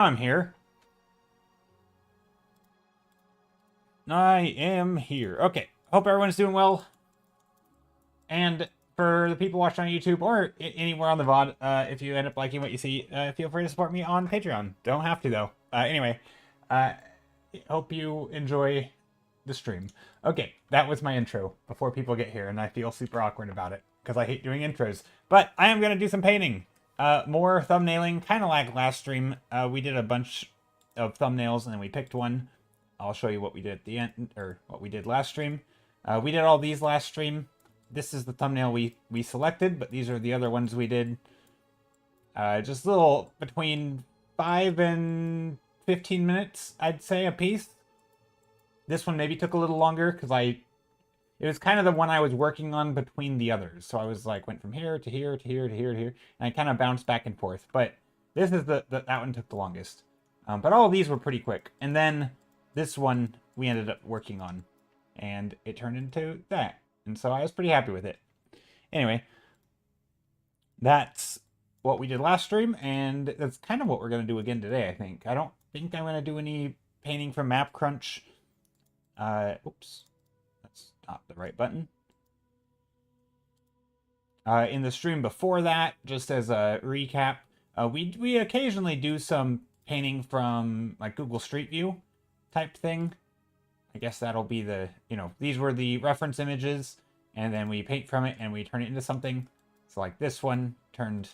I'm here. I am here. Okay. Hope everyone's doing well. And for the people watching on YouTube or anywhere on the VOD, if you end up liking what you see, feel free to support me on Patreon. Don't have to, though. Anyway, uh, hope you enjoy the stream. Okay, that was my intro before people get here, and I feel super awkward about it because I hate doing intros. But I am going to do some painting. More thumbnailing, kind of like last stream. We did a bunch of thumbnails, and then we picked one. I'll show you what we did at the end, or what we did last stream. We did all these last stream. This is the thumbnail we selected, but these are the other ones we did. Just a little between 5 and 15 minutes, I'd say, a piece. This one maybe took a little longer because it was kind of the one I was working on between the others. So I was like, went from here to here to here to here to here, and I kind of bounced back and forth. But this is that one took the longest. But all of these were pretty quick. And then this one we ended up working on, and it turned into that. And so I was pretty happy with it. Anyway, that's what we did last stream, and that's kind of what we're going to do again today, I think. I don't think I'm going to do any painting from Map Crunch. Oops. That's not the right button. In the stream before that, just as a recap, we occasionally do some painting from like Google Street View type thing. I guess that'll be the, these were the reference images, and then we paint from it and we turn it into something. So like this one turned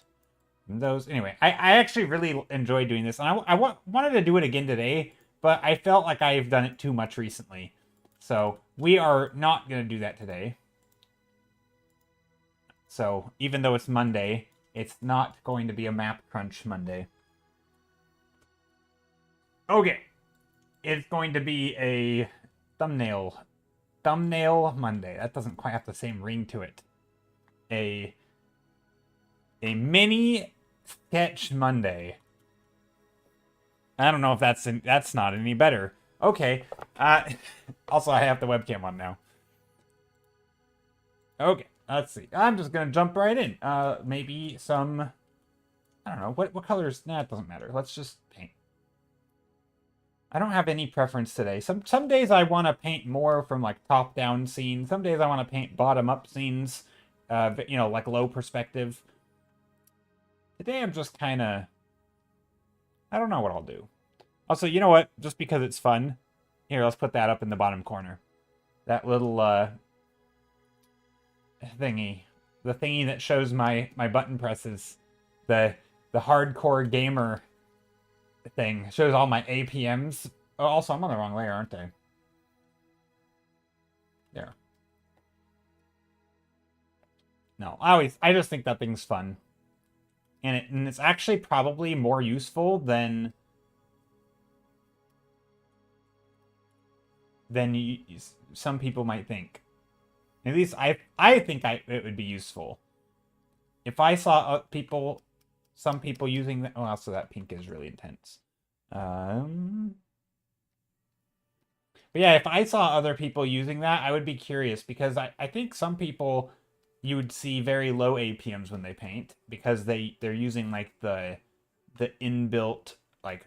those. Anyway, I actually really enjoyed doing this, and I wanted to do it again today, but I felt like I've done it too much recently. So we are not going to do that today. So even though it's Monday, it's not going to be a Map Crunch Monday. Okay. It's going to be a thumbnail Monday. That doesn't quite have the same ring to it. A mini sketch Monday. I don't know if that's not any better. Okay. Also, I have the webcam on now. Okay, let's see. I'm just gonna jump right in. Maybe some. I don't know what colors. Nah, it doesn't matter. Let's just paint. I don't have any preference today. Some days I want to paint more from like top-down scenes. Some days I want to paint bottom-up scenes. Like low perspective. Today I'm just kind of. I don't know what I'll do. Also, you know what? Just because it's fun. Here, let's put that up in the bottom corner. That little thingy. The thingy that shows my button presses. The hardcore gamer thing. Shows all my APMs. Oh, also, I'm on the wrong layer, aren't I? There. No, I just think that thing's fun. And it's actually probably more useful than some people might think. At least I think it would be useful. If I saw some people using that. Oh, also that pink is really intense. But yeah, if I saw other people using that, I would be curious, because I think some people you would see very low APMs when they paint, because they're using like the inbuilt, like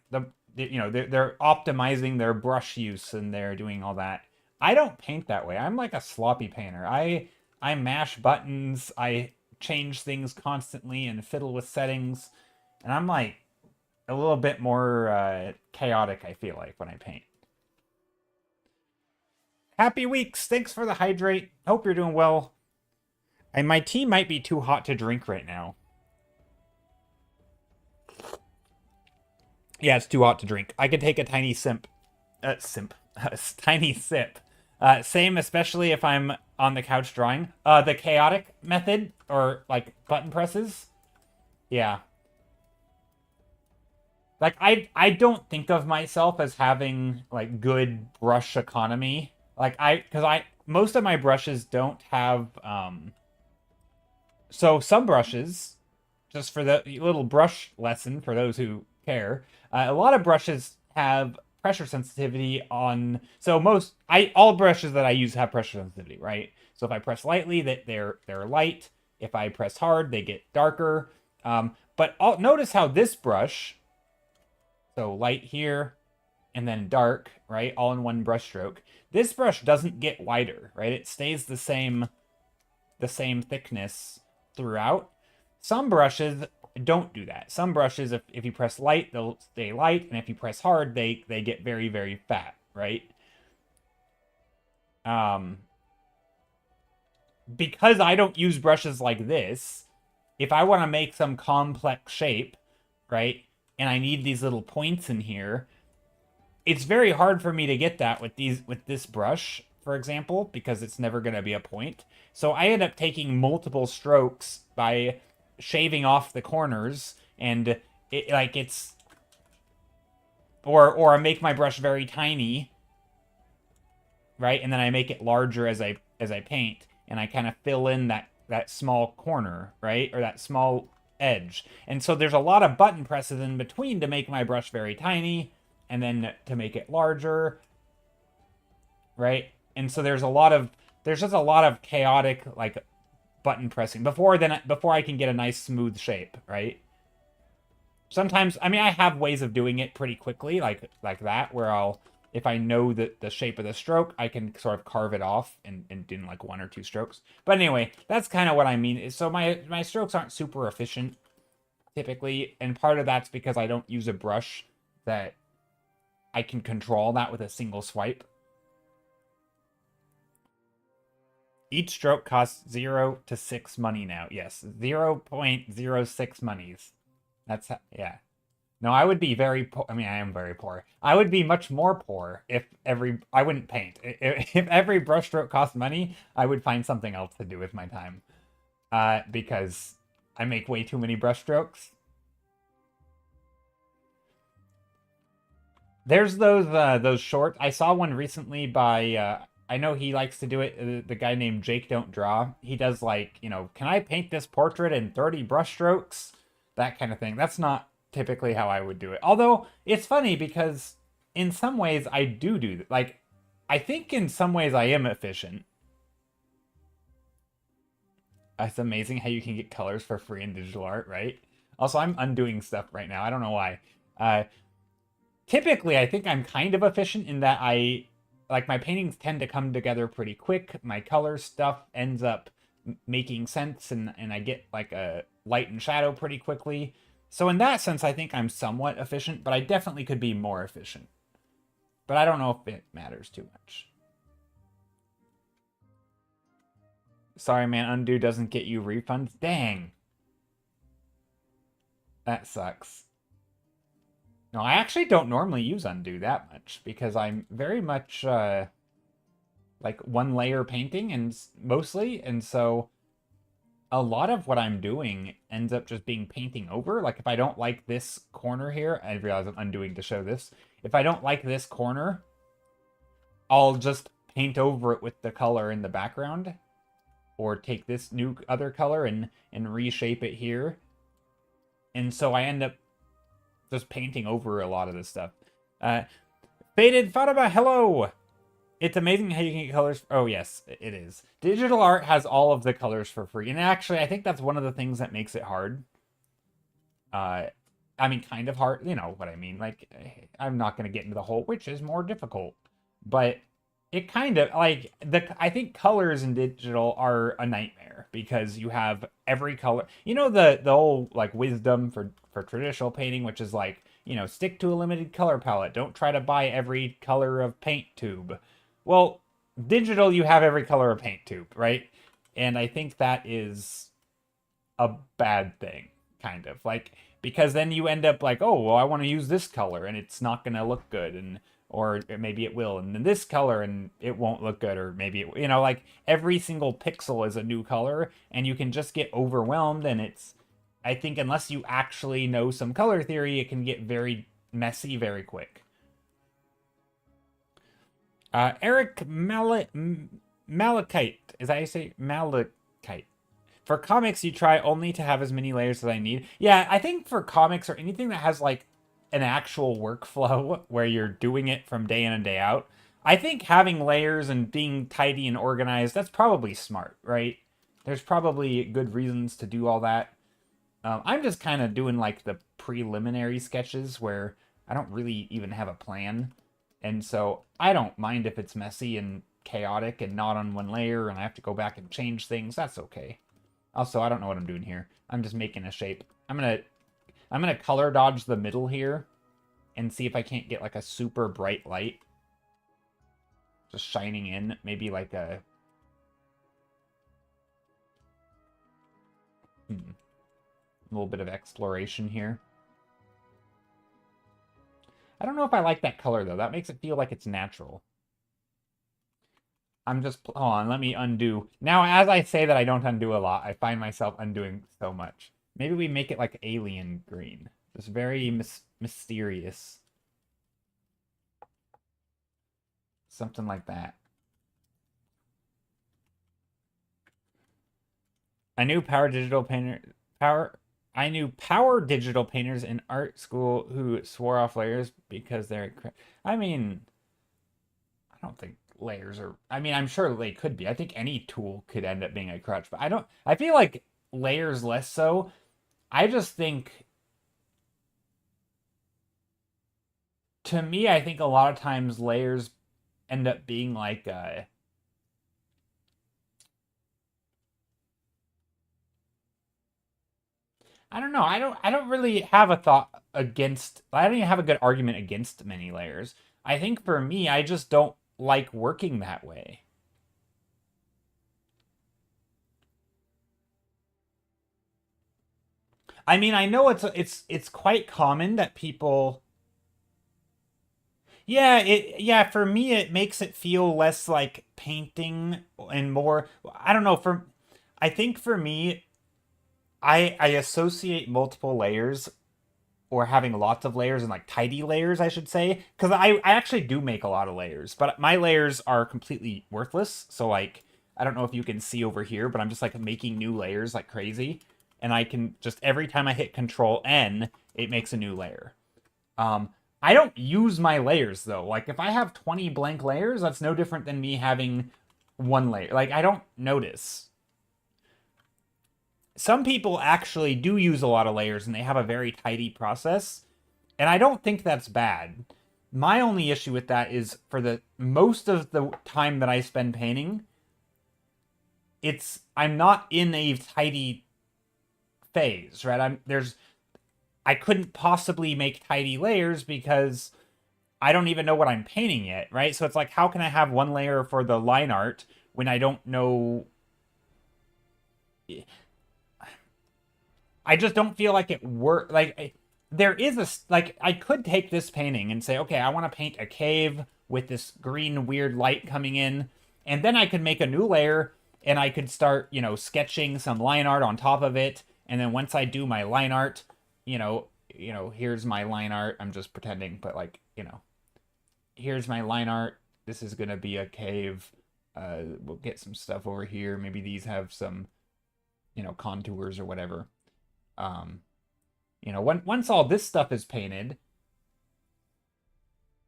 they're optimizing their brush use, and they're doing all that. I don't paint that way. I'm like a sloppy painter. I mash buttons, I change things constantly and fiddle with settings, and I'm like a little bit more chaotic, I feel like, when I paint. Happy weeks! Thanks for the hydrate. Hope you're doing well. And my tea might be too hot to drink right now. Yeah, it's too hot to drink. I could take a tiny tiny sip. Same, especially if I'm on the couch drawing. The chaotic method, or like button presses. Yeah. Like, I don't think of myself as having like good brush economy. Like because most of my brushes don't have so some brushes, just for the little brush lesson for those who care, a lot of brushes have pressure sensitivity on. So all brushes that I use have pressure sensitivity, right? So if I press lightly, they're light. If I press hard, they get darker. But notice how this brush. So light here, and then dark, right? All in one brush stroke. This brush doesn't get wider, right? It stays the same thickness throughout. Some brushes don't do that. Some brushes, if you press light, they'll stay light, and if you press hard, they get very, very fat, right? Because I don't use brushes like this, if I want to make some complex shape, right, and I need these little points in here, it's very hard for me to get that with this brush, for example, because it's never going to be a point. So I end up taking multiple strokes by shaving off the corners, and or I make my brush very tiny, right, and then I make it larger as I paint, and I kind of fill in that small corner, right, or that small edge. And so there's a lot of button presses in between to make my brush very tiny, and then to make it larger, right? And so there's just a lot of chaotic like button pressing before I can get a nice smooth shape, right? Sometimes, I mean, I have ways of doing it pretty quickly, like that, where if I know the shape of the stroke, I can sort of carve it off and do like 1 or 2 strokes. But anyway, that's kind of what I mean. So my strokes aren't super efficient typically, and part of that's because I don't use a brush that I can control that with a single swipe. Each stroke costs 0 to 6 money now. Yes, 0.06 monies. That's, yeah. No, I would be very poor. I mean, I am very poor. I would be much more poor if I wouldn't paint. If every brushstroke cost money, I would find something else to do with my time. Because I make way too many brushstrokes. There's those shorts. I saw one recently by, I know he likes to do it, the guy named Jake Don't Draw. He does like, you know, can I paint this portrait in 30 brushstrokes? That kind of thing. That's not typically how I would do it. Although, it's funny because in some ways I do like, I think in some ways I am efficient. It's amazing how you can get colors for free in digital art, right? Also, I'm undoing stuff right now. I don't know why. Typically, I think I'm kind of efficient in that like my paintings tend to come together pretty quick. My color stuff ends up making sense, and I get like a light and shadow pretty quickly. So in that sense, I think I'm somewhat efficient, but I definitely could be more efficient. But I don't know if it matters too much. Sorry, man, undo doesn't get you refunds. Dang. That sucks. No, I actually don't normally use undo that much because I'm very much like one layer painting and mostly, and so a lot of what I'm doing ends up just being painting over. Like if I don't like this corner here, I realize I'm undoing to show this. If I don't like this corner, I'll just paint over it with the color in the background, or take this new other color and reshape it here. And so I end up just painting over a lot of this stuff. Faded Fatima, hello! It's amazing how you can get colors. Oh, yes, it is. Digital art has all of the colors for free. And actually, I think that's one of the things that makes it hard. I mean, kind of hard. You know what I mean. Like, I'm not going to get into the whole, which is more difficult. But it kind of, like, I think colors in digital are a nightmare. Because you have every color. You know the whole, like, wisdom for traditional painting, which is like, you know, stick to a limited color palette. Don't try to buy every color of paint tube. Well, digital, you have every color of paint tube, right? And I think that is a bad thing, kind of. Like, because then you end up like, oh, well, I want to use this color, and it's not going to look good, or maybe it will, and then this color, and it won't look good, or maybe, you know, like, every single pixel is a new color, and you can just get overwhelmed, and it's, I think unless you actually know some color theory, it can get very messy very quick. Eric Malachite. Is that how you say? Malachite. For comics, you try only to have as many layers as I need. Yeah, I think for comics or anything that has like an actual workflow where you're doing it from day in and day out, I think having layers and being tidy and organized, that's probably smart, right? There's probably good reasons to do all that. I'm just kind of doing like the preliminary sketches where I don't really even have a plan. And so I don't mind if it's messy and chaotic and not on one layer and I have to go back and change things. That's okay. Also, I don't know what I'm doing here. I'm just making a shape. I'm gonna color dodge the middle here and see if I can't get like a super bright light just shining in. Maybe like a little bit of exploration here. I don't know if I like that color, though. That makes it feel like it's natural. I'm just... Hold on, let me undo. Now, as I say that I don't undo a lot, I find myself undoing so much. Maybe we make it like alien green. Just very mysterious. Something like that. I knew Power Digital Digital Painters in art school who swore off layers because they're... I mean, I don't think layers are... I mean, I'm sure they could be. I think any tool could end up being a crutch, but I feel like layers less so. I just think... To me, I think a lot of times layers end up being like... I don't know. I don't really have a thought against... I don't even have a good argument against many layers. I think for me, I just don't like working that way. I mean, I know it's quite common that people... Yeah, for me it makes it feel less like painting and more... I don't know, I think for me I associate multiple layers or having lots of layers and like tidy layers, I should say, because I actually do make a lot of layers, but my layers are completely worthless. So like, I don't know if you can see over here, but I'm just like making new layers like crazy, and I can just every time I hit Control N, it makes a new layer. I don't use my layers though. Like if I have 20 blank layers, that's no different than me having one layer. Like I don't notice. Some people actually do use a lot of layers and they have a very tidy process. And I don't think that's bad. My only issue with that is for the most of the time that I spend painting, I'm not in a tidy phase, right? I couldn't possibly make tidy layers because I don't even know what I'm painting yet, right? So it's like, how can I have one layer for the line art when I don't know... I just don't feel like it works. Like, there is like, I could take this painting and say, okay, I want to paint a cave with this green weird light coming in, and then I could make a new layer, and I could start, sketching some line art on top of it, and then once I do my line art, here's my line art. I'm just pretending, but like, here's my line art. This is gonna be a cave. We'll get some stuff over here. Maybe these have some, contours or whatever. Once all this stuff is painted,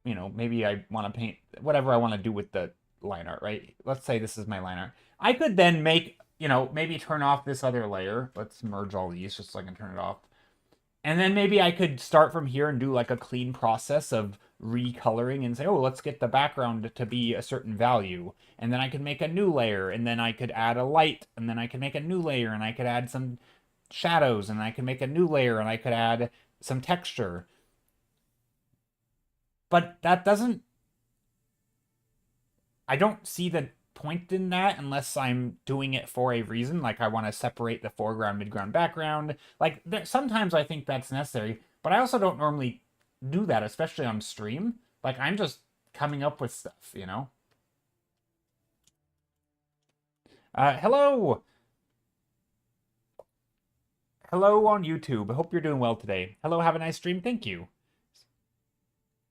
maybe I want to paint whatever I want to do with the line art, right? Let's say this is my line art. I could then make, maybe turn off this other layer. Let's merge all these just so I can turn it off. And then maybe I could start from here and do like a clean process of recoloring and say, oh, let's get the background to be a certain value. And then I could make a new layer, and then I could add a light, and then I could make a new layer, and I could add some shadows, and I could make a new layer, and I could add some texture. But that doesn't... I don't see the point in that unless I'm doing it for a reason, like I want to separate the foreground, midground, background. Like, sometimes I think that's necessary, but I also don't normally do that, especially on stream. Like, I'm just coming up with stuff, Hello! Hello on YouTube. I hope you're doing well today. Hello, have a nice stream. Thank you.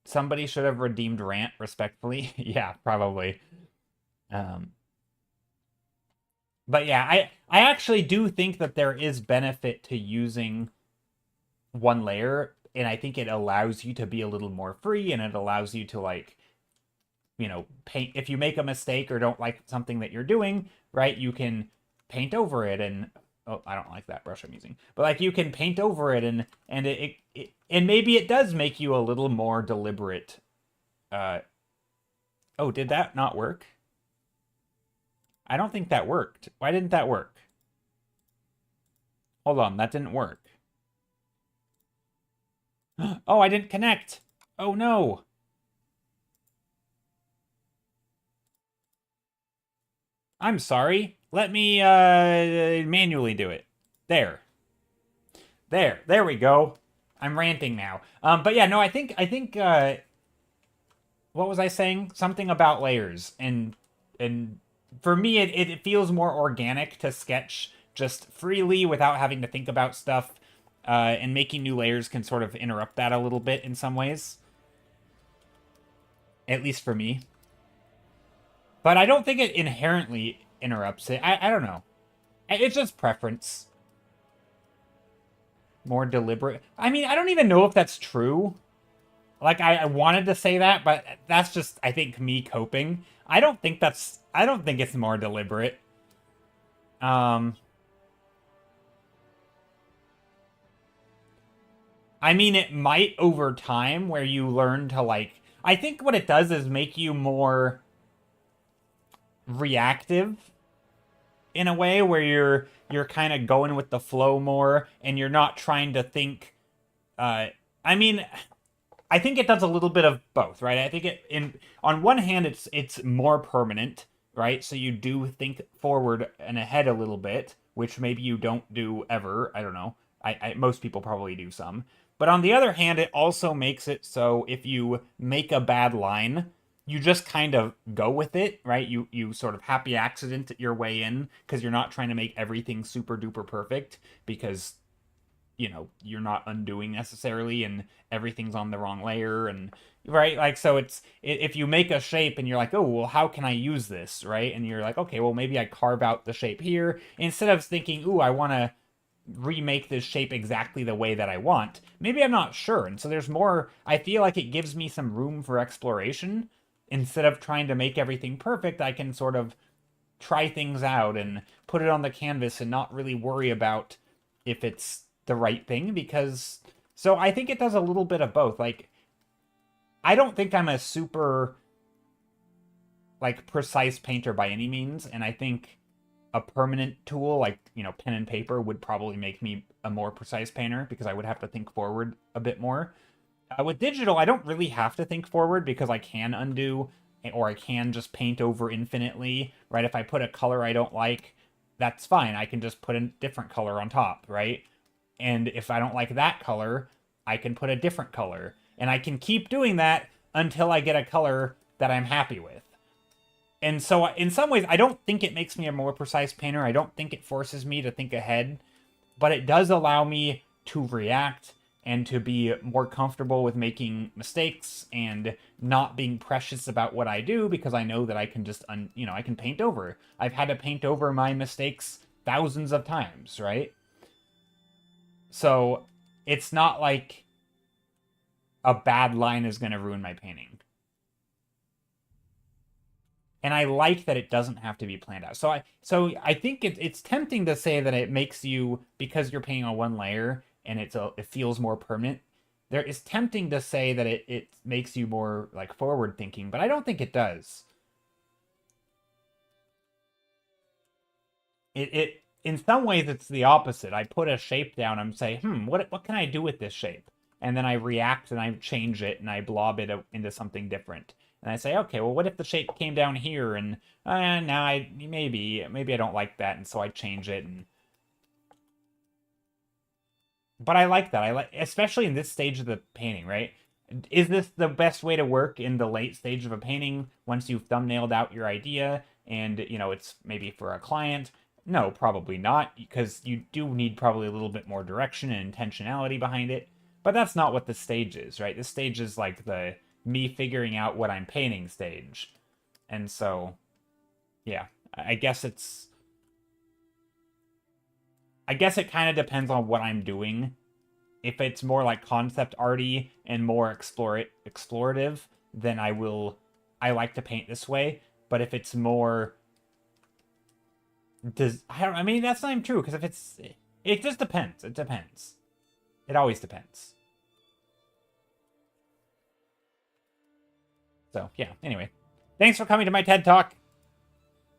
Somebody should have redeemed Rant respectfully. Yeah, probably. But yeah, I actually do think that there is benefit to using one layer, and I think it allows you to be a little more free, and it allows you to, like, paint. If you make a mistake or don't like something that you're doing, right, you can paint over it and... Oh, I don't like that brush I'm using. But, like, you can paint over it, and and maybe it does make you a little more deliberate. Oh, did that not work? I don't think that worked. Why didn't that work? Hold on, that didn't work. Oh, I didn't connect. Oh no. I'm sorry. Let me manually do it. There. There we go. I'm ranting now. But yeah, no, I think what was I saying? Something about layers, and for me it feels more organic to sketch just freely without having to think about stuff. And making new layers can sort of interrupt that a little bit in some ways. At least for me. But I don't think it inherently interrupts it. I don't know. It's just preference. More deliberate. I mean, I don't even know if that's true. Like, I wanted to say that, but that's just, I think, me coping. I don't think it's more deliberate. I mean, it might over time where you learn to, like, I think what it does is make you more reactive in a way where you're kind of going with the flow more and you're not trying to think I mean, I think it does a little bit of both, right? I think it in on one hand it's more permanent, right? So you do think forward and ahead a little bit, which maybe you don't do ever. I don't know. I most people probably do some. But on the other hand, it also makes it so if you make a bad line, you just kind of go with it, right? You sort of happy accident your way in because you're not trying to make everything super duper perfect because you're not undoing necessarily and everything's on the wrong layer and right like so it's if you make a shape and you're like, oh well, how can I use this, right? And you're like, okay, well maybe I carve out the shape here instead of thinking, ooh, I want to remake this shape exactly the way that I want. Maybe I'm not sure, and so there's more. I feel like it gives me some room for exploration. Instead of trying to make everything perfect, I can sort of try things out and put it on the canvas and not really worry about if it's the right thing because so I think it does a little bit of both. Like I don't think I'm a super like precise painter by any means, and I think a permanent tool like, pen and paper would probably make me a more precise painter because I would have to think forward a bit more. With digital, I don't really have to think forward because I can undo or I can just paint over infinitely, right? If I put a color I don't like, that's fine. I can just put a different color on top, right? And if I don't like that color, I can put a different color. And I can keep doing that until I get a color that I'm happy with. And so in some ways, I don't think it makes me a more precise painter. I don't think it forces me to think ahead, but it does allow me to react and to be more comfortable with making mistakes and not being precious about what I do because I know that I can just, I can paint over. I've had to paint over my mistakes thousands of times, right? So it's not like a bad line is going to ruin my painting. And I like that it doesn't have to be planned out. So I think it's tempting to say that it makes you, because you're painting on one layer and it feels more permanent. There is tempting to say that it makes you more like forward thinking, but I don't think it does. It in some ways it's the opposite. I put a shape down, I'm saying, what can I do with this shape? And then I react and I change it and I blob it into something different. And I say, okay, well, what if the shape came down here and now maybe I don't like that, and so I change it. But I like that. I like, especially in this stage of the painting, right? Is this the best way to work in the late stage of a painting once you've thumbnailed out your idea and it's maybe for a client? No, probably not, because you do need probably a little bit more direction and intentionality behind it. But that's not what the stage is, right? This stage is like the me figuring out what I'm painting stage. And so, yeah, I guess it kind of depends on what I'm doing. If it's more like concept arty and more explorative, then I like to paint this way. But if it's more I mean that's not even true because if it just depends. It depends. It always depends. So, yeah, anyway. Thanks for coming to my TED Talk.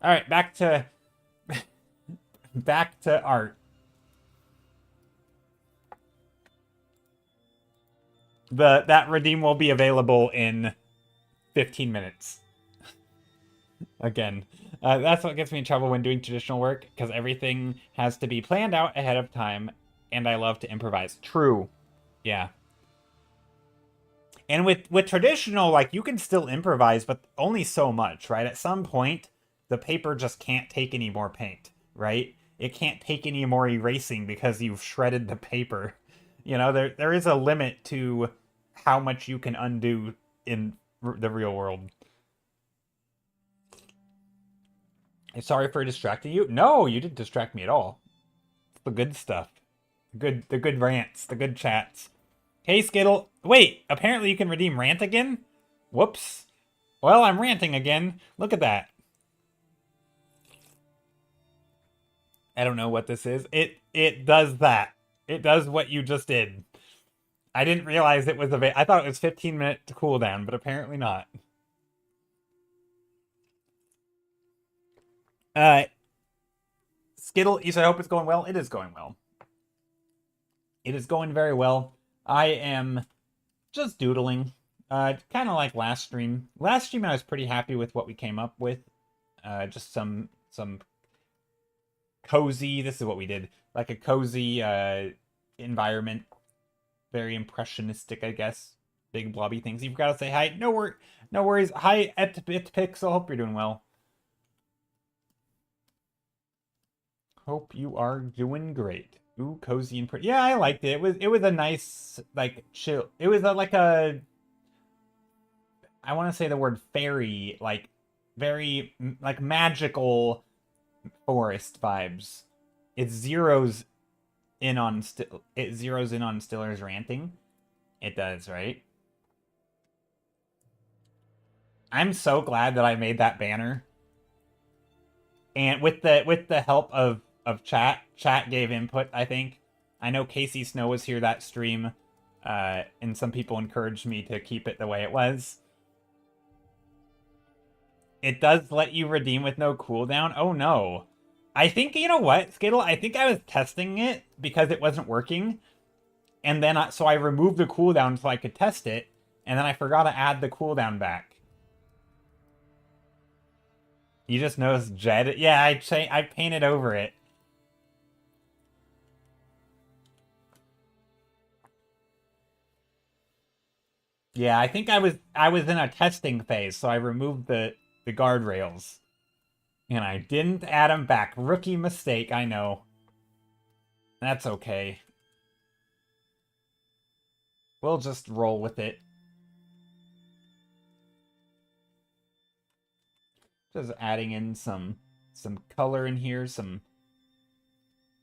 All right, back to back to art. That redeem will be available in 15 minutes. Again, that's what gets me in trouble when doing traditional work, because everything has to be planned out ahead of time, and I love to improvise. True. Yeah. And with traditional, like, you can still improvise, but only so much, right? At some point, the paper just can't take any more paint, right? It can't take any more erasing because you've shredded the paper. You know, there is a limit to how much you can undo in the real world. Sorry for distracting you. No, you didn't distract me at all. It's the good stuff. The good rants, the good chats. Hey, Skittle. Wait, apparently you can redeem rant again? Whoops. Well, I'm ranting again. Look at that. I don't know what this is. It does that. It does what you just did. I didn't realize it was I thought it was 15-minute cooldown, but apparently not. Skittle, you said I hope it's going well. It is going well. It is going very well. I am just doodling. Kind of like last stream. Last stream I was pretty happy with what we came up with. Just some cozy, this is what we did. Like a cozy environment. Very impressionistic, I guess. Big blobby things. You've got to say hi. No worries. Hi, Pixel. Hope you're doing well. Hope you are doing great. Ooh, cozy and pretty. Yeah, I liked it. It was a nice, like, chill. It was like a, I want to say the word fairy, like, very, like, magical forest vibes. It zeroes in on Stiller's ranting. It does, right? I'm so glad that I made that banner. And with the help of chat gave input, I think. I know Casey Snow was here that stream, and some people encouraged me to keep it the way it was. It does let you redeem with no cooldown. Oh no. I think, you know what, Skittle? I think I was testing it because it wasn't working. And then so I removed the cooldown so I could test it, and then I forgot to add the cooldown back. You just noticed Jed? Yeah, I painted over it. Yeah, I think I was in a testing phase, so I removed the guardrails. And I didn't add them back. Rookie mistake, I know. That's okay. We'll just roll with it. Just adding in some color in here, some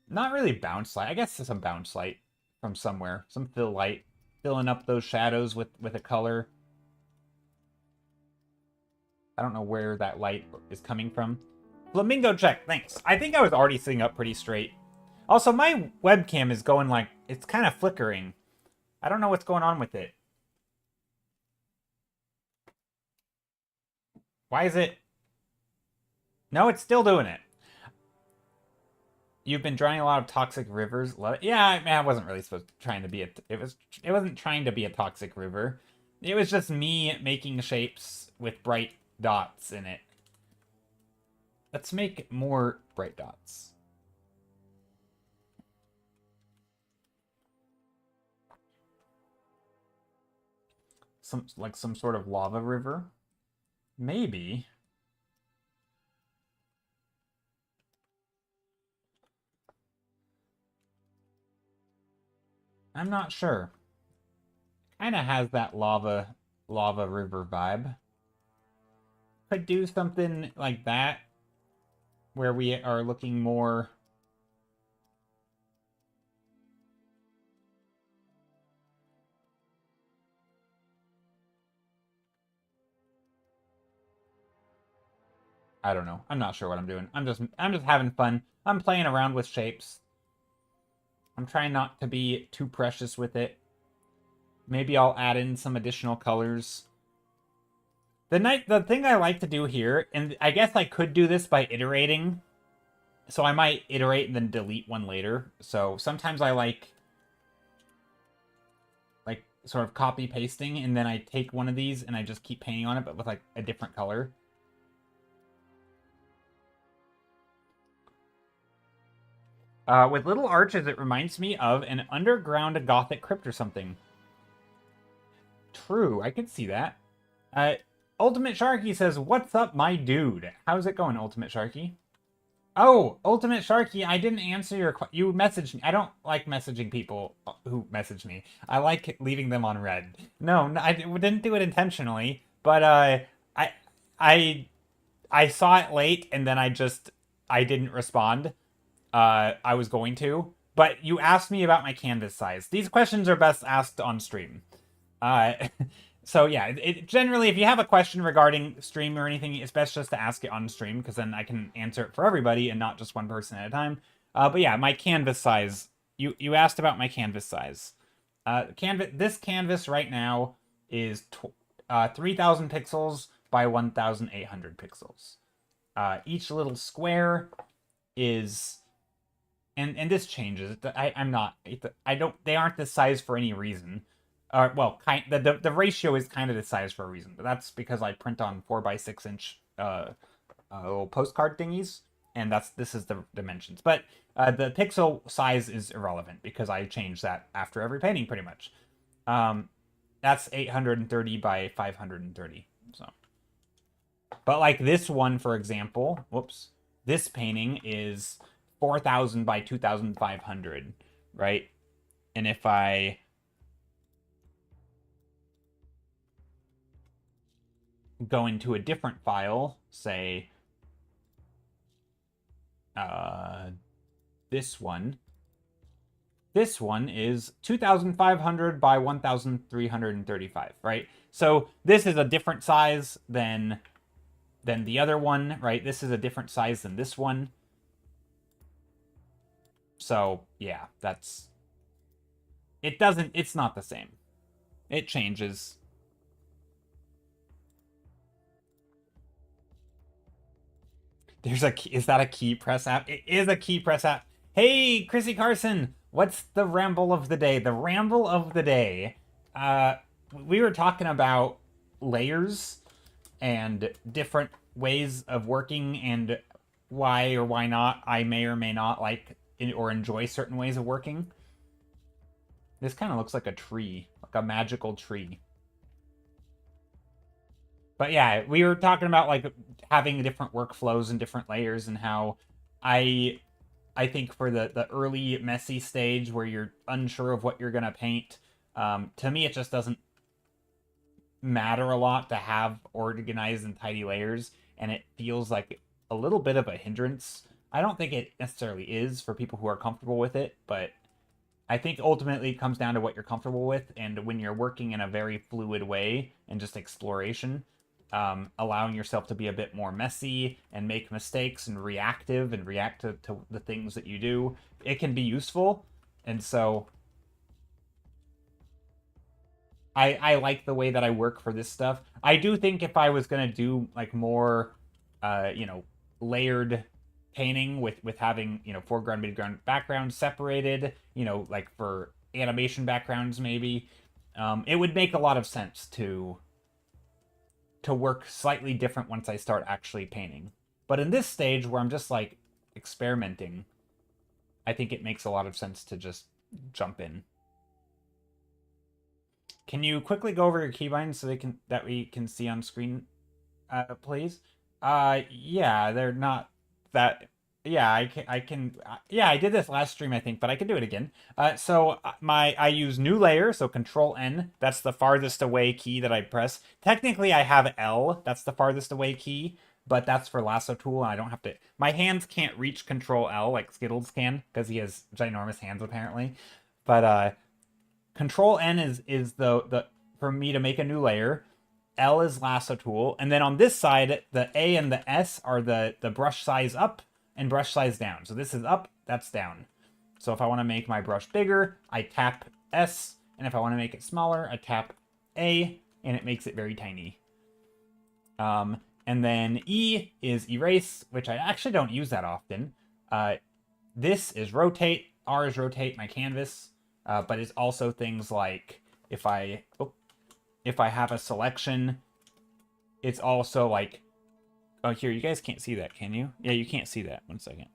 not really bounce light. I guess some bounce light from somewhere. Some fill light. Filling up those shadows with a color. I don't know where that light is coming from. Flamingo check, thanks. I think I was already sitting up pretty straight. Also, my webcam is going like, it's kind of flickering. I don't know what's going on with it. Why is it? No, it's still doing it. You've been drawing a lot of toxic rivers. Yeah, I wasn't really trying to be it wasn't trying to be a toxic river. It was just me making shapes with bright dots in it. Let's make more bright dots. Some sort of lava river. Maybe. I'm not sure. Kind of has that lava river vibe. Could do something like that where we are looking more I don't know. I'm not sure what I'm doing. I'm just having fun. I'm playing around with shapes. I'm trying not to be too precious with it. Maybe I'll add in some additional colors. The thing I like to do here, and I guess I could do this by iterating, so I might iterate and then delete one later. So sometimes I like sort of copy pasting, and then I take one of these and I just keep painting on it, but with like a different color. With little arches, it reminds me of an underground gothic crypt or something. True, I could see that. Ultimate Sharky says, "What's up, my dude? How's it going, Ultimate Sharky?" Oh, Ultimate Sharky, I didn't answer your you messaged me. I don't like messaging people who message me. I like leaving them on red. No, I didn't do it intentionally, but I I saw it late and then I didn't respond. I was going to, but you asked me about my canvas size. These questions are best asked on stream. Uh, so yeah, generally, if you have a question regarding stream or anything, it's best just to ask it on stream, because then I can answer it for everybody and not just one person at a time. But yeah, my canvas size. You asked about my canvas size. This canvas right now is 3,000 pixels by 1,800 pixels. Each little square is, and this changes. I'm not. I don't. They aren't this size for any reason. Well, the ratio is kind of the size for a reason, but that's because I print on 4x6 inch little postcard thingies, and this is the dimensions. But the pixel size is irrelevant because I change that after every painting pretty much. That's 830 by 530. So, but like this one, for example, whoops, this painting is 4,000 by 2,500, right? And if I go into a different file, say this one is 2,500 by 1,335, right? So this is a different size than the other one, right? This is a different size than this one. So yeah, it's not the same. It changes. Is that a key press app? It is a key press app. Hey, Chrissy Carson, what's the ramble of the day? The ramble of the day. We were talking about layers and different ways of working and why or why not I may or may not like or enjoy certain ways of working. This kind of looks like a tree, like a magical tree. But yeah, we were talking about like having different workflows and different layers, and how I think for the early messy stage where you're unsure of what you're gonna paint, to me it just doesn't matter a lot to have organized and tidy layers, and it feels like a little bit of a hindrance. I don't think it necessarily is for people who are comfortable with it, but I think ultimately it comes down to what you're comfortable with, and when you're working in a very fluid way and just exploration, allowing yourself to be a bit more messy and make mistakes and reactive and react to the things that you do, it can be useful. And so I like the way that I work for this stuff. I do think if I was going to do like more, layered painting with having, foreground, midground, background separated, like for animation backgrounds maybe, it would make a lot of sense to work slightly different once I start actually painting. But in this stage where I'm just like experimenting, I think it makes a lot of sense to just jump in. Can you quickly go over your keybinds so that we can see on screen, please? Yeah, they're not that. Yeah, I can. Yeah, I did this last stream, I think, but I can do it again. So I use new layer, so Control N. That's the farthest away key that I press. Technically, I have L. That's the farthest away key, but that's for lasso tool, and I don't have to. My hands can't reach Control L like Skittles can because he has ginormous hands apparently. But Control N is the for me to make a new layer. L is lasso tool, and then on this side, the A and the S are the brush size up and brush size down. So this is up, that's down. So if I want to make my brush bigger, I tap S, and if I want to make it smaller, I tap A, and it makes it very tiny. And then E is erase, which I actually don't use that often. This is rotate. R is rotate my canvas, but it's also things like if I have a selection, it's also like, oh, here, you guys can't see that, can you? Yeah, you can't see that. 1 second.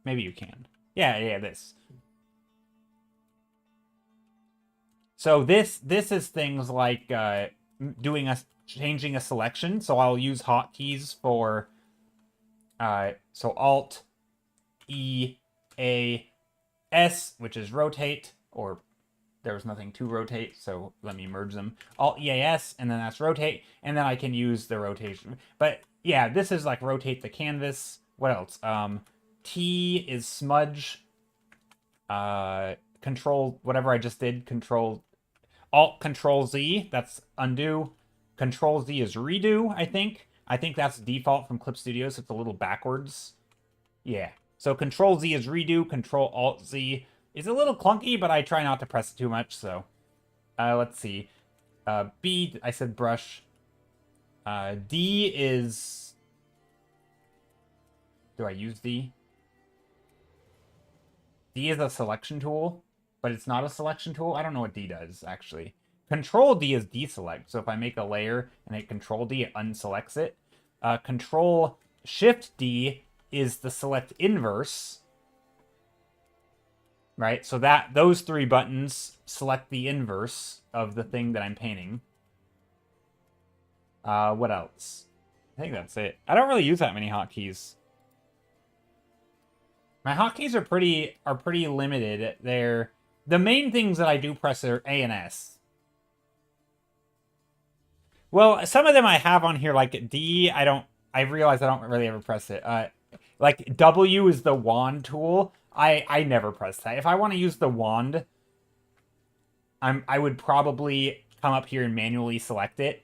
Maybe you can. Yeah, this. So this is things like changing a selection. So I'll use hotkeys for so Alt E A S, which is rotate, or there was nothing to rotate, so let me merge them. Alt EAS, and then that's rotate, and then I can use the rotation. But yeah, this is like rotate the canvas. What else? T is smudge. Control, whatever I just did, Alt Control Z, that's undo. Control Z is redo, I think. I think that's default from Clip Studio, so it's a little backwards. Yeah. So Control Z is redo, Control Alt Z is a little clunky, but I try not to press it too much, so. Let's see. B, I said brush. D is... Do I use D? D is a selection tool, but it's not a selection tool. I don't know what D does, actually. Control D is deselect, so if I make a layer and hit Control D, it unselects it. Control Shift D is the select inverse, right? So those 3 buttons select the inverse of the thing that I'm painting. What else? I think that's it. I don't really use that many hotkeys. My hotkeys are pretty limited. They're the main things that I do press are A and S. Well, some of them I have on here, like D. I realize I don't really ever press it. Like W is the wand tool. I never press that. If I want to use the wand, I would probably come up here and manually select it.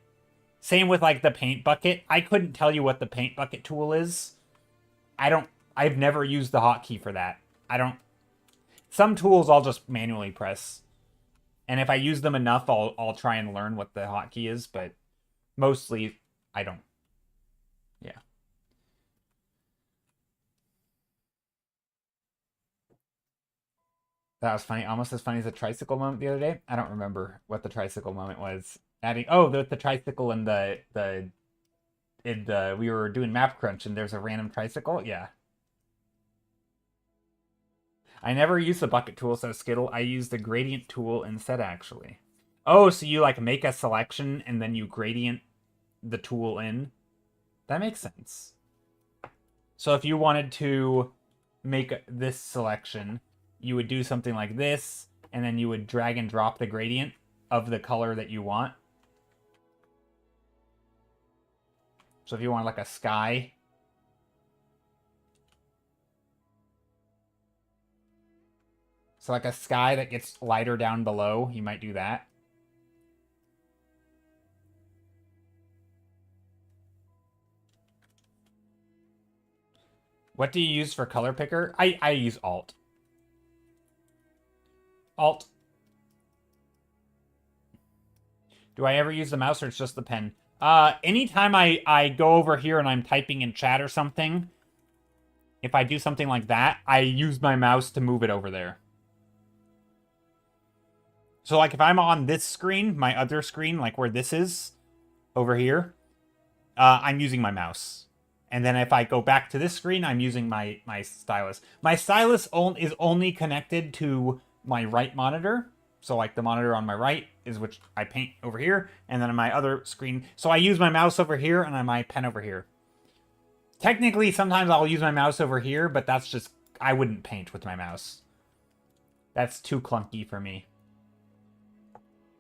Same with like the paint bucket. I couldn't tell you what the paint bucket tool is. I've never used the hotkey for that. Some tools I'll just manually press. And if I use them enough, I'll try and learn what the hotkey is, but mostly I don't. Yeah. That was funny. Almost as funny as the tricycle moment the other day. I don't remember what the tricycle moment was. The tricycle and we were doing map crunch and there's a random tricycle. Yeah. I never use the bucket tool, says Skittle. I use the gradient tool instead, actually. Oh, so you like make a selection and then you gradient the tool in? That makes sense. So if you wanted to make this selection, you would do something like this, and then you would drag and drop the gradient of the color that you want. So if you want like a sky... So like a sky that gets lighter down below, you might do that. What do you use for color picker? I use Alt. Alt. Do I ever use the mouse or it's just the pen? Anytime I go over here and I'm typing in chat or something, if I do something like that, I use my mouse to move it over there. So, like, if I'm on this screen, my other screen, like where this is, over here, I'm using my mouse. And then if I go back to this screen, I'm using my stylus. My stylus is only connected to my right monitor. So, like, the monitor on my right is which I paint over here. And then on my other screen... So, I use my mouse over here and my pen over here. Technically, sometimes I'll use my mouse over here, but that's just... I wouldn't paint with my mouse. That's too clunky for me.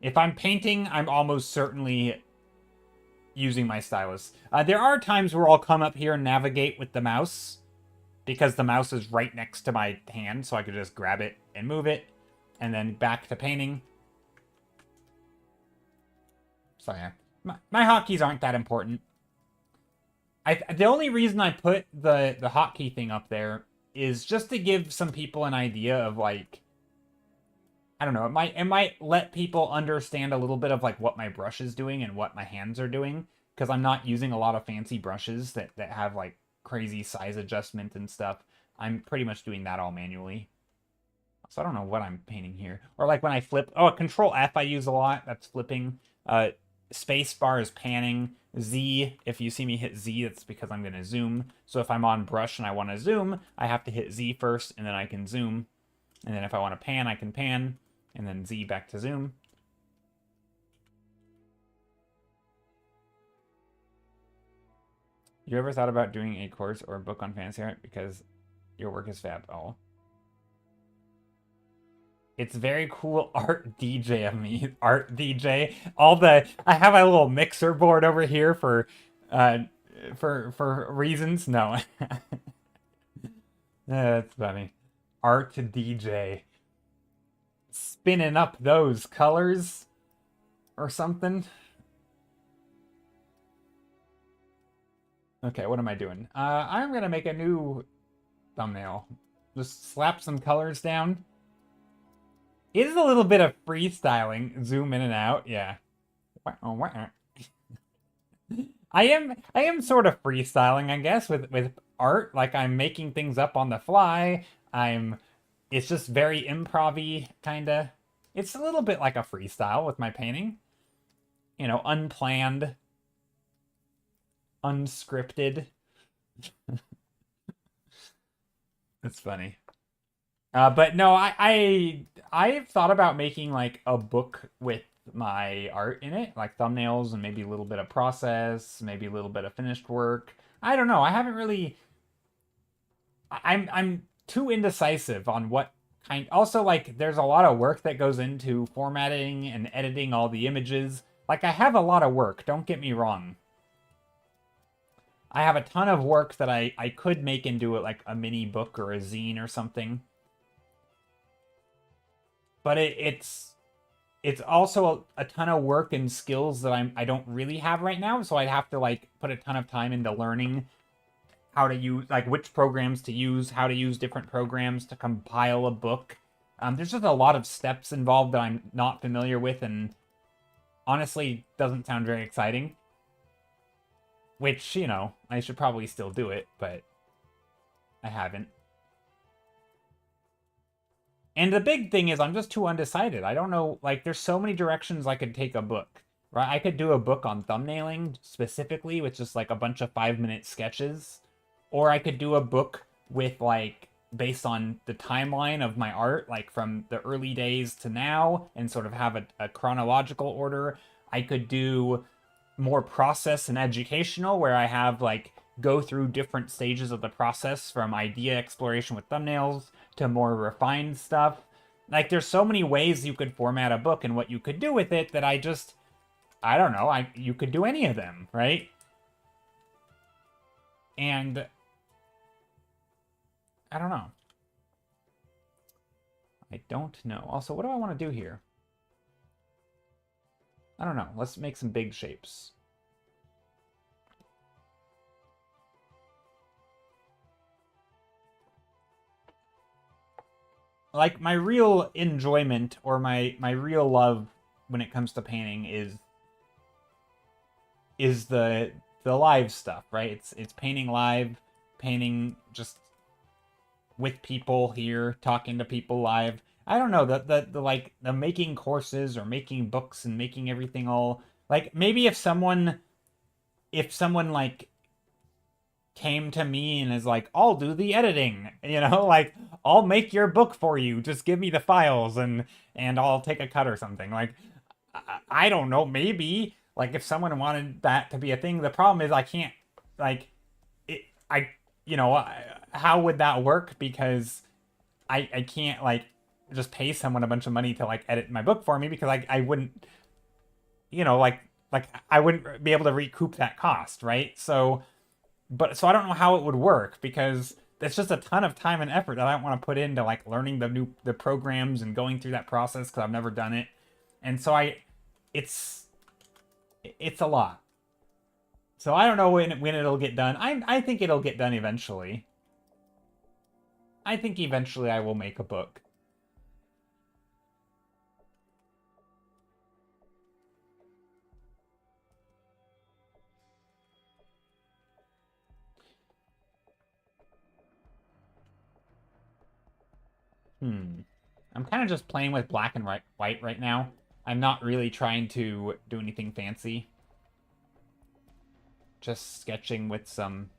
If I'm painting, I'm almost certainly using my stylus. There are times where I'll come up here and navigate with the mouse, because the mouse is right next to my hand, so I could just grab it and move it, and then back to painting. So yeah, my hotkeys aren't that important. The only reason I put the hotkey thing up there is just to give some people an idea of, like, I don't know, it might let people understand a little bit of like what my brush is doing and what my hands are doing, because I'm not using a lot of fancy brushes that have like crazy size adjustment and stuff. I'm pretty much doing that all manually. So I don't know what I'm painting here. Or like when I flip, oh, Control F I use a lot. That's flipping. Space bar is panning. Z, if you see me hit Z, that's because I'm going to zoom. So if I'm on brush and I want to zoom, I have to hit Z first, and then I can zoom. And then if I want to pan, I can pan, and then Z back to zoom. You ever thought about doing a course or a book on fantasy art? Because your work is fab. Oh. It's very cool art DJ of me. Art DJ. I have a little mixer board over here uh for reasons. No. That's funny. Art DJ. Spinning up those colors or something. Okay, what am I doing? I'm gonna make a new thumbnail. Just slap some colors down. It is a little bit of freestyling. Zoom in and out. Yeah. I am sort of freestyling, I guess, with art. Like I'm making things up on the fly. It's just very improv-y, kinda. It's a little bit like a freestyle with my painting. You know, unplanned, unscripted. It's funny. But no, I've thought about making like a book with my art in it, like thumbnails and maybe a little bit of process, maybe a little bit of finished work. I don't know. I haven't really. I'm too indecisive on what kind. Also, like, there's a lot of work that goes into formatting and editing all the images. Like, I have a lot of work. Don't get me wrong. I have a ton of work that I could make into it like a mini book or a zine or something. But it's also a ton of work and skills that I don't really have right now, so I'd have to like put a ton of time into learning how to use, like, which programs to use, how to use different programs to compile a book. There's just a lot of steps involved that I'm not familiar with, and honestly doesn't sound very exciting. Which, you know, I should probably still do it, but I haven't. And the big thing is I'm just too undecided. I don't know, like, there's so many directions I could take a book, right? I could do a book on thumbnailing specifically, with just like a bunch of 5-minute sketches. Or I could do a book with like, based on the timeline of my art, like from the early days to now, and sort of have a chronological order. I could do more process and educational, where I have like go through different stages of the process from idea exploration with thumbnails to more refined stuff. Like, there's so many ways you could format a book and what you could do with it that I don't know. You could do any of them, right? And I don't know. I don't know. Also, what do I want to do here? I don't know. Let's make some big shapes. Like, my real enjoyment, or my real love when it comes to painting is the live stuff, right? It's painting live, painting just with people here, talking to people live. I don't know, the like the making courses or making books and making everything all, like, maybe if someone like came to me and is like, I'll do the editing, you know, like, I'll make your book for you, just give me the files and I'll take a cut or something. Like, I don't know, maybe, like, if someone wanted that to be a thing. The problem is I can't, like, you know, how would that work? Because I can't, like, just pay someone a bunch of money to like edit my book for me, because I wouldn't, you know, like I wouldn't be able to recoup that cost, right? So I don't know how it would work, because it's just a ton of time and effort that I don't want to put into like learning the programs and going through that process, because I've never done it. And so it's a lot. So I don't know when it'll get done. I think it'll get done eventually. I think eventually I will make a book. I'm kind of just playing with black and white right now. I'm not really trying to do anything fancy. Just sketching with some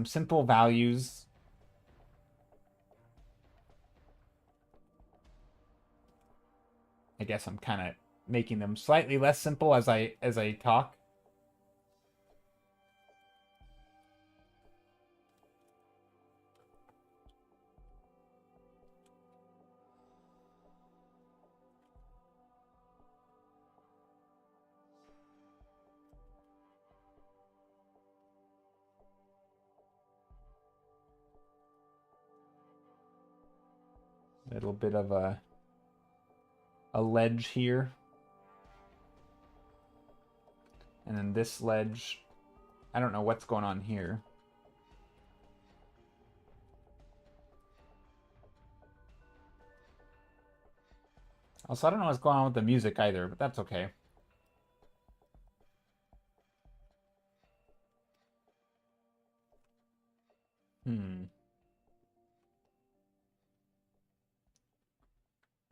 simple values. I guess I'm kind of making them slightly less simple as I talk. Little bit of a ledge here. And then this ledge, I don't know what's going on here. Also, I don't know what's going on with the music either, but that's okay.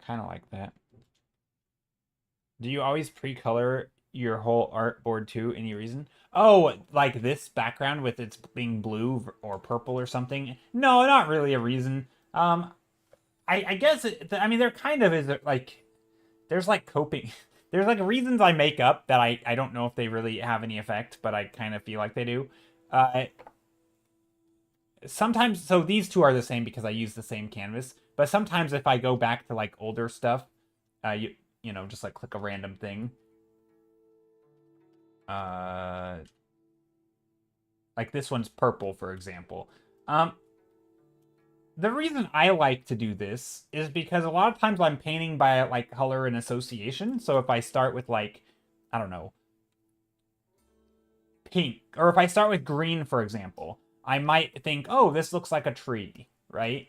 Kind of like that. Do you always pre-color your whole artboard too? Any reason? Oh, like this background with its being blue or purple or something? No, not really a reason. I guess I mean there kind of is like there's like coping. There's like reasons I make up that I don't know if they really have any effect, but I kind of feel like they do. Sometimes, so these two are the same because I use the same canvas. But sometimes if I go back to like older stuff, you know, just like click a random thing. Like this one's purple, for example. The reason I like to do this is because a lot of times I'm painting by like color and association. So if I start with like, I don't know, pink, or if I start with green, for example, I might think, oh, this looks like a tree, right?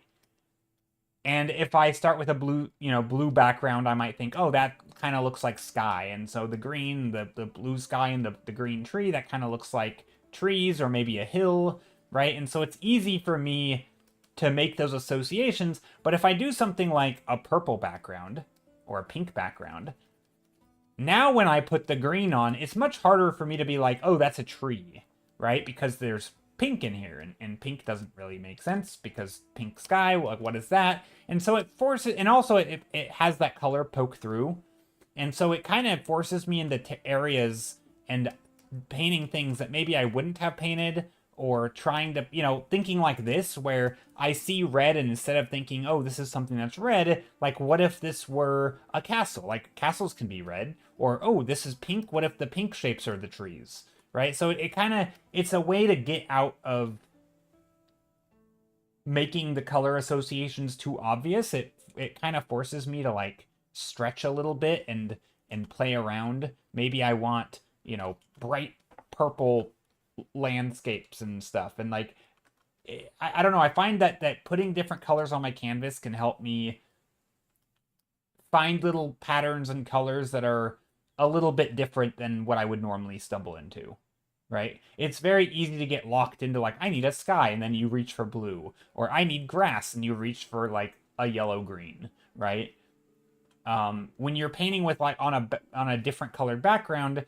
And if I start with a blue, you know, blue background, I might think, oh, that kind of looks like sky. And so the green, the blue sky and the green tree, that kind of looks like trees or maybe a hill, right? And so it's easy for me to make those associations. But if I do something like a purple background or a pink background, now when I put the green on, it's much harder for me to be like, oh, that's a tree, right? Because there's pink in here, and pink doesn't really make sense because pink sky, like what is that? And so it forces, and also it has that color poke through, and so it kind of forces me into areas and painting things that maybe I wouldn't have painted, or trying to, you know, thinking like this, where I see red, and instead of thinking, oh, this is something that's red, like, what if this were a castle? Like, castles can be red. Or, oh, this is pink, what if the pink shapes are the trees? Right? So it kind of, it's a way to get out of making the color associations too obvious. It kind of forces me to, like, stretch a little bit and play around. Maybe I want, you know, bright purple landscapes and stuff, and like I don't know, I find that putting different colors on my canvas can help me find little patterns and colors that are a little bit different than what I would normally stumble into, right? It's very easy to get locked into like, I need a sky, and then you reach for blue, or I need grass and you reach for like a yellow green, right? When you're painting with like on a different colored background,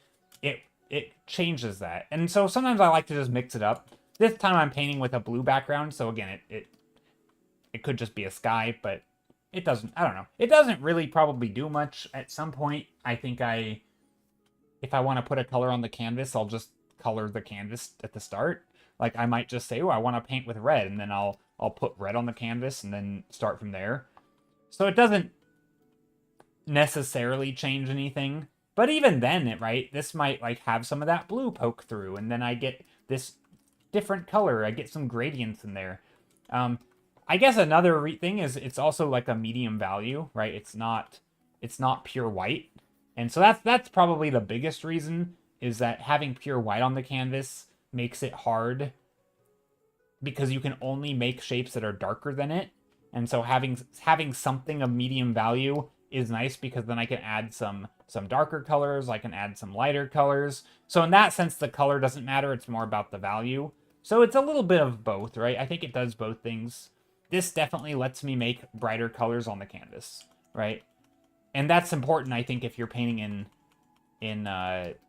it changes that. And so sometimes I like to just mix it up. This time I'm painting with a blue background, so again, it could just be a sky, but it doesn't, I don't know. It doesn't really probably do much. At some point, I think if I want to put a color on the canvas, I'll just color the canvas at the start. Like I might just say, oh, I want to paint with red, and then I'll put red on the canvas and then start from there. So it doesn't necessarily change anything. But even then, right, this might like have some of that blue poke through, and then I get this different color. I get some gradients in there. I guess another thing is it's also like a medium value, right? It's not pure white. And so that's probably the biggest reason, is that having pure white on the canvas makes it hard because you can only make shapes that are darker than it. And so having something of medium value is nice, because then I can add some darker colors, I can add some lighter colors. So in that sense, the color doesn't matter, it's more about the value. So it's a little bit of both, right? I think it does both things. this definitely lets me make brighter colors on the canvas, right? And that's important, I think, if you're painting in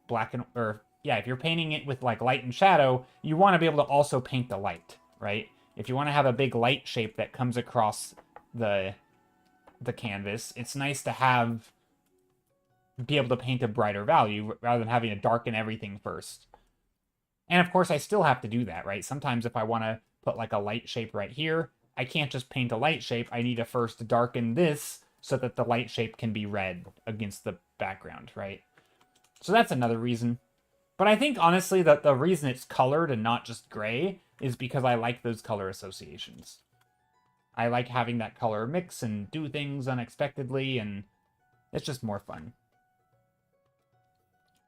black and, or yeah, if you're painting it with like light and shadow, you want to be able to also paint the light, right? If you want to have a big light shape that comes across the canvas, it's nice to be able to paint a brighter value rather than having to darken everything first. And of course, I still have to do that, right? Sometimes if I want to put like a light shape right here, I can't just paint a light shape. I need to first darken this so that the light shape can be red against the background, right? So that's another reason. But I think, honestly, that the reason it's colored and not just gray is because I like those color associations. I like having that color mix and do things unexpectedly, and it's just more fun.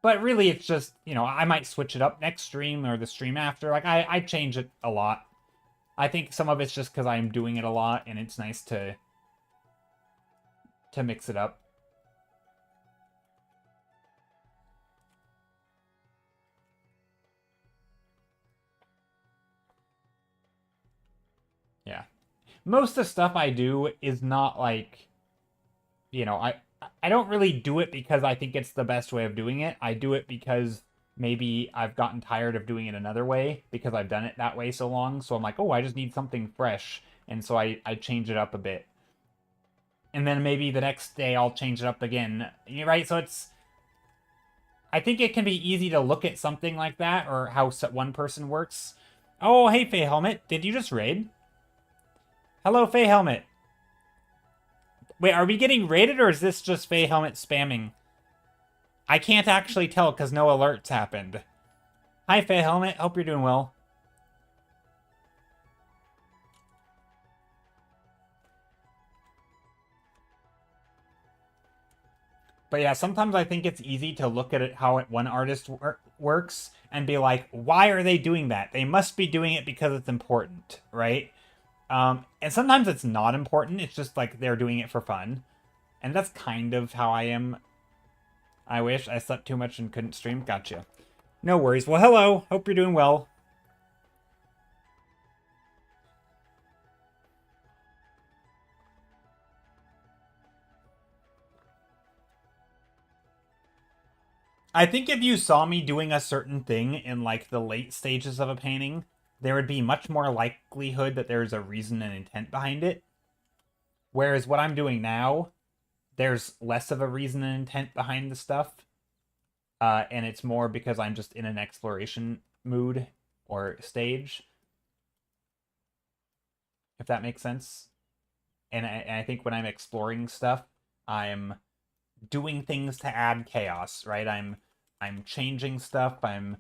But really, it's just, you know, I might switch it up next stream or the stream after. Like, I change it a lot. I think some of it's just because I'm doing it a lot, and it's nice to mix it up. Yeah. Most of the stuff I do is not like, you know, I don't really do it because I think it's the best way of doing it. I do it because maybe I've gotten tired of doing it another way because I've done it that way so long. So I'm like, oh, I just need something fresh. And so I change it up a bit. And then maybe the next day I'll change it up again. Right? So it's... I think it can be easy to look at something like that or how one person works. Oh, hey, Faye Helmet. Did you just raid? Hello, Faye Helmet. Wait, are we getting raided or is this just Faye Helmet spamming? I can't actually tell because no alerts happened. Hi, Faye Helmet. Hope you're doing well. But yeah, sometimes I think it's easy to look at it how one artist works and be like, why are they doing that? They must be doing it because it's important, right? And sometimes it's not important. It's just like they're doing it for fun. And that's kind of how I am. I wish I slept too much and couldn't stream. Gotcha. No worries. Well, hello. Hope you're doing well. I think if you saw me doing a certain thing in like the late stages of a painting, there would be much more likelihood that there's a reason and intent behind it. Whereas what I'm doing now, there's less of a reason and intent behind the stuff. And it's more because I'm just in an exploration mood or stage. If that makes sense. And I think when I'm exploring stuff, I'm doing things to add chaos, right? I'm changing stuff, I'm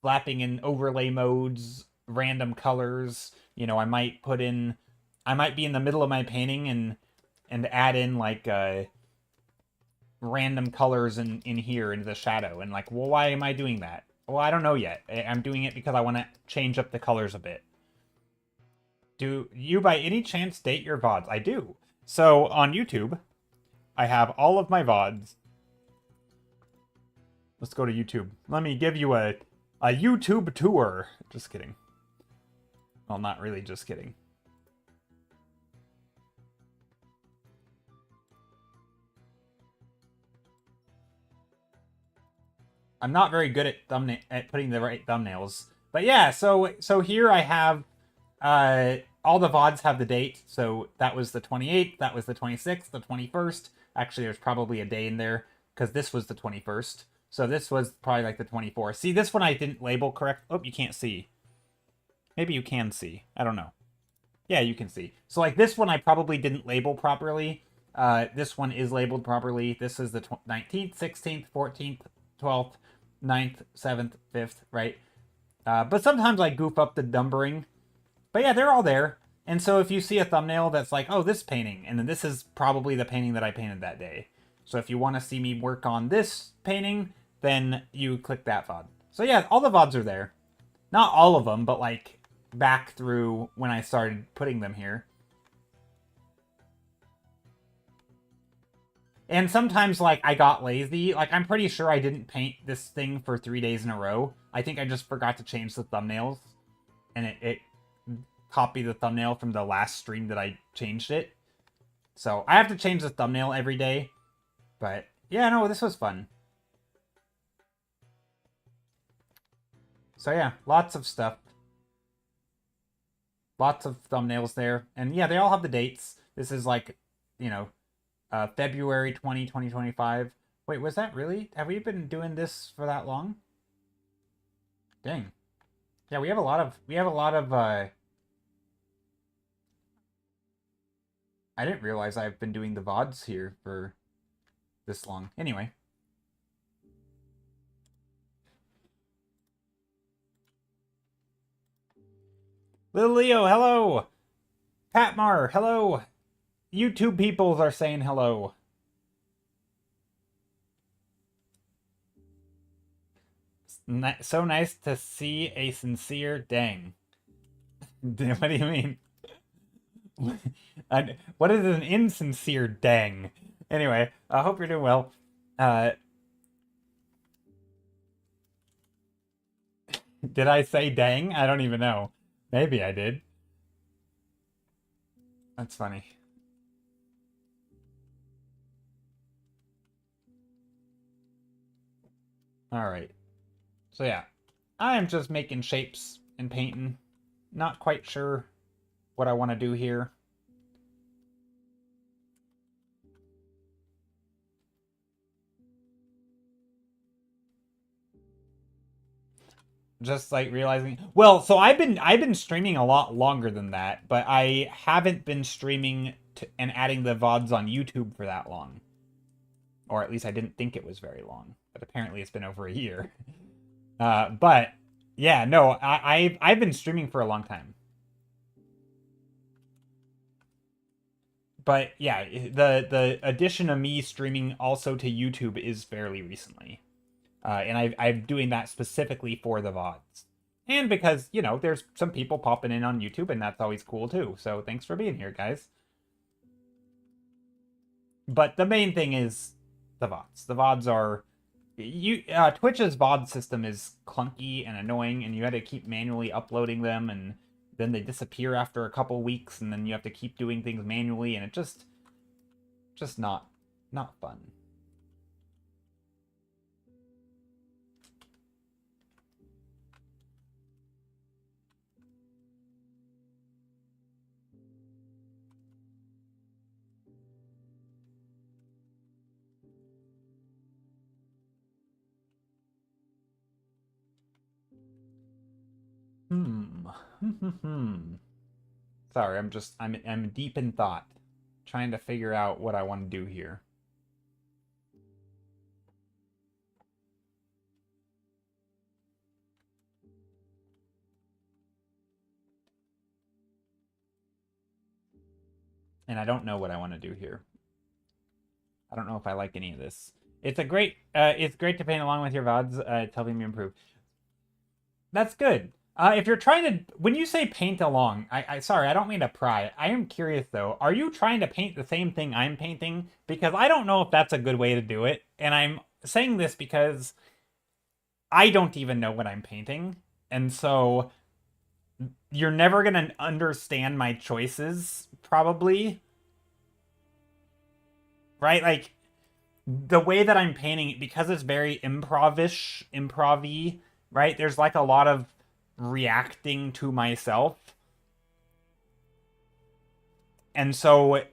slapping in overlay modes, random colors. You know, I might be in the middle of my painting and add in like random colors in here into the shadow, and like, well, why am I doing that? Well, I don't know yet. I'm doing it because I want to change up the colors a bit. Do you by any chance date your VODs? I do. So on YouTube, I have all of my VODs. Let's go to YouTube. Let me give you a YouTube tour. Just kidding. Well, not really, just kidding. I'm not very good at putting the right thumbnails. But yeah, so here I have all the VODs have the date. So that was the 28th, that was the 26th, the 21st. Actually, there's probably a day in there because this was the 21st. So this was probably like the 24th. See, this one I didn't label correct. Oh, you can't see. Maybe you can see. I don't know. Yeah, you can see. So like this one I probably didn't label properly. This one is labeled properly. This is the 19th, 16th, 14th, 12th, 9th, 7th, 5th, right? But sometimes I goof up the numbering. But yeah, they're all there. And so if you see a thumbnail that's like, oh, this painting, and then this is probably the painting that I painted that day. So if you want to see me work on this painting, then you click that VOD. So yeah, all the VODs are there. Not all of them, but like back through when I started putting them here. And sometimes, like, I got lazy. Like, I'm pretty sure I didn't paint this thing for 3 days in a row. I think I just forgot to change the thumbnails. And it copy the thumbnail from the last stream that I changed it. So I have to change the thumbnail every day. But yeah, no, this was fun. So yeah, lots of stuff. Lots of thumbnails there. And yeah, they all have the dates. This is like, you know, February 2025. Wait, was that really? Have we been doing this for that long? Dang. Yeah, we have a lot of I didn't realize I've been doing the VODs here for this long. Anyway. Little Leo, hello! Patmar, hello! YouTube peoples are saying hello. So nice to see a sincere dang. What do you mean? What is an insincere dang? Anyway, I hope you're doing well. Did I say dang? I don't even know. Maybe I did. That's funny. Alright. So yeah. I'm just making shapes and painting. Not quite sure what I want to do here. Just like realizing, well, so I've been streaming a lot longer than that, but I haven't been streaming and adding the VODs on YouTube for that long. Or at least I didn't think it was very long, but apparently it's been over a year. But yeah, no, I've been streaming for a long time. But yeah, the addition of me streaming also to YouTube is fairly recently. And I'm doing that specifically for the VODs. And because, you know, there's some people popping in on YouTube, and that's always cool too. So thanks for being here, guys. But the main thing is the VODs. The VODs are... Twitch's VOD system is clunky and annoying, and you had to keep manually uploading them, and then they disappear after a couple weeks, and then you have to keep doing things manually, and it just not fun. Sorry, I'm deep in thought, trying to figure out what I want to do here. And I don't know what I want to do here. I don't know if I like any of this. It's great to paint along with your VODs. It's helping me improve. That's good. If you're trying to, when you say paint along, sorry, I don't mean to pry. I am curious though. Are you trying to paint the same thing I'm painting? Because I don't know if that's a good way to do it. And I'm saying this because I don't even know what I'm painting. And so you're never going to understand my choices, probably. Right? Like, the way that I'm painting it, because it's very improv-y, right? There's like a lot of reacting to myself. And so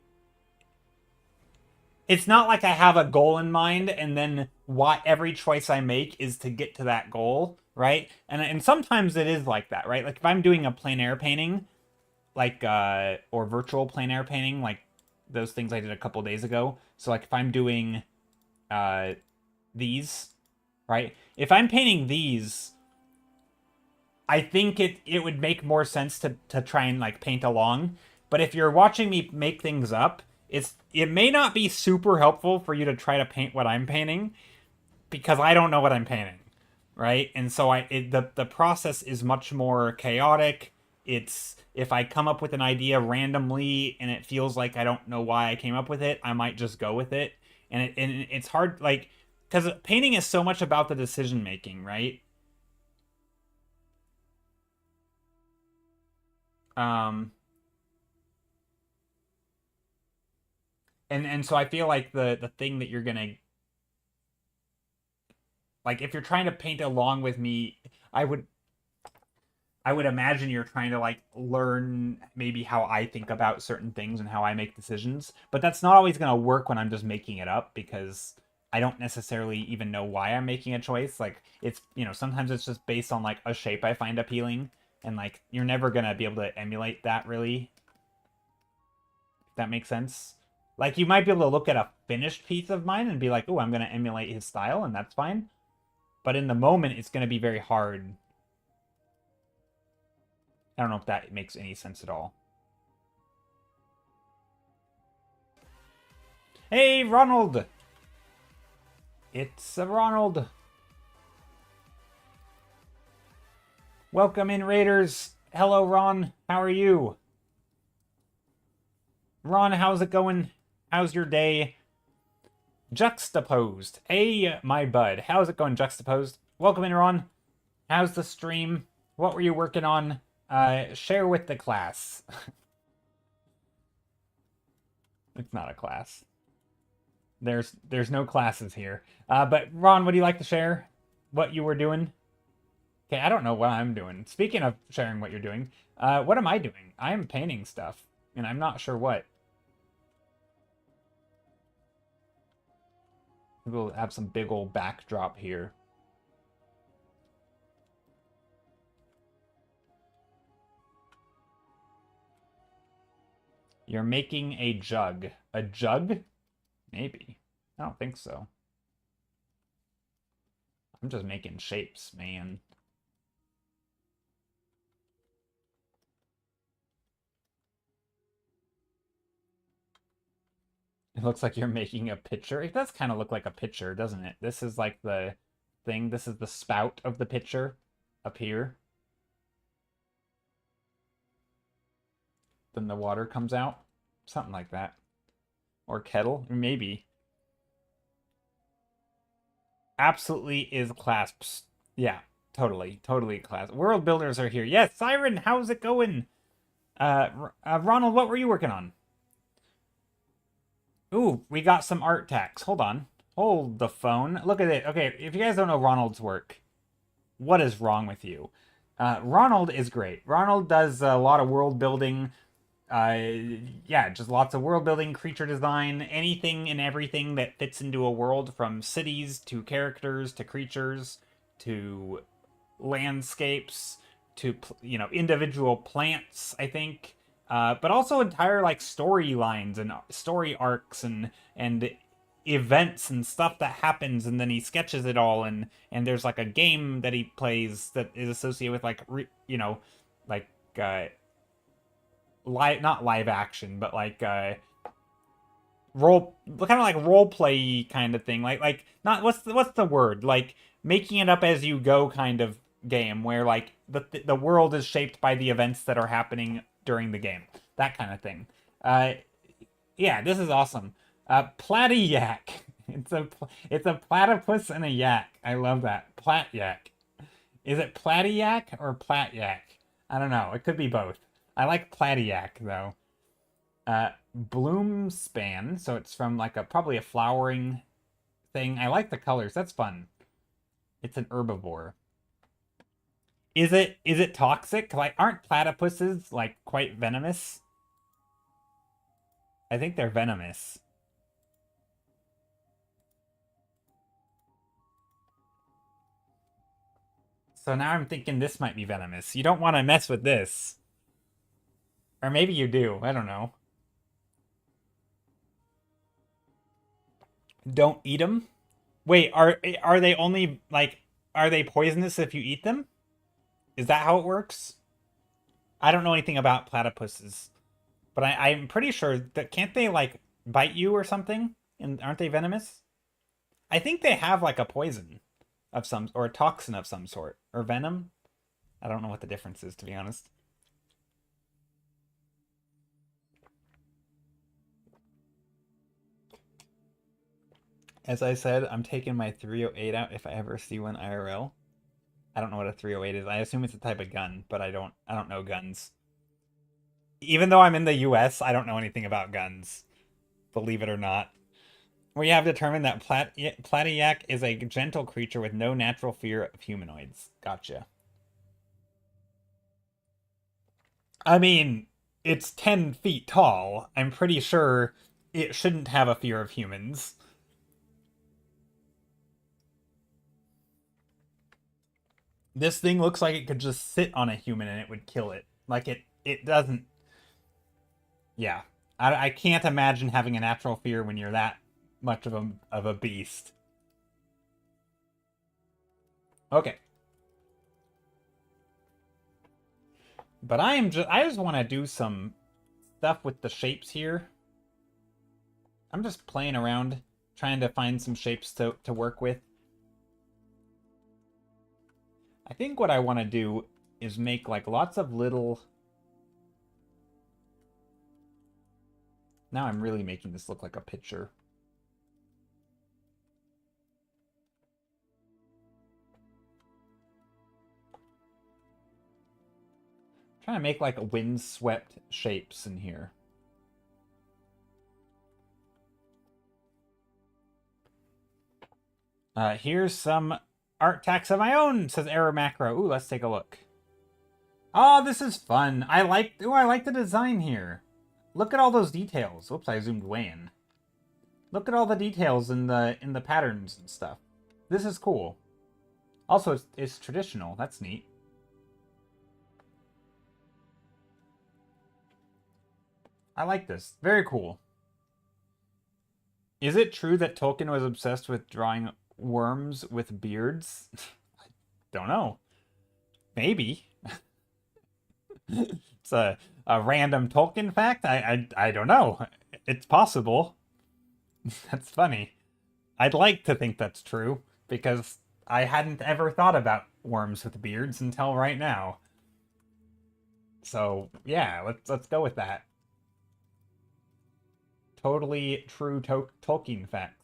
it's not like I have a goal in mind and then every choice I make is to get to that goal, right? And sometimes it is like that, right? Like if I'm doing a plein air painting, like or virtual plein air painting, like those things I did a couple days ago. So like if I'm doing these, right? If I'm painting these, I think it would make more sense to try and like paint along. But if you're watching me make things up, it may not be super helpful for you to try to paint what I'm painting because I don't know what I'm painting, right? And so the process is much more chaotic. It's if I come up with an idea randomly and it feels like I don't know why I came up with it, I might just go with it. And it's hard, like, because painting is so much about the decision making, right? Um, and so I feel like the thing that you're gonna like if you're trying to paint along with me, I would I would imagine you're trying to like learn maybe how I think about certain things and how I make decisions. But that's not always going to work when I'm just making it up because I don't necessarily even know why I'm making a choice. Like it's, sometimes it's just based on like a shape I find appealing and like you're never going to be able to emulate that really. If that makes sense. Like you might be able to look at a finished piece of mine and be like, "Oh, I'm going to emulate his style," and that's fine. But in the moment it's going to be very hard. I don't know if that makes any sense at all. Hey, Ronald! It's Ronald. Welcome in, Raiders. Hello, Ron. How are you? Ron, how's it going? How's your day? Juxtaposed. Hey, my bud. How's it going, Juxtaposed? Welcome in, Ron. How's the stream? What were you working on? Share with the class. It's not a class. There's no classes here. But Ron, would you like to share what you were doing? Okay, I don't know what I'm doing. Speaking of sharing what you're doing, what am I doing? I am painting stuff, and I'm not sure what. We'll have some big old backdrop here. You're making a jug. A jug? Maybe. I don't think so. I'm just making shapes, man. It looks like you're making a pitcher. It does kind of look like a pitcher, doesn't it? This is like the thing. This is the spout of the pitcher up here. Then the water comes out. Something like that. Or kettle, maybe. Absolutely is clasps. Yeah, totally class. World builders are here. Yes, Siren, how's it going? Ronald, what were you working on? Ooh, we got some art tags. Hold on. Hold the phone. Look at it. Okay, if you guys don't know Ronald's work, what is wrong with you? Ronald is great. Ronald does a lot of world building. Yeah, just lots of world building, creature design, anything and everything that fits into a world from cities to characters to creatures to landscapes to individual plants, I think. But also entire like storylines and story arcs and events and stuff that happens, and then he sketches it all, and there's like a game that he plays that is associated with like like live, not live action, but like role, kind of like role play kind of thing, like not what's the word, like making it up as you go kind of game where like the world is shaped by the events that are happening during the game, that kind of thing. uh yeah, this is awesome. Platy yak. It's a platypus and a yak. I love that. Plat yak. Is it platy yak or plat yak? I don't know, it could be both. I like platy yak though. Bloom span, so it's from like a probably a flowering thing. I like the colors, that's fun. It's an herbivore. Is it toxic? Like, aren't platypuses like quite venomous? I think they're venomous. So now I'm thinking this might be venomous. You don't want to mess with this. Or maybe you do. I don't know. Don't eat them? Wait, are they only like are they poisonous if you eat them? Is that how it works? I don't know anything about platypuses, but I'm pretty sure that can't they like bite you or something? And aren't they venomous? I think they have like a poison of some or a toxin of some sort or venom. I don't know what the difference is, to be honest. As I said, I'm taking my 308 out if I ever see one IRL. I don't know what a 308 is. I assume it's a type of gun, but I don't know guns. Even though I'm in the US, I don't know anything about guns, believe it or not. We have determined that Platiac is a gentle creature with no natural fear of humanoids. Gotcha. I mean, it's 10 feet tall. I'm pretty sure it shouldn't have a fear of humans. This thing looks like it could just sit on a human and it would kill it. Like it doesn't. Yeah. I can't imagine having a natural fear when you're that much of a beast. Okay. But I just want to do some stuff with the shapes here. I'm just playing around, trying to find some shapes to work with. I think what I want to do is make like lots of little... Now I'm really making this look like a picture. I'm trying to make like windswept shapes in here. Here's some art tags of my own, says Error Macro. Ooh, let's take a look. Oh, this is fun. I like the design here. Look at all those details. Whoops, I zoomed way in. Look at all the details in the patterns and stuff. This is cool. Also, it's traditional. That's neat. I like this. Very cool. Is it true that Tolkien was obsessed with drawing worms with beards? I don't know. Maybe. It's a random Tolkien fact? I don't know. It's possible. That's funny. I'd like to think that's true, because I hadn't ever thought about worms with beards until right now. So, yeah, let's go with that. Totally true Tolkien facts.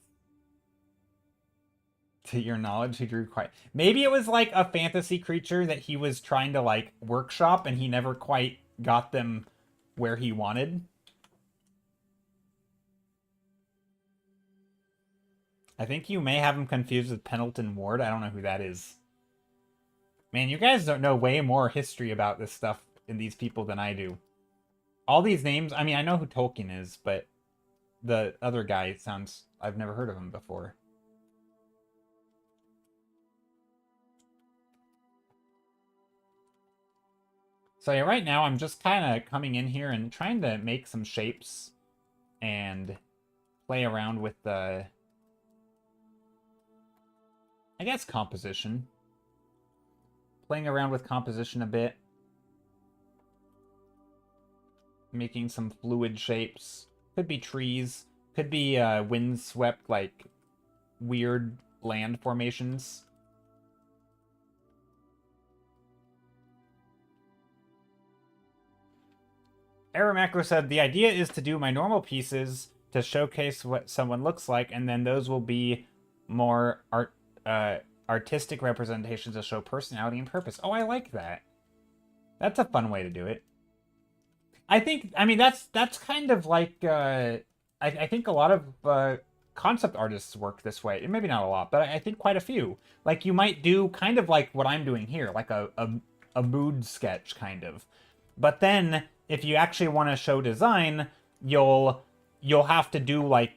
To your knowledge, he drew quite... Maybe it was like a fantasy creature that he was trying to like workshop and he never quite got them where he wanted. I think you may have him confused with Pendleton Ward. I don't know who that is. Man, you guys don't know way more history about this stuff in these people than I do. All these names, I mean, I know who Tolkien is, but the other guy sounds... I've never heard of him before. So yeah, right now I'm just kind of coming in here and trying to make some shapes and play around with the, I guess, composition. Playing around with composition a bit. Making some fluid shapes. Could be trees. Could be windswept, like, weird land formations. Aramacro said, the idea is to do my normal pieces to showcase what someone looks like, and then those will be more artistic representations to show personality and purpose. Oh, I like that. That's a fun way to do it. I think, I mean, that's kind of like, I think a lot of concept artists work this way. Maybe not a lot, but I think quite a few. Like, you might do kind of like what I'm doing here, like a mood sketch, kind of. But then, if you actually want to show design, you'll have to do, like,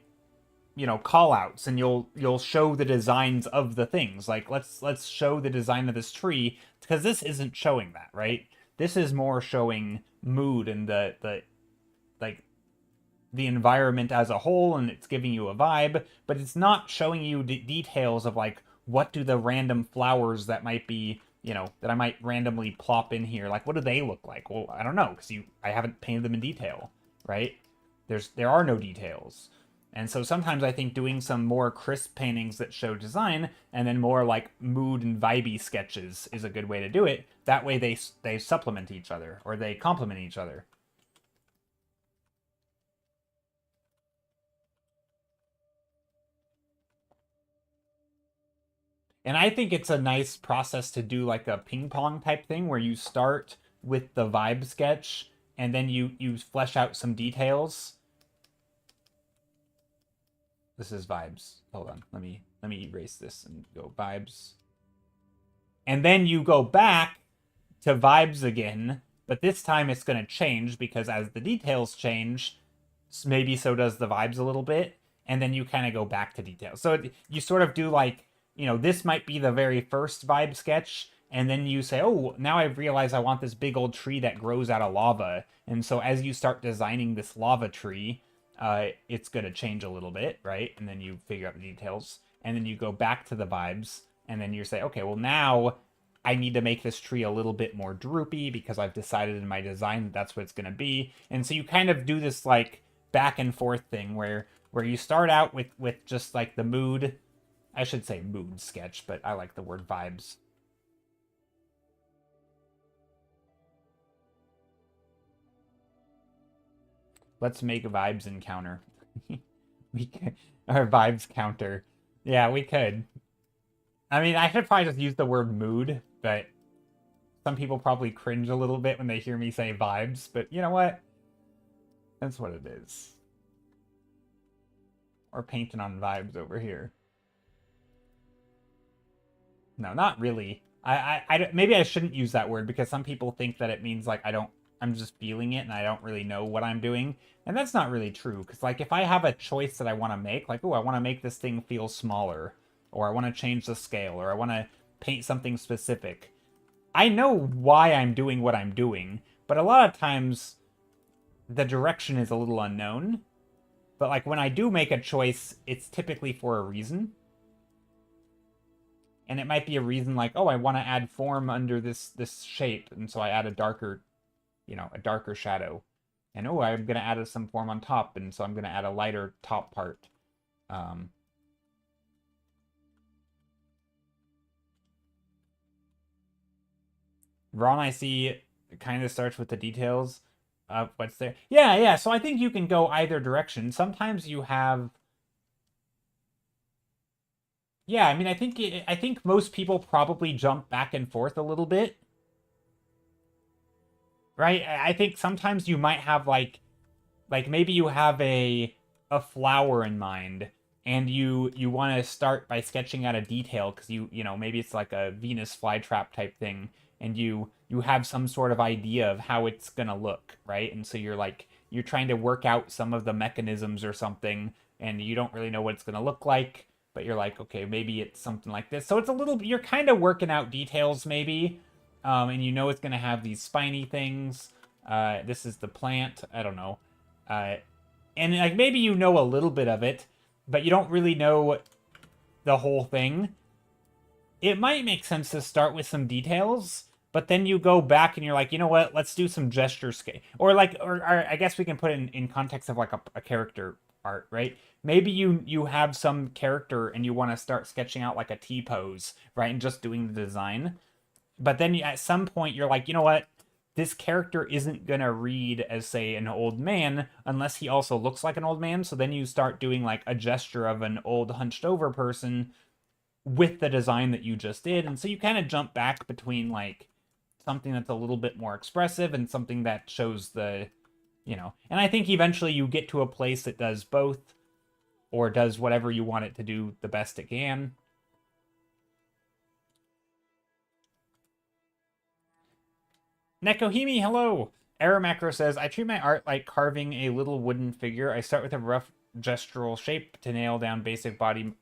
you know, call outs, and you'll show the designs of the things. Like, let's show the design of this tree, because this isn't showing that, right? This is more showing mood and the like the environment as a whole, and it's giving you a vibe, but it's not showing you details of like what do the random flowers that might be, you know, that I might randomly plop in here, like what do they look like? Well, I don't know, because I haven't painted them in detail, right? There are no details. And so sometimes I think doing some more crisp paintings that show design, and then more like mood and vibey sketches is a good way to do it. That way they supplement each other, or they complement each other. And I think it's a nice process to do like a ping pong type thing where you start with the vibe sketch and then you flesh out some details. This is vibes. Hold on. Let me erase this and go vibes. And then you go back to vibes again, but this time it's going to change because as the details change, maybe so does the vibes a little bit, and then you kind of go back to details. So you sort of do like, you know, this might be the very first vibe sketch, and then you say, oh, now I've realized I want this big old tree that grows out of lava. And so as you start designing this lava tree, it's going to change a little bit, right? And then you figure out the details, and then you go back to the vibes, and then you say, okay, well, now I need to make this tree a little bit more droopy because I've decided in my design that that's what it's going to be. And so you kind of do this like back and forth thing where you start out with just like the mood. I should say mood sketch, but I like the word vibes. Let's make a vibes encounter. We could, our vibes counter. Yeah, we could. I mean, I should probably just use the word mood, but some people probably cringe a little bit when they hear me say vibes, but you know what? That's what it is. Or painting on vibes over here. No, not really. Maybe I shouldn't use that word because some people think that it means like I'm just feeling it and I don't really know what I'm doing. And that's not really true because like if I have a choice that I want to make, like, oh, I want to make this thing feel smaller, or I want to change the scale, or I want to paint something specific, I know why I'm doing what I'm doing, but a lot of times the direction is a little unknown. But like when I do make a choice, it's typically for a reason. And it might be a reason like, oh, I want to add form under this shape, and so I add a darker, you know, a darker shadow. And oh, I'm going to add some form on top, and so I'm going to add a lighter top part. Ron, I see, kind of starts with the details of what's there. Yeah, yeah, so I think you can go either direction. Sometimes you have... Yeah, I mean, I think most people probably jump back and forth a little bit. Right? I think sometimes you might have like maybe you have a flower in mind, and you want to start by sketching out a detail because you know, maybe it's like a Venus flytrap type thing, and you have some sort of idea of how it's gonna look, right? And so you're trying to work out some of the mechanisms or something, and you don't really know what it's gonna look like, but you're like, okay, maybe it's something like this. So it's a little, you're kind of working out details maybe, and you know it's gonna have these spiny things. This is the plant. I don't know. And like maybe you know a little bit of it, but you don't really know the whole thing. It might make sense to start with some details, but then you go back and you're like, you know what? Let's do some gesture scale, or like, or I guess we can put it in context of like a character art, right? Maybe you have some character and you want to start sketching out like a T pose, right? And just doing the design. But then at some point you're like, you know what? This character isn't going to read as, say, an old man unless he also looks like an old man. So then you start doing like a gesture of an old hunched over person with the design that you just did. And so you kind of jump back between like something that's a little bit more expressive and something that shows the, you know, and I think eventually you get to a place that does both, or does whatever you want it to do the best it can. Nekohimi, hello! Error Macro says, I treat my art like carving a little wooden figure. I start with a rough gestural shape to nail down basic body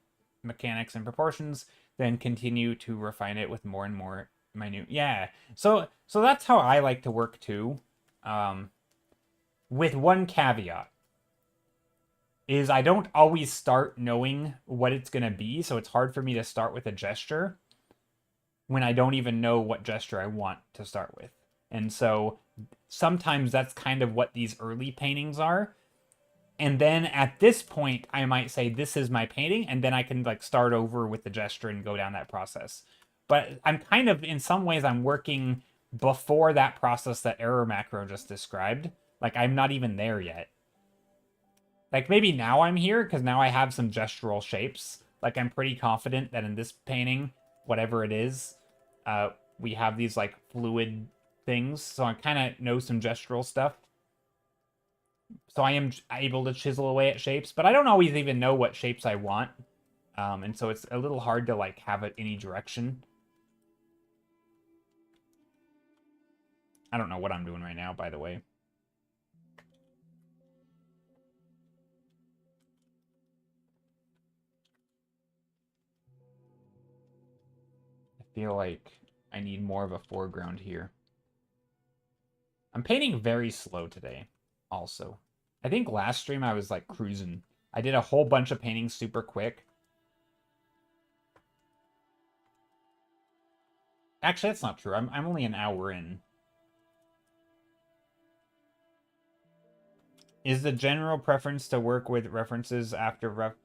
mechanics and proportions, then continue to refine it with more and more minute. Yeah, so that's how I like to work too. With one caveat. Is I don't always start knowing what it's going to be, so it's hard for me to start with a gesture when I don't even know what gesture I want to start with. And so sometimes that's kind of what these early paintings are. And then at this point, I might say, this is my painting, and then I can like start over with the gesture and go down that process. But I'm kind of, in some ways, I'm working before that process that Error Macro just described. Like, I'm not even there yet. Like, maybe now I'm here, because now I have some gestural shapes. Like, I'm pretty confident that in this painting, whatever it is, we have these, like, fluid things. So I kind of know some gestural stuff. So I am able to chisel away at shapes, but I don't always even know what shapes I want. And so it's a little hard to like have it any direction. I don't know what I'm doing right now, by the way. I feel like I need more of a foreground here. I'm painting very slow today, also. I think last stream I was like cruising. I did a whole bunch of paintings super quick. Actually, that's not true. I'm only an hour in. Is the general preference to work with references after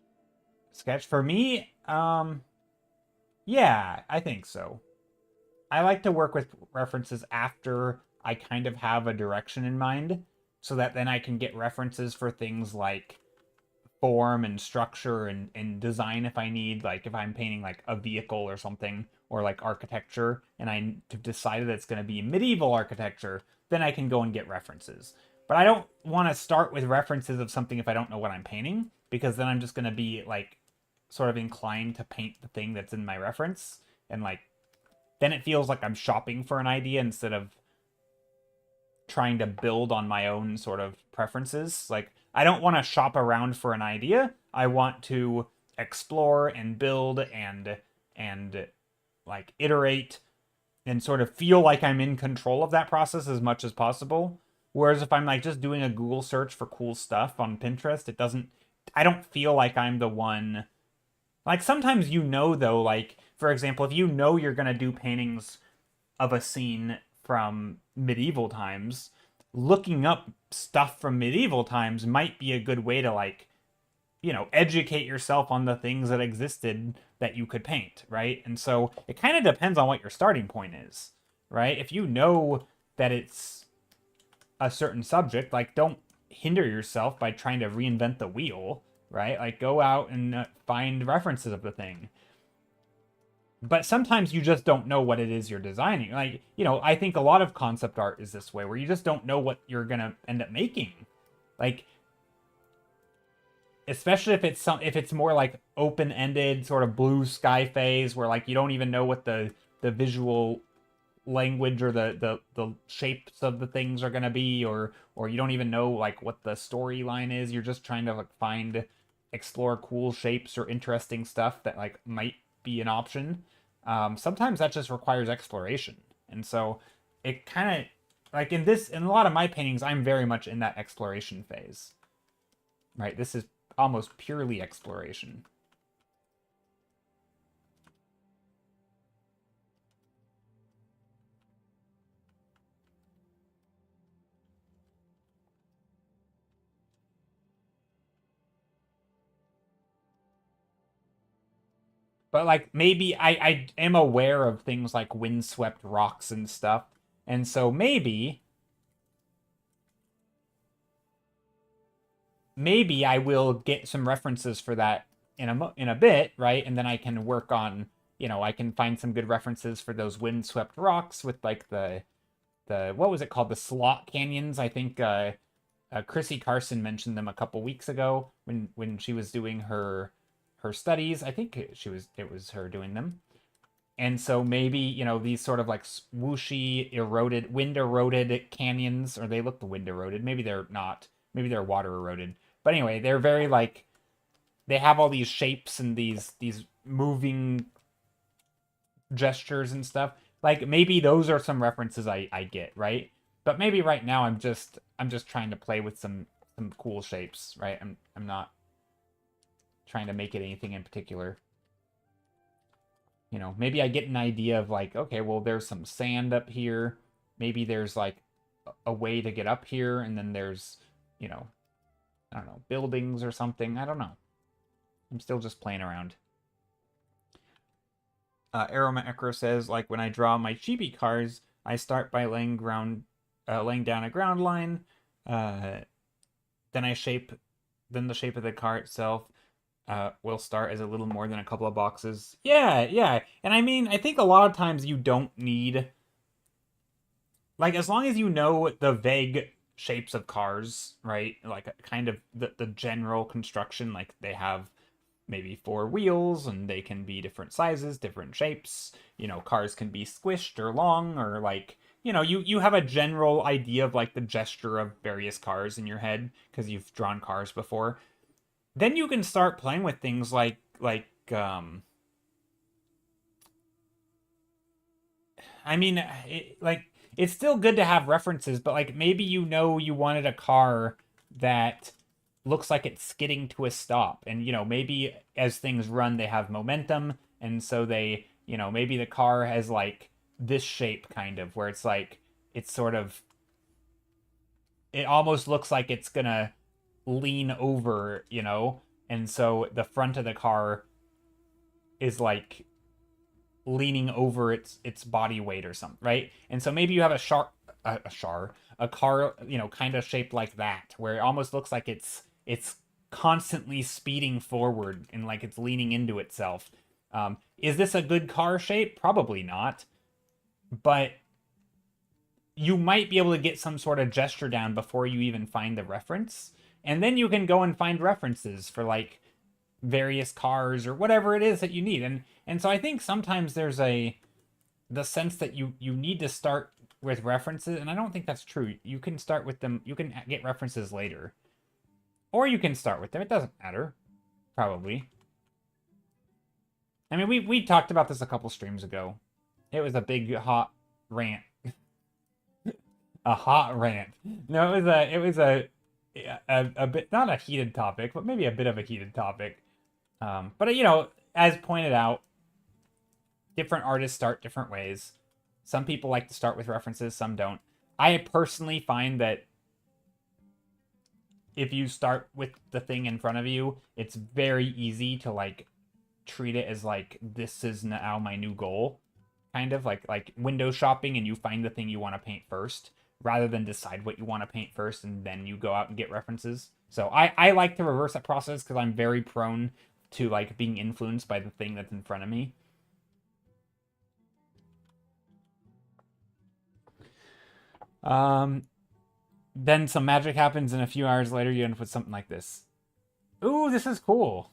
sketch? For me, yeah, I think so. I like to work with references after I kind of have a direction in mind, so that then I can get references for things like form and structure and design if I need, like if I'm painting like a vehicle or something, or like architecture, and I have decided it's going to be medieval architecture, then I can go and get references. But I don't want to start with references of something if I don't know what I'm painting, because then I'm just going to be like sort of inclined to paint the thing that's in my reference, and like then it feels like I'm shopping for an idea instead of trying to build on my own sort of preferences. Like, I don't want to shop around for an idea. I want to explore and build and like iterate and sort of feel like I'm in control of that process as much as possible. Whereas if I'm like just doing a Google search for cool stuff on Pinterest, I don't feel like I'm the one. Like sometimes though, like for example, if you know you're going to do paintings of a scene from medieval times, looking up stuff from medieval times might be a good way to like, educate yourself on the things that existed that you could paint, right? And so it kind of depends on what your starting point is, right? If you know that it's a certain subject, like don't hinder yourself by trying to reinvent the wheel, right? Like go out and find references of the thing. But sometimes you just don't know what it is you're designing. Like, I think a lot of concept art is this way, where you just don't know what you're going to end up making. Like, especially if it's more like open-ended sort of blue sky phase where like you don't even know what the visual language or the shapes of the things are going to be, or you don't even know like what the storyline is. You're just trying to like explore cool shapes or interesting stuff that like might be an option. Sometimes that just requires exploration. And so it kind of like in a lot of my paintings, I'm very much in that exploration phase, right? This is almost purely exploration. But like maybe I am aware of things like windswept rocks and stuff. And so maybe I will get some references for that in a bit, right? And then I can work on, I can find some good references for those windswept rocks with like the what was it called? The slot canyons. I think Chrissy Carson mentioned them a couple weeks ago when she was doing her studies. I think it was her doing them. And so maybe, these sort of like swooshy, wind eroded canyons, or they look wind eroded. Maybe they're not. Maybe they're water eroded. But anyway, they're very like, they have all these shapes and these moving gestures and stuff. Like maybe those are some references I get, right? But maybe right now I'm just trying to play with some cool shapes, right? I'm not trying to make it anything in particular. Maybe I get an idea of like, okay, well, there's some sand up here. Maybe there's like a way to get up here, and then there's, I don't know, buildings or something. I don't know. I'm still just playing around. Aroma Echo says, like, when I draw my chibi cars, I start by laying down a ground line. Then the shape of the car itself will start as a little more than a couple of boxes. Yeah. And I mean, I think a lot of times you don't need, like, as long as you know the vague shapes of cars, right? Like kind of the general construction, like they have maybe four wheels and they can be different sizes, different shapes. You know, cars can be squished or long or like, you know, you have a general idea of like the gesture of various cars in your head because you've drawn cars before. Then you can start playing with things I mean, it's still good to have references, but like maybe you know you wanted a car that looks like it's skidding to a stop, and you know maybe as things run they have momentum, and so they you know maybe the car has like this shape kind of where it's like it's sort of it almost looks like it's gonna lean over, you know, and so the front of the car is like leaning over its body weight or something, right? And so maybe you have a car, you know, kind of shaped like that, where it almost looks like it's constantly speeding forward and like it's leaning into itself. Is this a good car shape? Probably not, but you might be able to get some sort of gesture down before you even find the reference, and then you can go and find references for like various cars or whatever it is that you need. And so I think sometimes there's the sense that you need to start with references, and I don't think that's true. You can start with them, you can get references later. Or you can start with them. It doesn't matter. Probably. I mean, we talked about this a couple streams ago. It was a big hot rant. A hot rant. No, it was a bit, not a heated topic, but maybe a bit of a heated topic. But you know, as pointed out, different artists start different ways. Some people like to start with references, some don't. I personally find that if you start with the thing in front of you, it's very easy to like treat it as like this is now my new goal, kind of like window shopping, and you find the thing you want to paint first rather than decide what you want to paint first and then you go out and get references. So I like to reverse that process because I'm very prone to like being influenced by the thing that's in front of me. Then some magic happens and a few hours later you end up with something like this. Ooh, this is cool.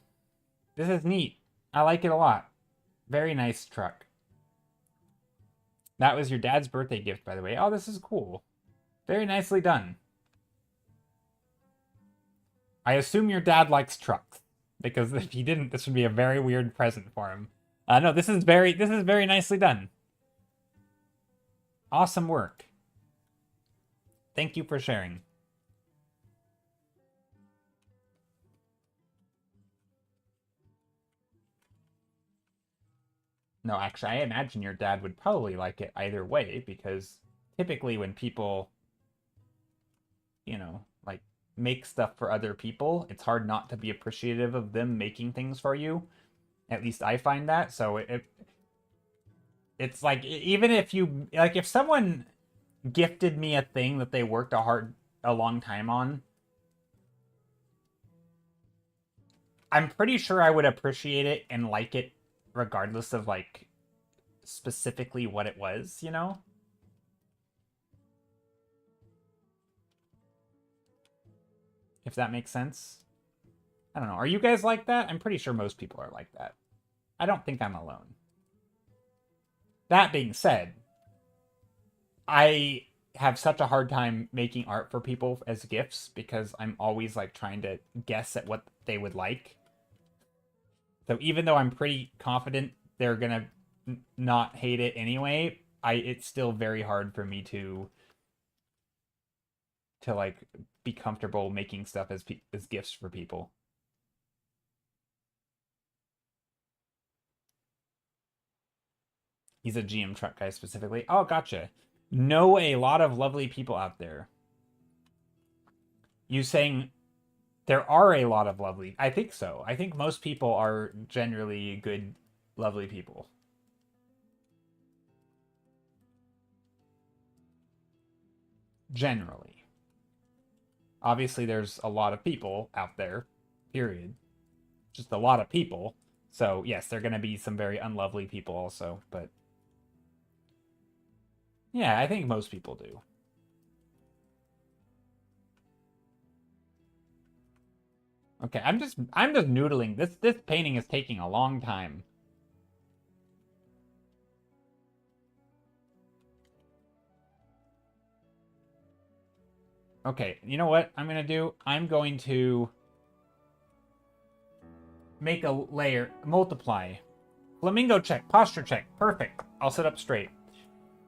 This is neat. I like it a lot. Very nice truck. That was your dad's birthday gift, by the way. Oh, this is cool. Very nicely done. I assume your dad likes trucks, because if he didn't, this would be a very weird present for him. No, this is very nicely done. Awesome work. Thank you for sharing. No, actually, I imagine your dad would probably like it either way, because typically when people, you know, like make stuff for other people, it's hard not to be appreciative of them making things for you. At least I find that. So it's like even if you like if someone gifted me a thing that they worked a long time on, I'm pretty sure I would appreciate it and like it regardless of like specifically what it was, you know? If that makes sense. I don't know. Are you guys like that? I'm pretty sure most people are like that. I don't think I'm alone. That being said, I have such a hard time making art for people as gifts because I'm always like trying to guess at what they would like. So even though I'm pretty confident they're gonna not hate it anyway, it's still very hard for me to like be comfortable making stuff as gifts for people. He's a GM truck guy specifically. Oh, gotcha. Know a lot of lovely people out there. You saying there are a lot of lovely. I think so. I think most people are generally good, lovely people. Generally. Obviously, there's a lot of people out there, period. Just a lot of people. So, yes, there are going to be some very unlovely people also, but yeah, I think most people do. Okay, I'm just noodling. This painting is taking a long time. Okay, you know what I'm gonna do? I'm going to make a layer, multiply. Flamingo check, posture check, perfect. I'll sit up straight.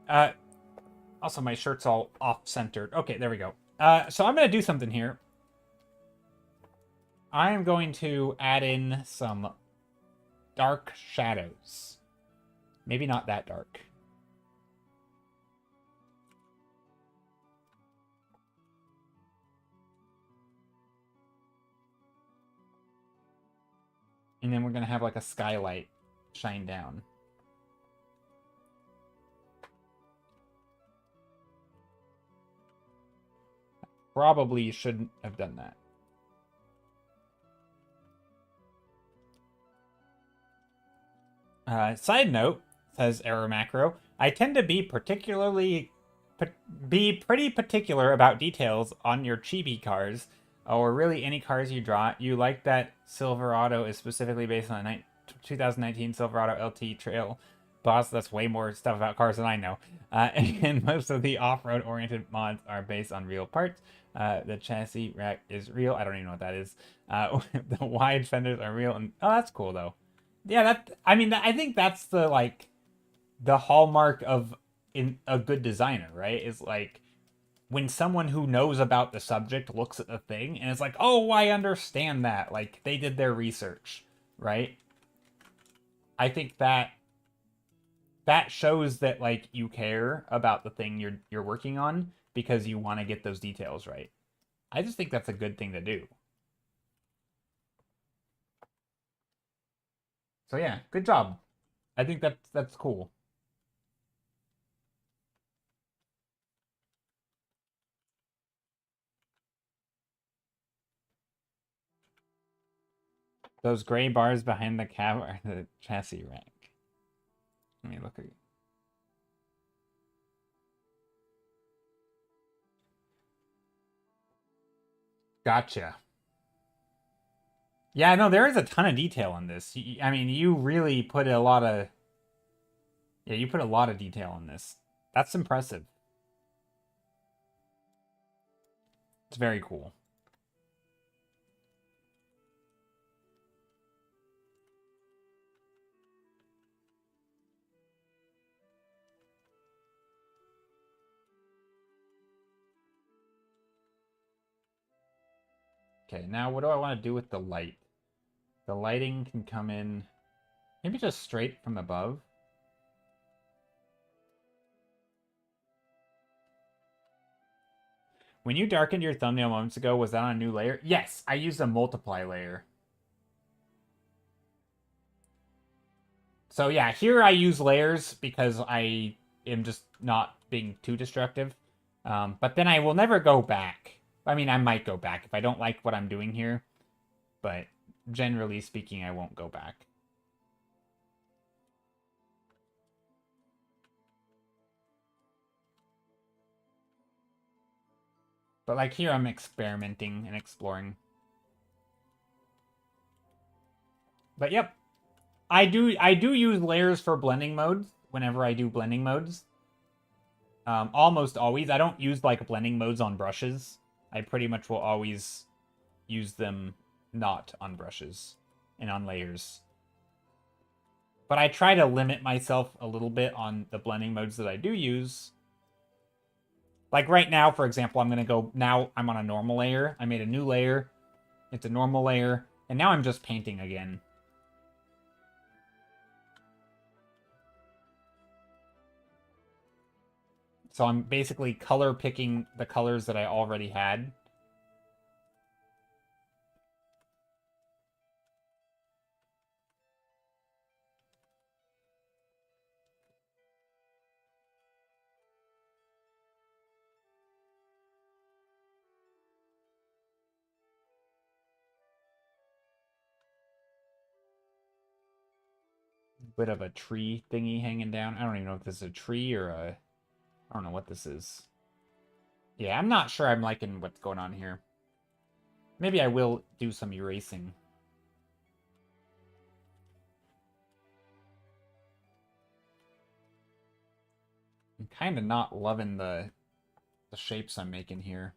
Also my shirt's all off-centered. Okay, there we go. So I'm gonna do something here. I am going to add in some dark shadows. Maybe not that dark. And then we're going to have like a skylight shine down. Probably shouldn't have done that. Side note, says Error Macro, I tend to be pretty particular about details on your chibi cars, or really any cars you draw. You like that Silverado is specifically based on a 2019 Silverado LT Trail. Boss, that's way more stuff about cars than I know. And most of the off-road oriented mods are based on real parts. The chassis rack is real. I don't even know what that is. The wide fenders are real. And oh, that's cool though. Yeah, I think that's the hallmark of a good designer, right? Is like when someone who knows about the subject looks at the thing and it's like, oh, I understand that. Like they did their research, right? I think that shows that like you care about the thing you're working on because you want to get those details right. I just think that's a good thing to do. So yeah, good job. I think that's cool. Those gray bars behind the cab are the chassis rack. Let me look at it. Gotcha. Yeah, no, there is a ton of detail in this. I mean, you really put a lot of... Yeah, you put a lot of detail in this. That's impressive. It's very cool. Okay, now what do I want to do with the light? The lighting can come in maybe just straight from above. When you darkened your thumbnail moments ago, was that on a new layer? Yes, I used a multiply layer. So yeah, here I use layers because I am just not being too destructive. But then I will never go back. I mean, I might go back if I don't like what I'm doing here. But generally speaking, I won't go back. But like here, I'm experimenting and exploring. But yep, I do use layers for blending modes whenever I do blending modes. Almost always. I don't use like blending modes on brushes. I pretty much will always use them not on brushes and on layers. But I try to limit myself a little bit on the blending modes that I do use. Like right now, for example, now I'm on a normal layer. I made a new layer. It's a normal layer. And now I'm just painting again. So I'm basically color picking the colors that I already had. Bit of a tree thingy hanging down. I don't even know if this is a tree or a... I don't know what this is. Yeah, I'm not sure I'm liking what's going on here. Maybe I will do some erasing. I'm kind of not loving the shapes I'm making here.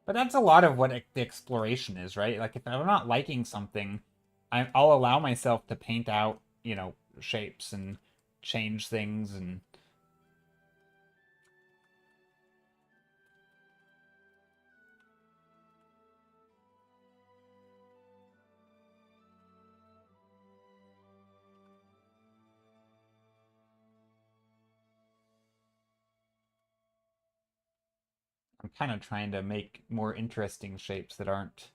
But that's a lot of what the exploration is, right? Like, if I'm not liking something, I'll allow myself to paint out, you know, shapes and change things and... I'm kind of trying to make more interesting shapes that aren't...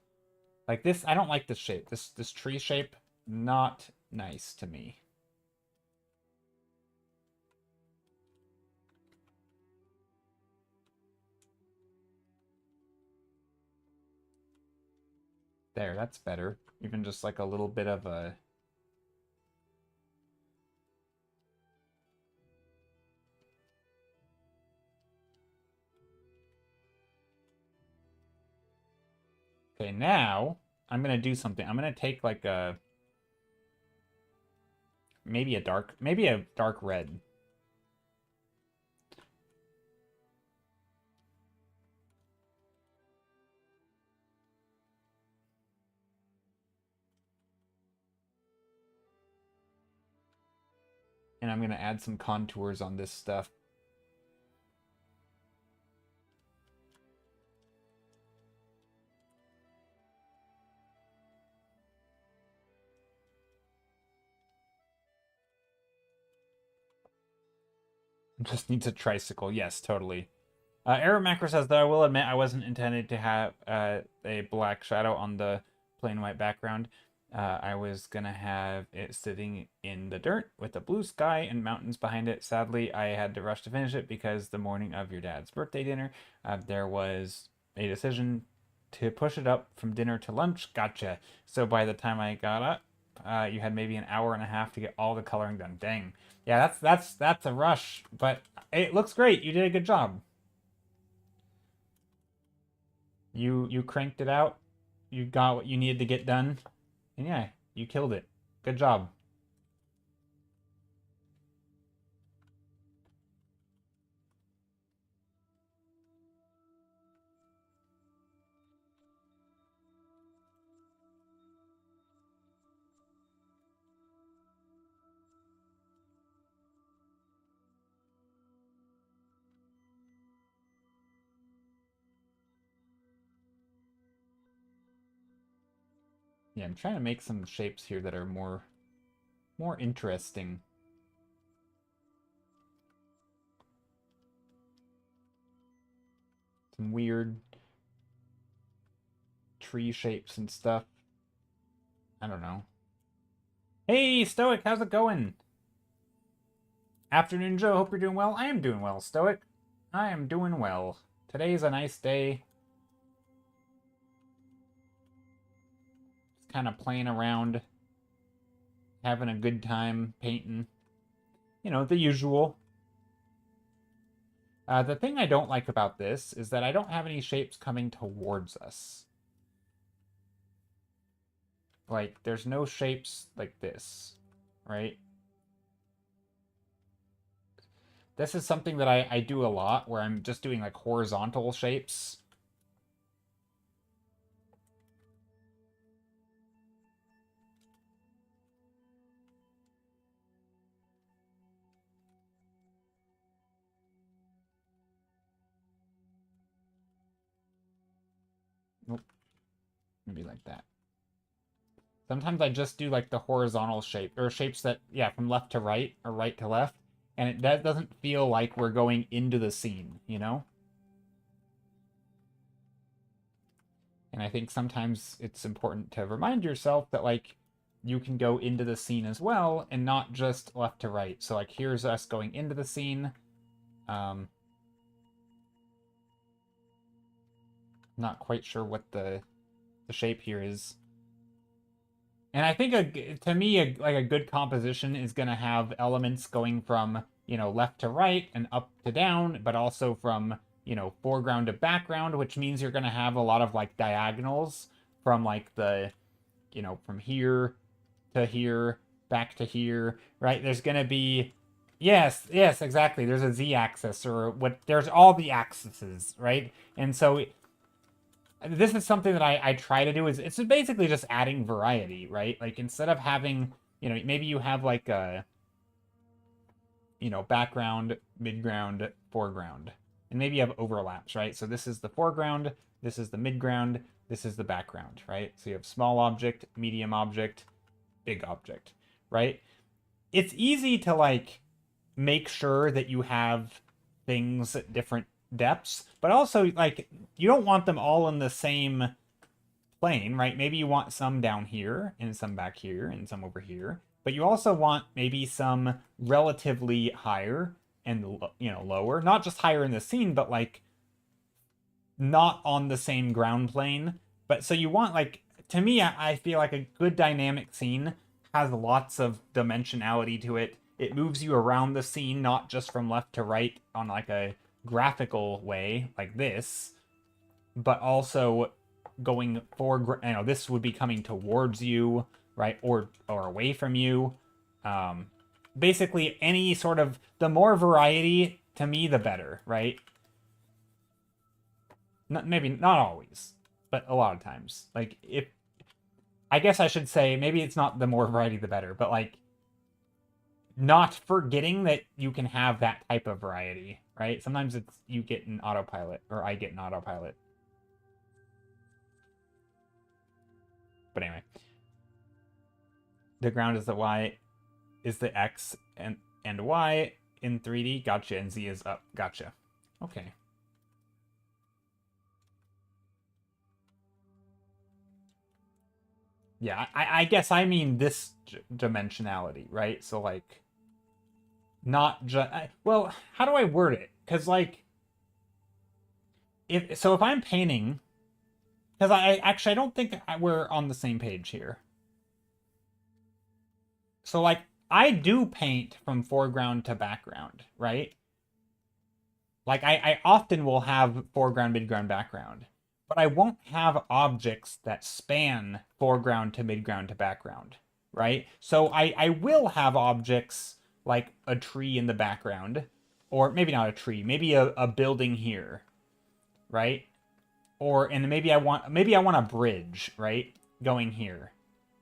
Like this, I don't like this shape. This tree shape, not nice to me. There, that's better. Even just like a little bit of a... Okay, now I'm gonna do something. I'm gonna take like a... maybe a dark red. And I'm gonna add some contours on this stuff. Just needs a tricycle. Yes, totally. Arrow Macro says that I will admit I wasn't intended to have a black shadow on the plain white background. I was gonna have it sitting in the dirt with a blue sky and mountains behind it. Sadly, I had to rush to finish it because the morning of your dad's birthday dinner, there was a decision to push it up from dinner to lunch. Gotcha. So by the time I got up, you had maybe an hour and a half to get all the coloring done. Dang. Yeah, that's a rush, but it looks great. You did a good job. You cranked it out. You got what you needed to get done. And yeah, you killed it. Good job. Yeah, I'm trying to make some shapes here that are more interesting. Some weird tree shapes and stuff. I don't know. Hey, Stoic, how's it going? Afternoon, Joe. Hope you're doing well. I am doing well, Stoic. I am doing well. Today's a nice day. Just kind of playing around, having a good time painting. You know, the usual. The thing I don't like about this is that I don't have any shapes coming towards us. Like, there's no shapes like this, right? This is something that I do a lot, where I'm just doing, like, horizontal shapes. Nope. Maybe like that. Sometimes I just do, like, the horizontal shape, or shapes that, yeah, from left to right, or right to left, and that doesn't feel like we're going into the scene, you know? And I think sometimes it's important to remind yourself that, like, you can go into the scene as well, and not just left to right. So, like, here's us going into the scene. Not quite sure what the shape here is. And I think, to me, like a good composition is going to have elements going from, you know, left to right and up to down, but also from you know, foreground to background, which means you're going to have a lot of like diagonals from like the, you know, from here to here, back to here, right? There's going to be, yes, exactly. There's a z-axis, or what, there's all the axes, right? And so this is something that I try to do, is it's basically just adding variety, right? Like instead of having, you know, maybe you have like a, you know, background, midground, foreground. And maybe you have overlaps, right? So this is the foreground, this is the midground, this is the background, right? So you have small object, medium object, big object, right? It's easy to like make sure that you have things at different depths, but also like you don't want them all in the same plane, right? Maybe you want some down here and some back here and some over here, but you also want maybe some relatively higher and, you know, lower, not just higher in the scene, but like not on the same ground plane. But so you want, like, to me, I feel like a good dynamic scene has lots of dimensionality to it. It moves you around the scene, not just from left to right on like a graphical way like this, but also going forward. You know, this would be coming towards you, right, or away from you. Basically, any sort of, the more variety to me, the better, right? Maybe not always, but a lot of times. Like, if, I guess I should say, maybe it's not the more variety the better, but like not forgetting that you can have that type of variety, right? Sometimes it's you get an autopilot, or I get an autopilot. But anyway, the ground is the Y, is the X, and Y in 3D. Gotcha. And Z is up. Gotcha. Okay. Yeah, I guess I mean this dimensionality, right? So like, not just, well, how do I word it? Because like, if I'm painting, because I don't think we're on the same page here. So like, I do paint from foreground to background, right? Like I often will have foreground, midground, background, but I won't have objects that span foreground to midground to background, right? So I will have objects like a tree in the background, or maybe not a tree, maybe a building here, right? Or, and maybe I want a bridge, right? Going here.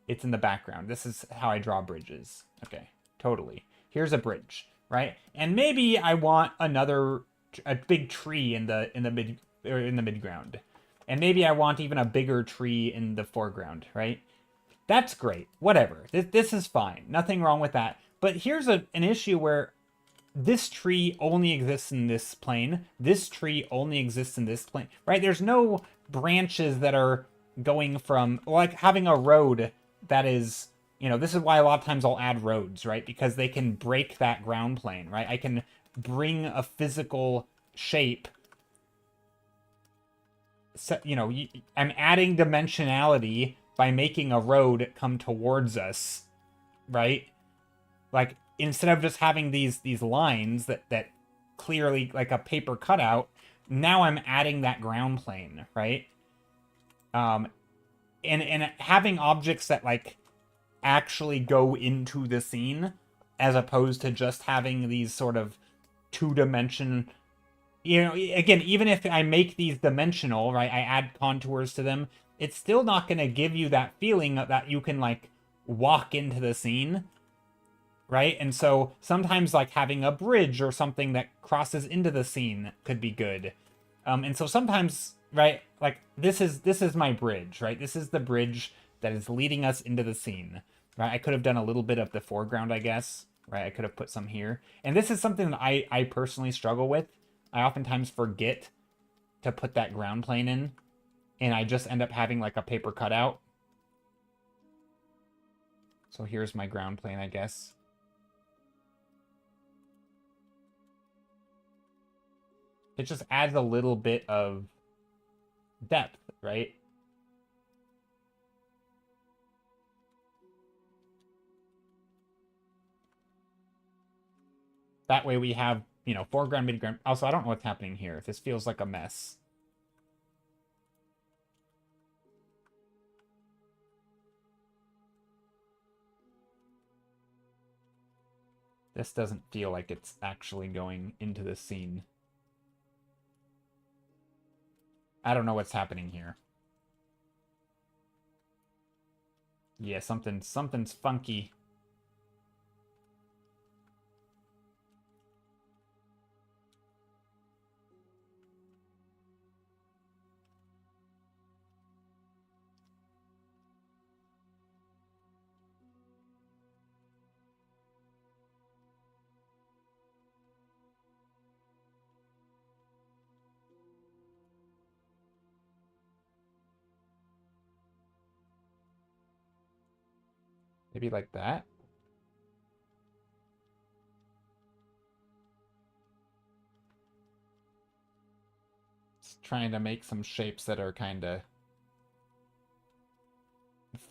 It's in the background. This is how I draw bridges. Okay, totally. Here's a bridge, right? And maybe I want a big tree in the midground. And maybe I want even a bigger tree in the foreground, right? That's great. Whatever. This is fine. Nothing wrong with that. But here's an issue where this tree only exists in this plane. This tree only exists in this plane, right? There's no branches that are going from, like having a road that is, you know, this is why a lot of times I'll add roads, right? Because they can break that ground plane, right? I can bring a physical shape. So, you know, I'm adding dimensionality by making a road come towards us, right? Like, instead of just having these lines that clearly like a paper cutout, now I'm adding that ground plane, right? And having objects that like actually go into the scene, as opposed to just having these sort of two-dimension, you know, again, even if I make these dimensional, right, I add contours to them, it's still not going to give you that feeling that you can like walk into the scene, right? And so sometimes like having a bridge or something that crosses into the scene could be good. And so sometimes, right, like this is my bridge, right? This is the bridge that is leading us into the scene, right? I could have done a little bit of the foreground, I guess, right? I could have put some here. And this is something that I personally struggle with. I oftentimes forget to put that ground plane in, and I just end up having like a paper cutout. So here's my ground plane, I guess. It just adds a little bit of depth, right? That way we have you know, foreground, midground. Also, I don't know what's happening here. This feels like a mess. This doesn't feel like it's actually going into the scene. I don't know what's happening here. Yeah, something's funky. Maybe like that? Just trying to make some shapes that are kind of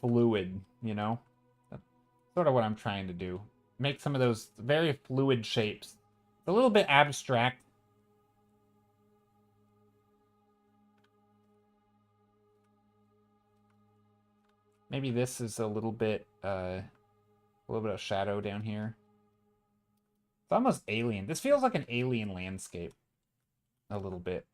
fluid, you know? That's sort of what I'm trying to do. Make some of those very fluid shapes. It's a little bit abstract. Maybe this is a little bit of shadow down here. It's almost alien. This feels like an alien landscape. A little bit.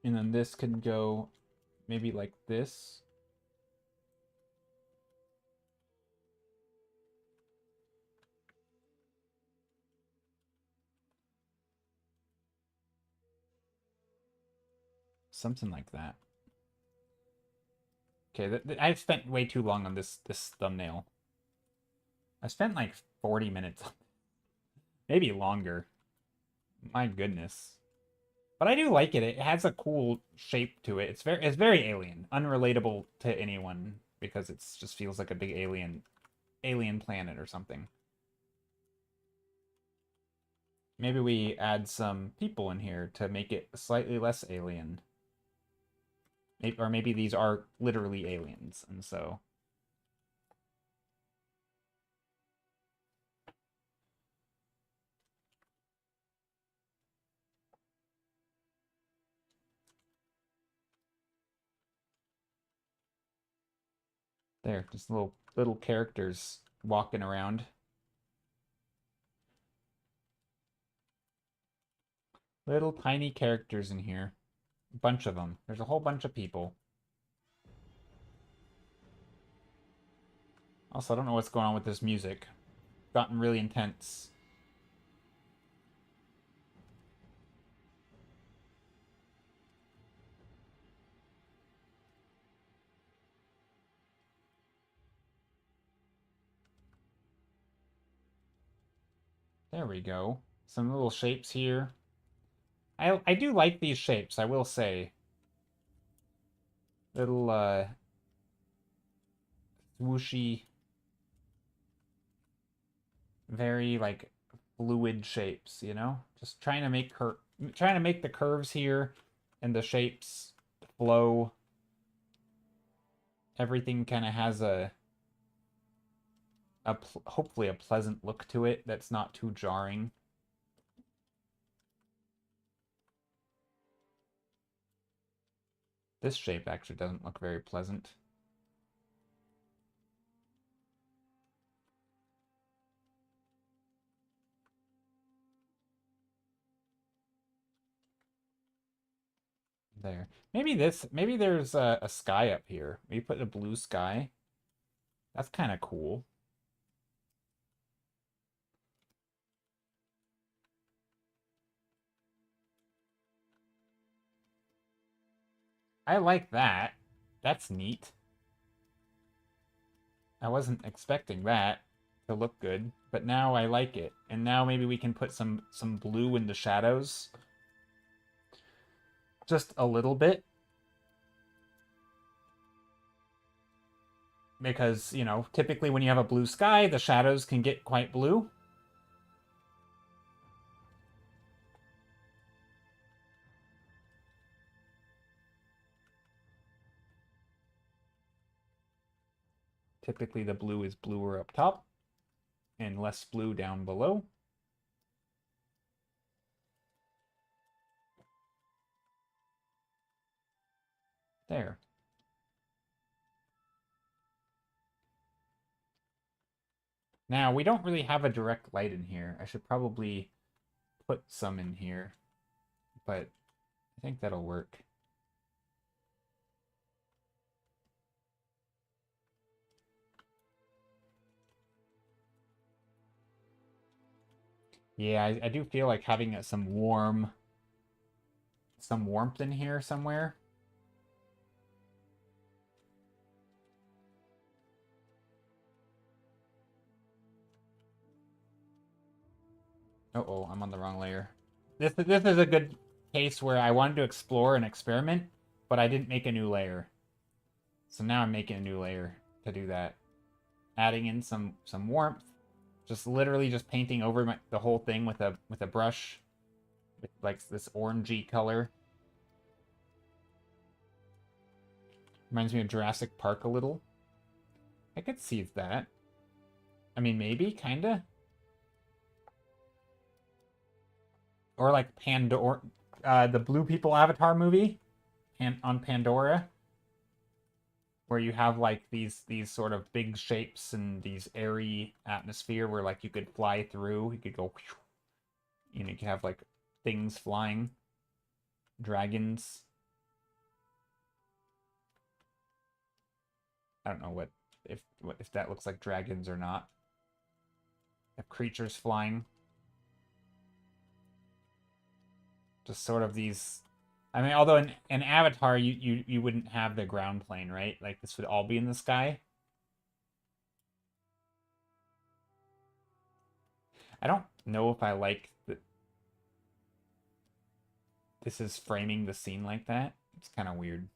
And then this could go maybe like this. Something like that. Okay, I've spent way too long on this thumbnail. I spent like 40 minutes. Maybe longer. My goodness. But I do like it. It has a cool shape to it. It's very alien, unrelatable to anyone because it just feels like a big alien planet or something. Maybe we add some people in here to make it slightly less alien. Maybe, or maybe these are literally aliens, and so there, just little characters walking around. Little tiny characters in here. A bunch of them. There's a whole bunch of people. Also, I don't know what's going on with this music. It's gotten really intense. There we go. Some little shapes here. I do like these shapes, I will say. Little swooshy, very like fluid shapes, you know? Just trying to make the curves here and the shapes flow. Everything kind of has hopefully a pleasant look to it that's not too jarring. This shape actually doesn't look very pleasant. There. Maybe there's a sky up here. Maybe put a blue sky. That's kind of cool. I like that. That's neat. I wasn't expecting that to look good, but now I like it. And now maybe we can put some blue in the shadows. Just a little bit. because, you know, typically when you have a blue sky, the shadows can get quite blue. Typically the blue is bluer up top and less blue down below. There. Now, we don't really have a direct light in here. I should probably put some in here, but I think that'll work. Yeah, I do feel like having some warmth in here somewhere. Uh-oh, I'm on the wrong layer. This is a good case where I wanted to explore and experiment, but I didn't make a new layer. So now I'm making a new layer to do that. Adding in some warmth. Just literally just painting over the whole thing with a brush with like this orangey color. Reminds me of Jurassic Park a little. I could see that. I mean, maybe, kinda. Or like Pandora, the Blue People Avatar movie, on Pandora, where you have like these sort of big shapes and these airy atmosphere where like you could fly through. You could go, you know, you could have like things flying, dragons. I don't know if that looks like dragons or not. If creatures flying. Just sort of these. I mean, although in Avatar you wouldn't have the ground plane, right? Like this would all be in the sky. I don't know if I like that this is framing the scene like that. It's kind of weird.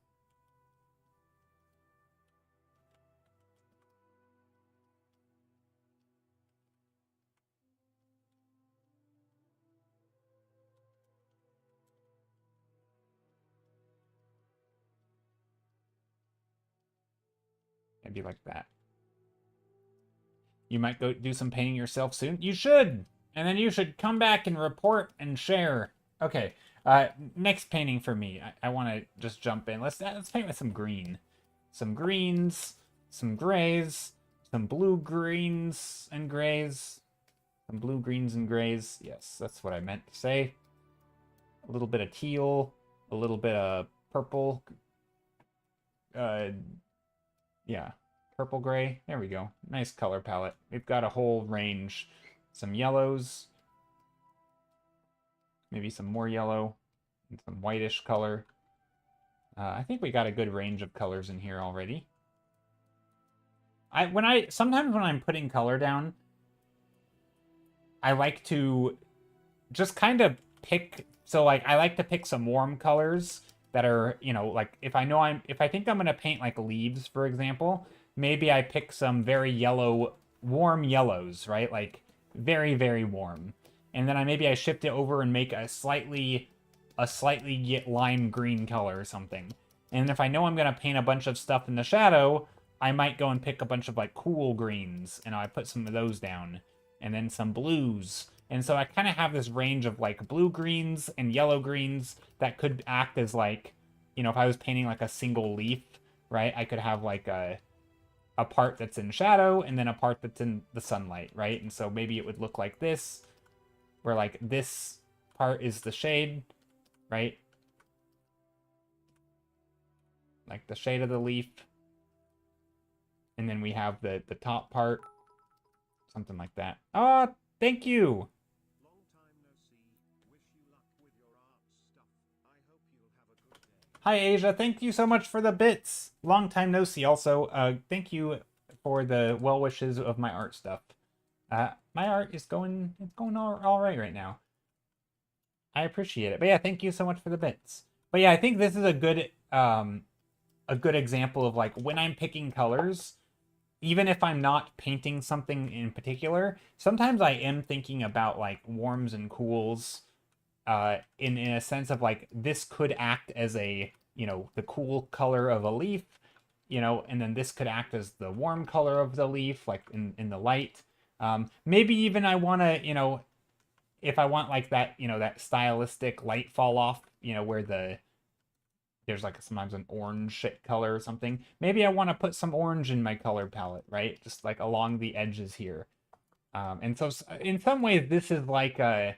Maybe like that. You might go do some painting yourself soon. You should! And then you should come back and report and share. Okay, next painting for me. I want to just jump in. Let's paint with some green. Some greens, some grays, some blue greens and grays. Some blue greens and grays. Yes, that's what I meant to say. A little bit of teal, a little bit of purple. Yeah, purple gray. There we go. Nice color palette. We've got a whole range. Some yellows. Maybe some more yellow. And some whitish color. I think we got a good range of colors in here already. Sometimes when I'm putting color down, I like to just kind of pick. So like I like to pick some warm colors that are, you know, like if I think I'm gonna paint like leaves, for example, maybe I pick some very yellow, warm yellows, right? Like very, very warm. And then maybe I shift it over and make a slightly lime green color or something. And if I know I'm gonna paint a bunch of stuff in the shadow, I might go and pick a bunch of like cool greens, and I put some of those down, and then some blues. And so I kind of have this range of like blue greens and yellow greens that could act as like, you know, if I was painting like a single leaf, right? I could have like a part that's in shadow and then a part that's in the sunlight, right? And so maybe it would look like this, where like this part is the shade, right? Like the shade of the leaf. And then we have the top part. Something like that. Oh, thank you! Hi, Asia. Thank you so much for the bits. Long time no see. Also, thank you for the well wishes of my art stuff. My art is going all right now. I appreciate it. But yeah, thank you so much for the bits. But yeah, I think this is a good example of like when I'm picking colors, even if I'm not painting something in particular, sometimes I am thinking about like warms and cools, in a sense of like this could act as a, you know, the cool color of a leaf, you know, and then this could act as the warm color of the leaf, like in the light. Maybe even I want to, you know, if I want like that, you know, that stylistic light fall off, you know, where there's like sometimes an orange shit color or something. Maybe I want to put some orange in my color palette, right? Just like along the edges here. And so in some ways, this is like an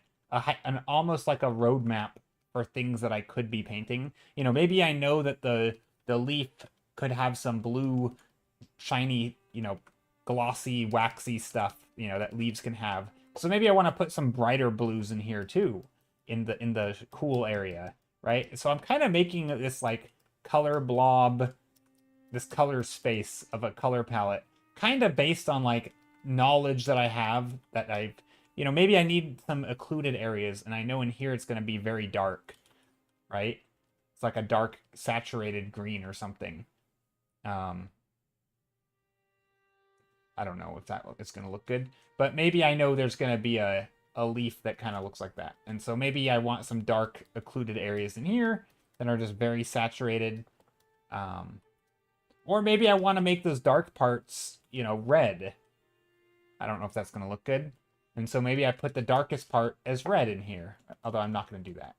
almost like a roadmap for things that I could be painting. You know, maybe I know that the leaf could have some blue, shiny, you know, glossy, waxy stuff, you know, that leaves can have. So maybe I want to put some brighter blues in here too, in the cool area, right? So I'm kind of making this like color blob, this color space of a color palette, kind of based on like knowledge that I have that I've, you know, maybe I need some occluded areas, and I know in here it's going to be very dark, right? It's like a dark saturated green or something. Um, I don't know if that it's going to look good, but maybe I know there's going to be a leaf that kind of looks like that. And so maybe I want some dark occluded areas in here that are just very saturated. Or maybe I want to make those dark parts, you know, red. I don't know if that's going to look good. And so maybe I put the darkest part as red in here, although I'm not going to do that.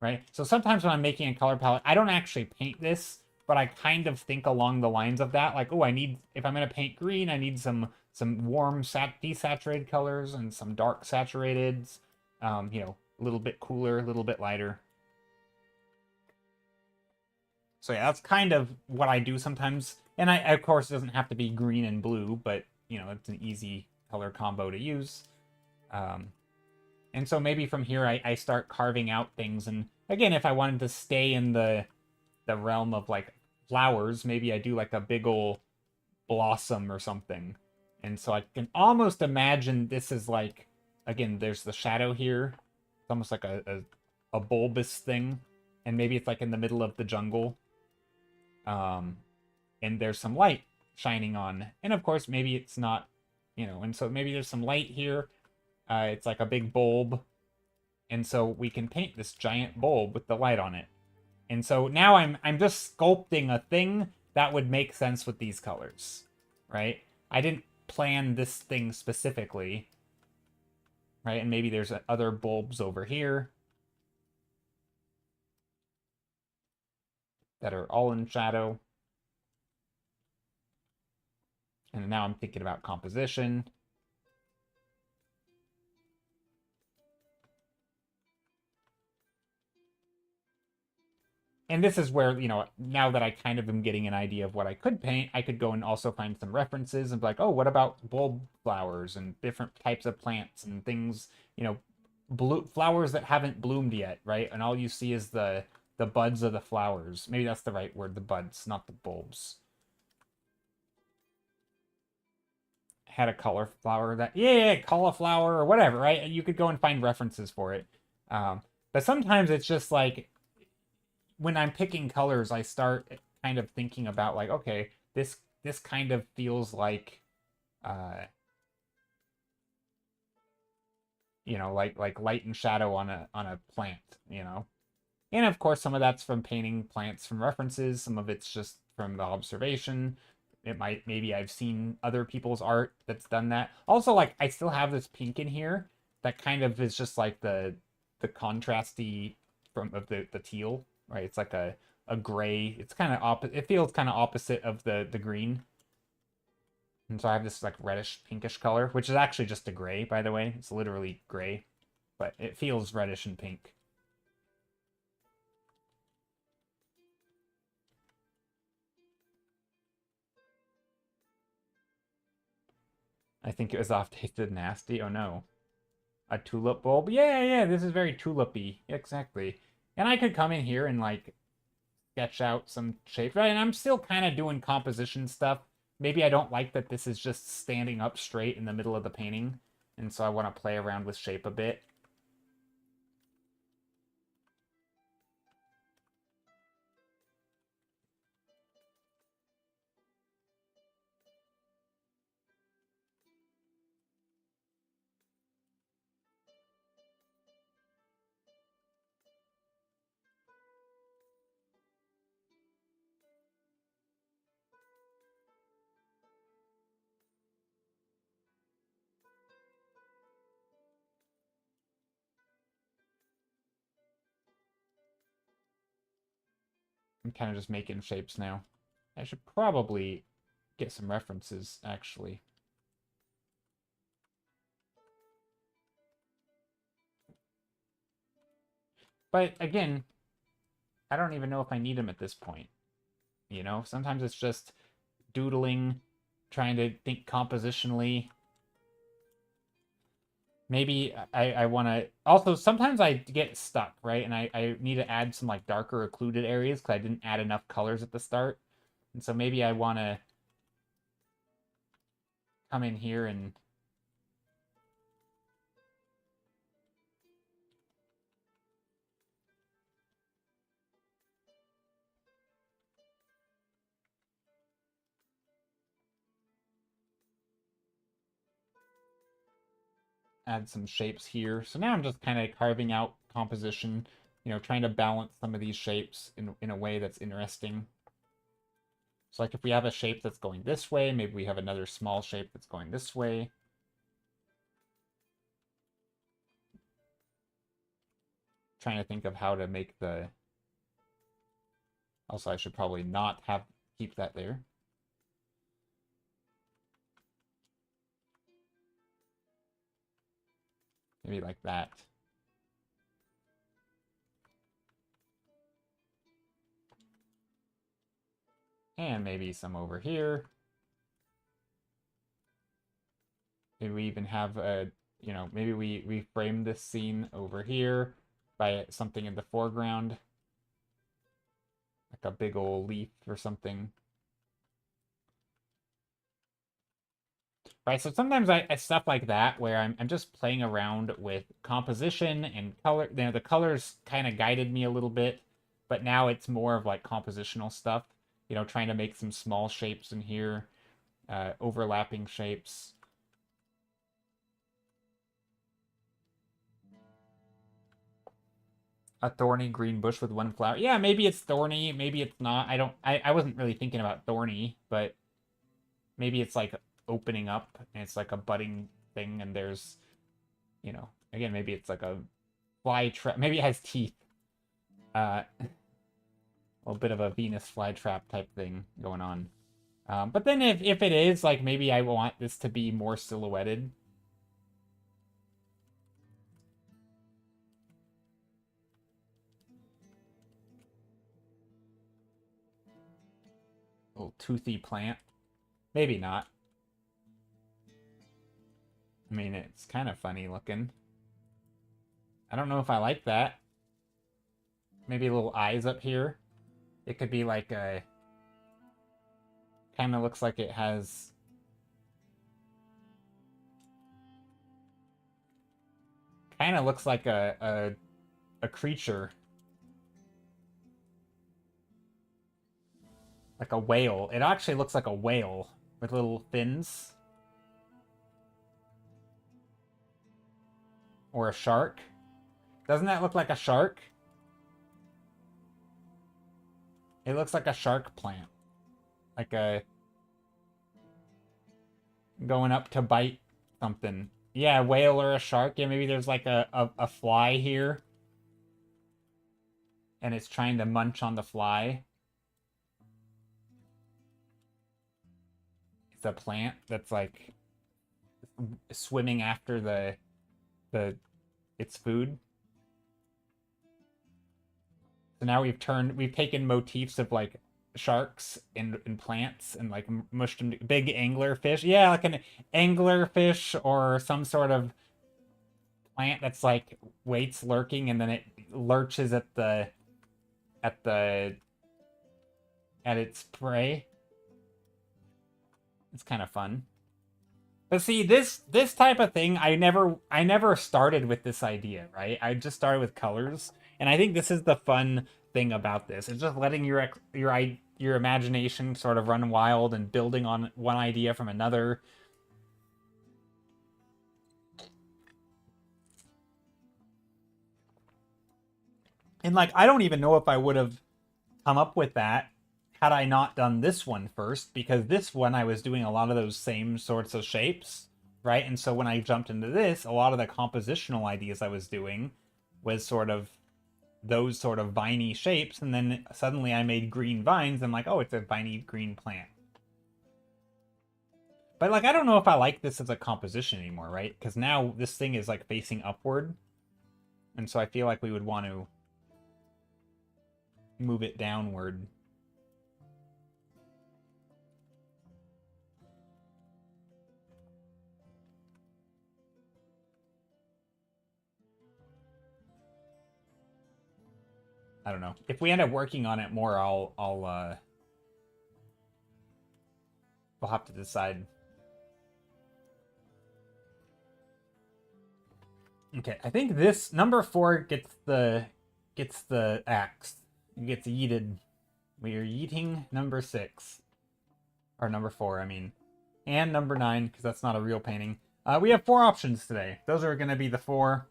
Right? So sometimes when I'm making a color palette, I don't actually paint this, but I kind of think along the lines of that. Like, oh, I need, if I'm going to paint green, I need some warm desaturated colors and some dark saturateds. You know, a little bit cooler, a little bit lighter. So yeah, that's kind of what I do sometimes. And I, of course, it doesn't have to be green and blue, but, you know, it's an easy color combo to use. And so maybe from here I start carving out things. And again, if I wanted to stay in the realm of like flowers, maybe I do like a big ol' blossom or something. And so I can almost imagine this is like, again, there's the shadow here. It's almost like a bulbous thing. And maybe it's like in the middle of the jungle. And there's some light shining on. And of course, maybe it's not, you know, and so maybe there's some light here. It's like a big bulb. And so we can paint this giant bulb with the light on it. And so now I'm just sculpting a thing that would make sense with these colors, right? I didn't plan this thing specifically, right? And maybe there's other bulbs over here that are all in shadow. And now I'm thinking about composition. And this is where, you know, now that I kind of am getting an idea of what I could paint, I could go and also find some references and be like, oh, what about bulb flowers and different types of plants and things, you know, blue flowers that haven't bloomed yet, right? And all you see is the buds of the flowers. Maybe that's the right word, the buds, not the bulbs. Had a cauliflower that, yeah, cauliflower or whatever, right? You could go and find references for it. But sometimes it's just like when I'm picking colors, I start kind of thinking about like, okay, this kind of feels like, uh, you know, like light and shadow on a plant, you know. And of course, some of that's from painting plants from references. Some of it's just from the observation. It might, maybe I've seen other people's art that's done that. Also, like I still have this pink in here that kind of is just like the contrasty from of the teal, right? It's like a gray. It's kind of opposite. It feels kind of opposite of the green. And so I have this like reddish pinkish color, which is actually just a gray, by the way. It's literally gray, but it feels reddish and pink. I think it was off tasted nasty. Oh no. A tulip bulb? Yeah, yeah, this is very tulipy. Exactly. And I could come in here and like sketch out some shapes, right? And I'm still kind of doing composition stuff. Maybe I don't like that this is just standing up straight in the middle of the painting. And so I want to play around with shape a bit. I'm kind of just making shapes now. I should probably get some references, actually. But again, I don't even know if I need them at this point. You know, sometimes it's just doodling, trying to think compositionally. Maybe I want to... Also, sometimes I get stuck, right? And I need to add some, like, darker occluded areas because I didn't add enough colors at the start. And so maybe I want to come in here and... add some shapes here. So now I'm just kind of carving out composition, you know, trying to balance some of these shapes in a way that's interesting. So like if we have a shape that's going this way, maybe we have another small shape that's going this way. Trying to think of how to make the... Also, I should probably not keep that there. Maybe like that. And maybe some over here. Maybe we even have a, you know, maybe we frame this scene over here by something in the foreground. Like a big old leaf or something. Right, so sometimes I stuff like that where I'm just playing around with composition and color. You know, the colors kind of guided me a little bit, but now it's more of like compositional stuff. You know, trying to make some small shapes in here, overlapping shapes. A thorny green bush with one flower. Yeah, maybe it's thorny, maybe it's not. I wasn't really thinking about thorny, but maybe it's like opening up and it's like a budding thing and there's, you know, again, maybe it's like a fly trap. Maybe it has teeth. A little bit of a Venus flytrap type thing going on. But then if it is, like, maybe I want this to be more silhouetted. Little toothy plant. Maybe not. I mean, it's kind of funny looking. I don't know if I like that. Maybe little eyes up here. It could be like a... Kind of looks like it has... Kind of looks like a creature. Like a whale. It actually looks like a whale with little fins. Or a shark. Doesn't that look like a shark? It looks like a shark plant. Like a... Going up to bite something. Yeah, a whale or a shark. Yeah, maybe there's like a fly here. And it's trying to munch on the fly. It's a plant that's like swimming after its food. So now we've taken motifs of like sharks and plants and like mushed them. Big anglerfish. Yeah, like an anglerfish or some sort of plant that's like waits lurking and then it lurches at its prey. It's kind of fun. But see, this type of thing, I never started with this idea, right? I just started with colors, and I think this is the fun thing about this. It's just letting your imagination sort of run wild and building on one idea from another. And like, I don't even know if I would have come up with that had I not done this one first, because this one I was doing a lot of those same sorts of shapes, right? And so when I jumped into this, a lot of the compositional ideas I was doing was sort of those sort of viney shapes, and then suddenly I made green vines. I'm like, oh, it's a viney green plant. But, like, I don't know if I like this as a composition anymore, right? Because now this thing is, like, facing upward. And so I feel like we would want to move it downward. I don't know. If we end up working on it more, we'll have to decide. Okay, I think this number 4 gets the axe. It gets yeeted. We are yeeting number 6. Or number 4, I mean. And number 9, because that's not a real painting. We have 4 options today. Those are going to be the 4.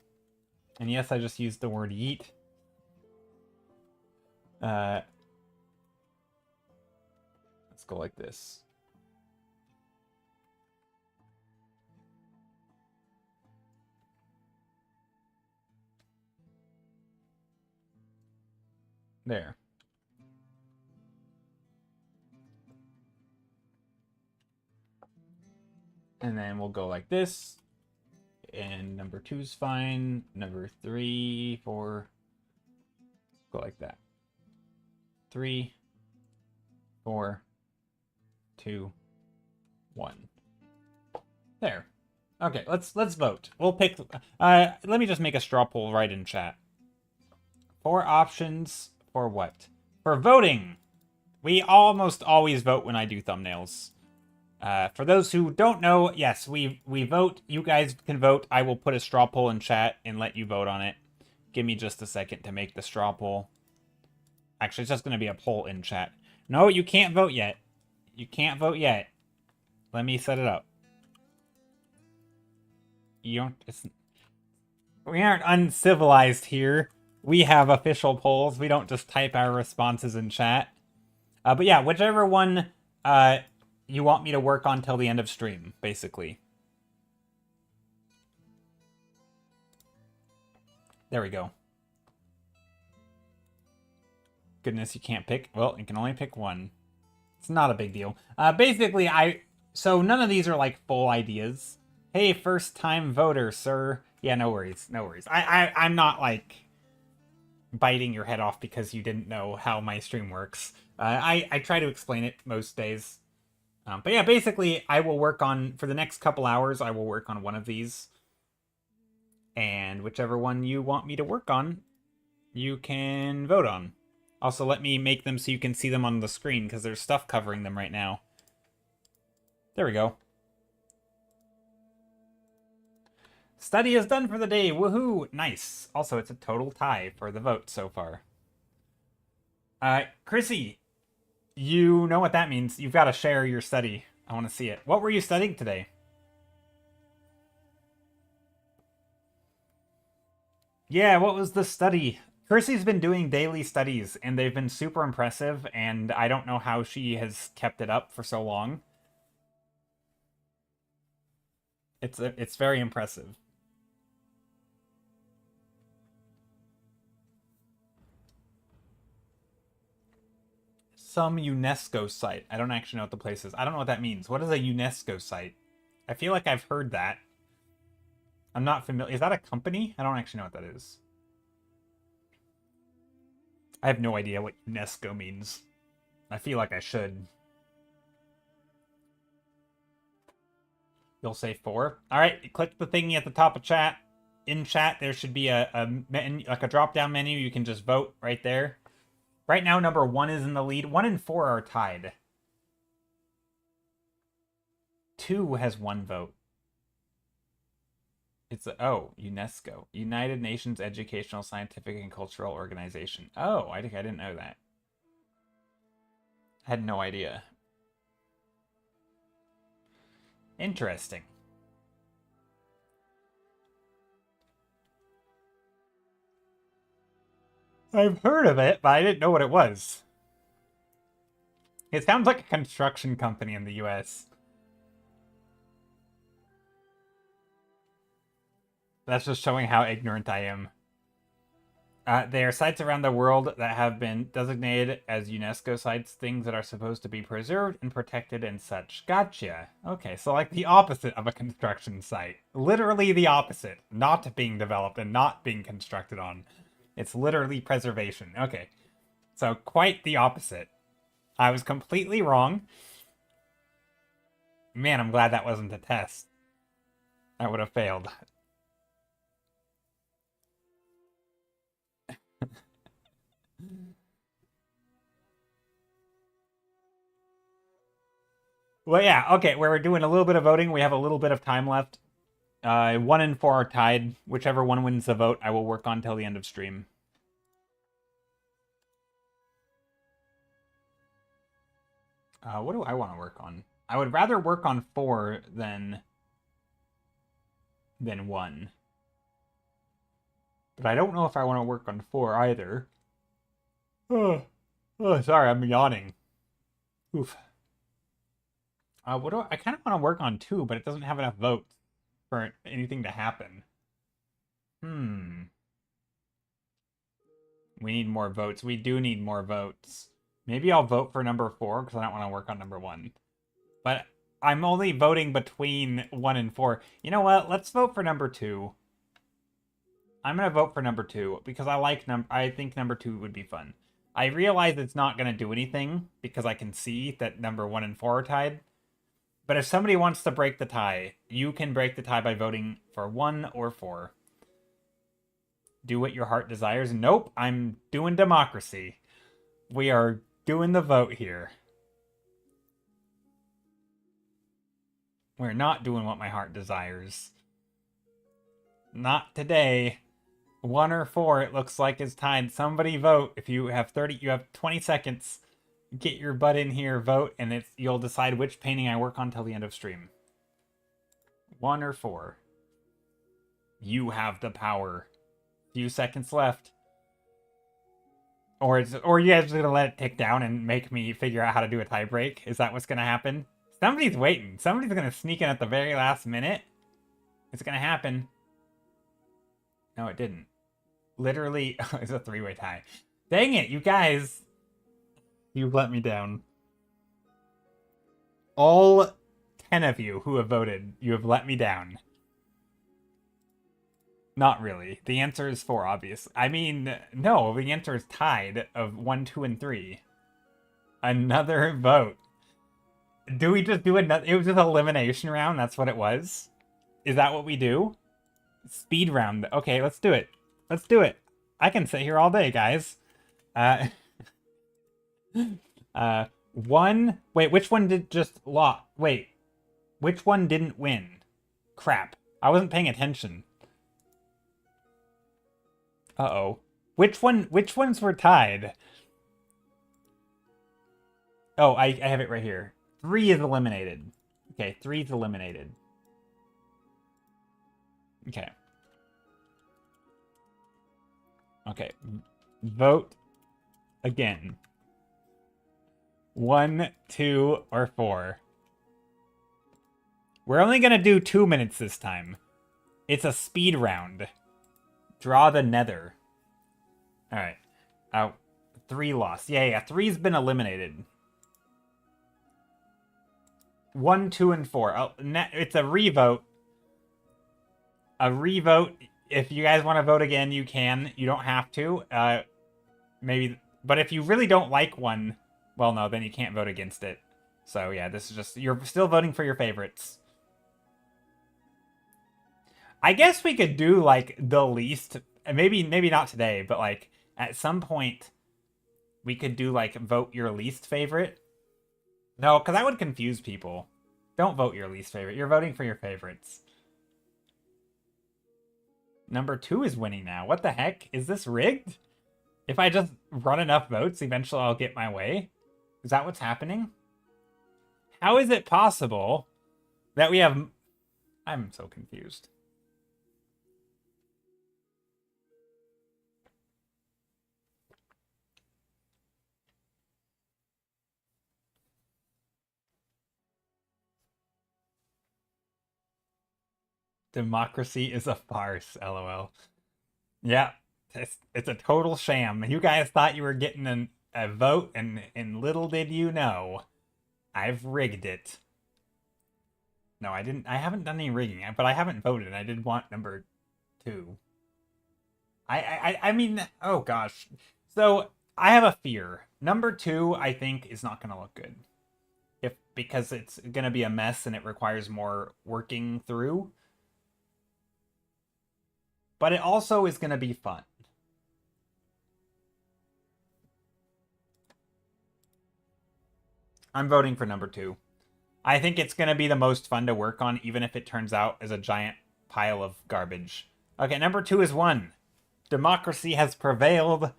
And yes, I just used the word yeet. Let's go like this. There. And then we'll go like this. And number 2's fine. Number 3, 4. Go like that. 3, 4, 2, 1. There. Okay, let's vote. We'll pick. Let me just make a straw poll right in chat. 4 options for what? For voting. We almost always vote when I do thumbnails. For those who don't know, yes, we vote. You guys can vote. I will put a straw poll in chat and let you vote on it. Give me just a second to make the straw poll. Actually, it's just going to be a poll in chat. No, you can't vote yet. You can't vote yet. Let me set it up. You don't... We aren't uncivilized here. We have official polls. We don't just type our responses in chat. But yeah, whichever one you want me to work on till the end of stream, basically. There we go. Goodness, you can't pick. Well, you can only pick one. It's not a big deal. Basically, so none of these are like full ideas. Hey, first time voter, sir. Yeah, no worries, no worries. I'm not like biting your head off because you didn't know how my stream works. I try to explain it most days. But yeah, basically, I will work on, for the next couple hours, I will work on one of these. And whichever one you want me to work on, you can vote on. Also, let me make them so you can see them on the screen, because there's stuff covering them right now. There we go. Study is done for the day. Woohoo! Nice. Also, it's a total tie for the vote so far. Chrissy, you know what that means. You've got to share your study. I want to see it. What were you studying today? Yeah, what was the study? Chrissy's been doing daily studies, and they've been super impressive, and I don't know how she has kept it up for so long. It's very impressive. Some UNESCO site. I don't actually know what the place is. I don't know what that means. What is a UNESCO site? I feel like I've heard that. I'm not familiar. Is that a company? I don't actually know what that is. I have no idea what UNESCO means. I feel like I should. You'll say 4. All right, click the thingy at the top of chat. In chat, there should be a menu, like a drop-down menu. You can just vote right there. Right now, number 1 is in the lead. 1 and 4 are tied. 2 has 1 vote. It's UNESCO. United Nations Educational, Scientific, and Cultural Organization. Oh, I didn't know that. I had no idea. Interesting. I've heard of it, but I didn't know what it was. It sounds like a construction company in the US. That's just showing how ignorant I am. They are sites around the world that have been designated as UNESCO sites, things that are supposed to be preserved and protected and such. Gotcha. Okay, so like the opposite of a construction site. Literally the opposite. Not being developed and not being constructed on. It's literally preservation. Okay, so quite the opposite. I was completely wrong. Man, I'm glad that wasn't a test. I would have failed. Well, yeah, okay, we're doing a little bit of voting. We have a little bit of time left. 1 and 4 are tied. Whichever one wins the vote, I will work on till the end of stream. What do I want to work on? I would rather work on 4 than 1. But I don't know if I want to work on 4 either. Oh, sorry, I'm yawning. Oof. What do I kind of want to work on 2, but it doesn't have enough votes for anything to happen. We need more votes. We do need more votes. Maybe I'll vote for number 4 because I don't want to work on number 1. But I'm only voting between 1 and 4. You know what? Let's vote for number 2. I'm going to vote for number 2 because I think number 2 would be fun. I realize it's not going to do anything because I can see that number 1 and 4 are tied. But if somebody wants to break the tie, you can break the tie by voting for 1 or 4. Do what your heart desires. Nope, I'm doing democracy. We are doing the vote here. We're not doing what my heart desires. Not today. 1 or 4, it looks like, is tied. Somebody vote. If you have 20 seconds. Get your butt in here, vote, and you'll decide which painting I work on till the end of stream. 1 or 4. You have the power. Few seconds left. Or you guys just gonna let it tick down and make me figure out how to do a tie break? Is that what's gonna happen? Somebody's waiting. Somebody's gonna sneak in at the very last minute. It's gonna happen. No, it didn't. Literally, it's a 3-way tie. Dang it, you guys. You've let me down. All 10 of you who have voted, you have let me down. Not really. The answer is 4, obvious. I mean, no, the answer is tied of 1, 2, and 3. Another vote. Do we just do another? It was just elimination round. That's what it was. Is that what we do? Speed round. Okay, let's do it. Let's do it. I can sit here all day, guys. 1. Wait, which one did just lost? Wait, which one didn't win? Crap. I wasn't paying attention. Uh-oh. Which ones were tied? Oh, I have it right here. 3 is eliminated. Okay, 3 is eliminated. Okay. Okay. Vote again. 1, 2, or 4. We're only gonna do 2 minutes this time. It's a speed round. Draw the nether. Alright. 3 lost. Yeah, 3's been eliminated. 1, 2, and 4. It's a revote. A revote. If you guys want to vote again, you can. You don't have to. Maybe. But if you really don't like one, well, no, then you can't vote against it. So, yeah, this is just... You're still voting for your favorites. I guess we could do, like, the least... Maybe not today, but, like, at some point, we could do, like, vote your least favorite. No, because that would confuse people. Don't vote your least favorite. You're voting for your favorites. Number 2 is winning now. What the heck? Is this rigged? If I just run enough votes, eventually I'll get my way? Is that what's happening? How is it possible that we have... I'm so confused. Democracy is a farce, lol. Yeah, It's a total sham. You guys thought you were getting a vote, and little did you know, I've rigged it. No, I didn't. I haven't done any rigging, but I haven't voted. I did want number 2. I mean, oh gosh. So I have a fear. Number 2, I think, is not going to look good. Because it's going to be a mess and it requires more working through. But it also is going to be fun. I'm voting for number 2. I think it's going to be the most fun to work on, even if it turns out as a giant pile of garbage. Okay, number 2 is won. Democracy has prevailed.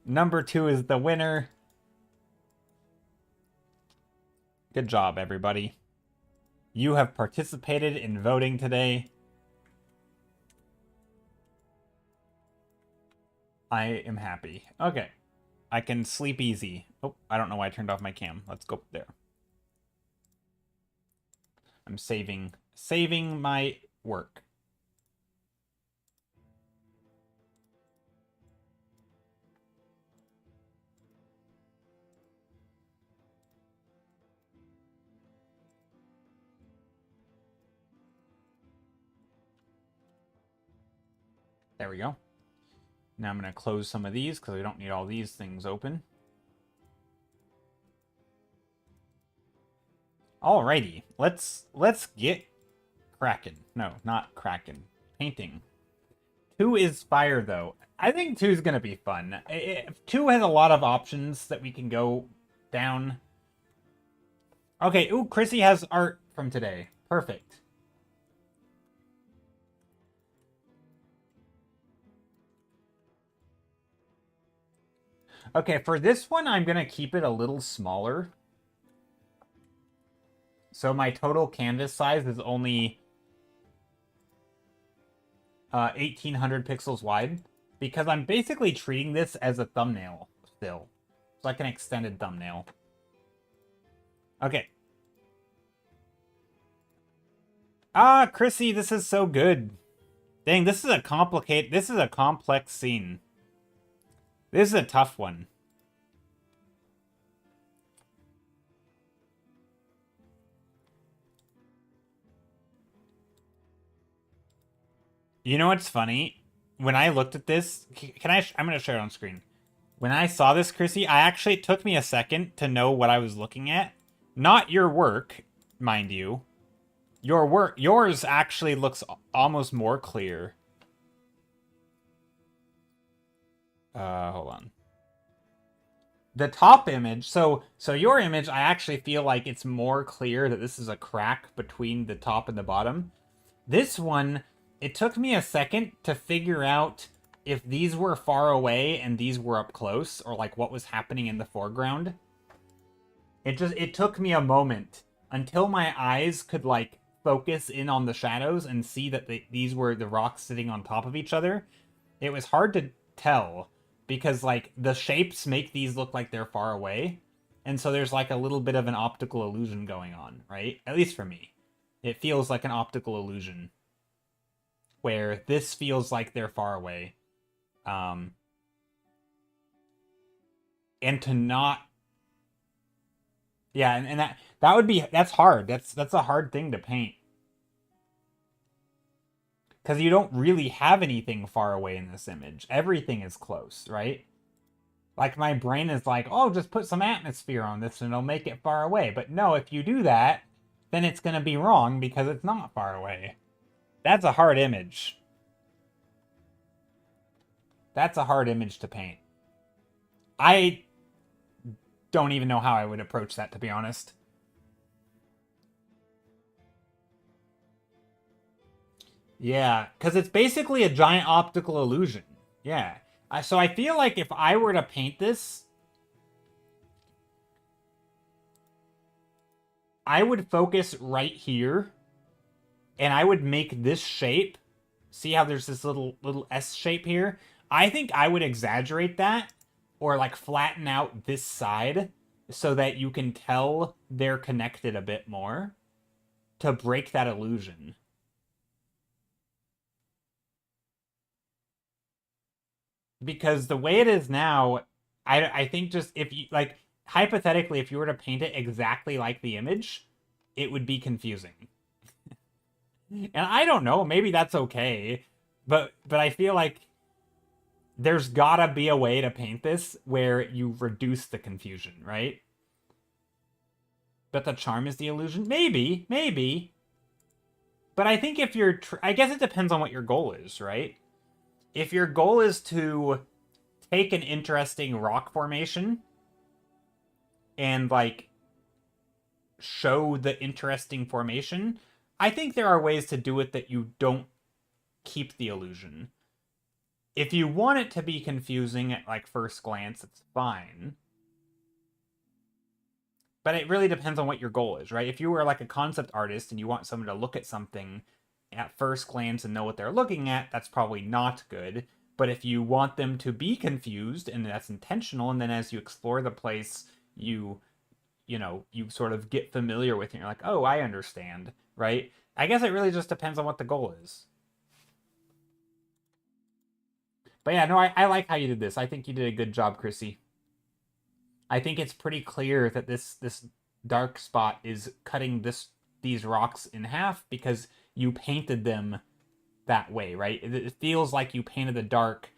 Number 2 is the winner. Good job, everybody. You have participated in voting today. I am happy. Okay. I can sleep easy. Oh, I don't know why I turned off my cam. Let's go there. I'm saving my work. There we go. Now I'm going to close some of these because we don't need all these things open. Alrighty, let's get cracking. No, not cracking. Painting. 2 is fire, though. I think 2 is going to be fun. 2 has a lot of options that we can go down. Okay, ooh, Chrissy has art from today. Perfect. Okay, for this one, I'm going to keep it a little smaller. So my total canvas size is only 1800 pixels wide, because I'm basically treating this as a thumbnail still. It's like an extended thumbnail. Okay. Ah, Chrissy, this is so good. Dang, this is a complex scene. This is a tough one. You know what's funny? When I looked at this, I'm going to share it on screen. When I saw this, Chrissy, it took me a second to know what I was looking at. Not your work, mind you. Yours actually looks almost more clear. Hold on. The top image, so your image, I actually feel like it's more clear that this is a crack between the top and the bottom. This one, it took me a second to figure out if these were far away and these were up close, or like what was happening in the foreground. It took me a moment until my eyes could like focus in on the shadows and see that these were the rocks sitting on top of each other. It was hard to tell because like the shapes make these look like they're far away. And so there's like a little bit of an optical illusion going on, right? At least for me. It feels like an optical illusion where this feels like they're far away. And to not, yeah, and that's hard. That's a hard thing to paint. Because you don't really have anything far away in this image. Everything is close, right? Like my brain is like, oh, just put some atmosphere on this and it'll make it far away. But no, if you do that, then it's going to be wrong because it's not far away. That's a hard image. That's a hard image to paint. I don't even know how I would approach that, to be honest. Yeah, because it's basically a giant optical illusion. Yeah. So I feel like if I were to paint this, I would focus right here, and I would make this shape. See how there's this little S shape here? I think I would exaggerate that, or like flatten out this side so that you can tell they're connected a bit more to break that illusion. because the way it is now, I think just if you like hypothetically, if you were to paint it exactly like the image, it would be confusing. And I don't know, maybe that's okay, but I feel like there's gotta be a way to paint this where you reduce the confusion, right? But the charm is the illusion? Maybe, maybe. But I think if you're, I guess it depends on what your goal is, right? If your goal is to take an interesting rock formation and like show the interesting formation, I think there are ways to do it that you don't keep the illusion. If you want it to be confusing at like first glance, it's fine. But it really depends on what your goal is, right? If you were like a concept artist and you want someone to look at something at first glance and know what they're looking at, that's probably not good. But if you want them to be confused and that's intentional, and then as you explore the place, you know, you sort of get familiar with it, and you're like, oh, I understand, right? I guess it really just depends on what the goal is. But yeah, no, I like how you did this. I think you did a good job, Chrissy. I think it's pretty clear that this dark spot is cutting these rocks in half because you painted them that way, right? It feels like you painted the dark.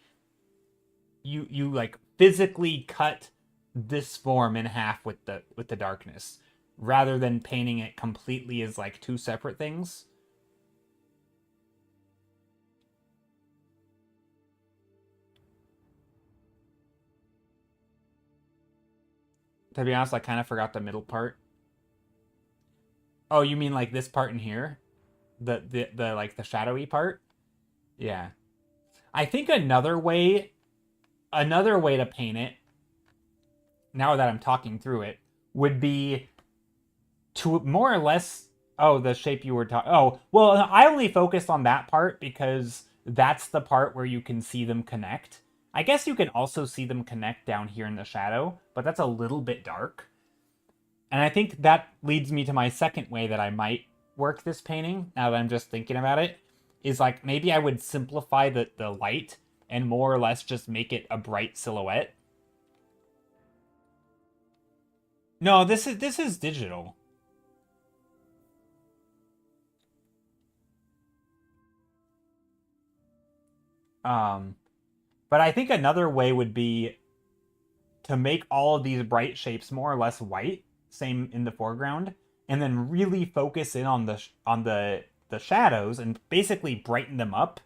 You like physically cut this form in half with the darkness rather than painting it completely as like two separate things. To be honest, I kind of forgot the middle part. Oh, you mean like this part in here? The like the shadowy part? Yeah. I think another way to paint it, now that I'm talking through it, would be to more or less, oh, the shape you were talking, oh, well, I only focused on that part because that's the part where you can see them connect. I guess you can also see them connect down here in the shadow, but that's a little bit dark. And I think that leads me to my second way that I might work this painting, now that I'm just thinking about it, is like maybe I would simplify the light and more or less just make it a bright silhouette. No, this is digital. Um, but I think another way would be to make all of these bright shapes more or less white, same in the foreground, and then really focus in on the shadows and basically brighten them up.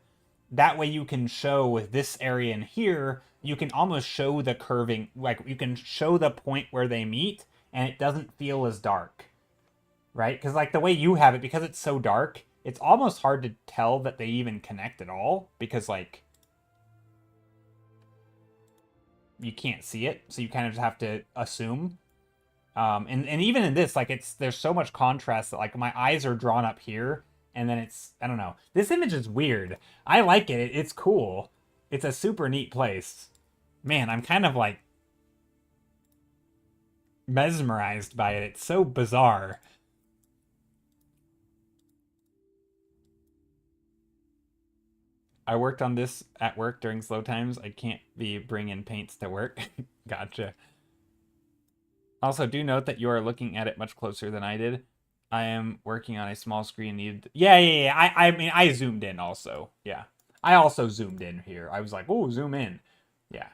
That way you can show this area in here, you can almost show the curving, like you can show the point where they meet and it doesn't feel as dark, right? Because like the way you have it, because it's so dark, it's almost hard to tell that they even connect at all because like you can't see it, so you kind of just have to assume. And even in this, like there's so much contrast that like my eyes are drawn up here, and then it's I don't know. This image is weird. I like it. It's cool. It's a super neat place. Man, I'm kind of like mesmerized by it. It's so bizarre. I worked on this at work during slow times. I can't be bringing paints to work. Gotcha. Also, do note that you are looking at it much closer than I did. I am working on a small screen. Needed. Yeah, yeah, yeah. I mean, I zoomed in also. Yeah, I also zoomed in here. I was like, oh, zoom in. Yeah.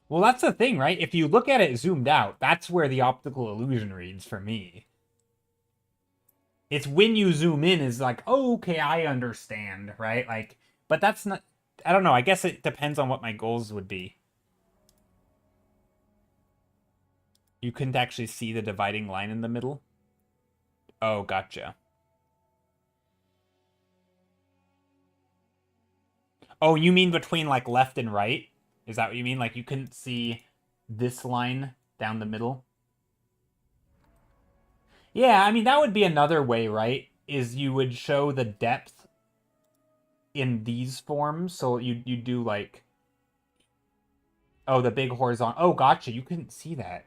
Well, that's the thing, right? If you look at it zoomed out, that's where the optical illusion reads for me. It's when you zoom in is like, oh, okay, I understand, right? Like, but that's not. I don't know. I guess it depends on what my goals would be. You couldn't actually see the dividing line in the middle. Oh, gotcha. Oh, you mean between like left and right? Is that what you mean? Like you couldn't see this line down the middle? Yeah, I mean that would be another way, right? Is you would show the depth in these forms. So you do like oh the big horizontal. Oh, gotcha. You couldn't see that.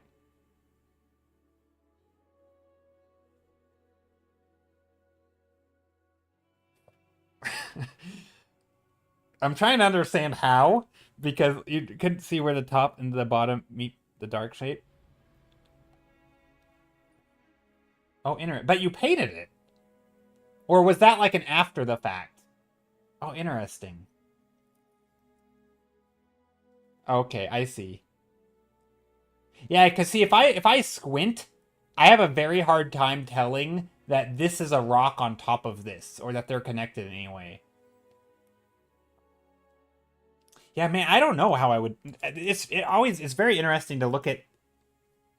I'm trying to understand how, because you couldn't see where the top and the bottom meet the dark shape. Oh, interesting. But you painted it. Or was that like an after the fact? Oh, interesting. Okay, I see. Yeah, because see, if I squint, I have a very hard time telling that this is a rock on top of this, or that they're connected in any way. Yeah, man, I don't know how I would. It's very interesting to look at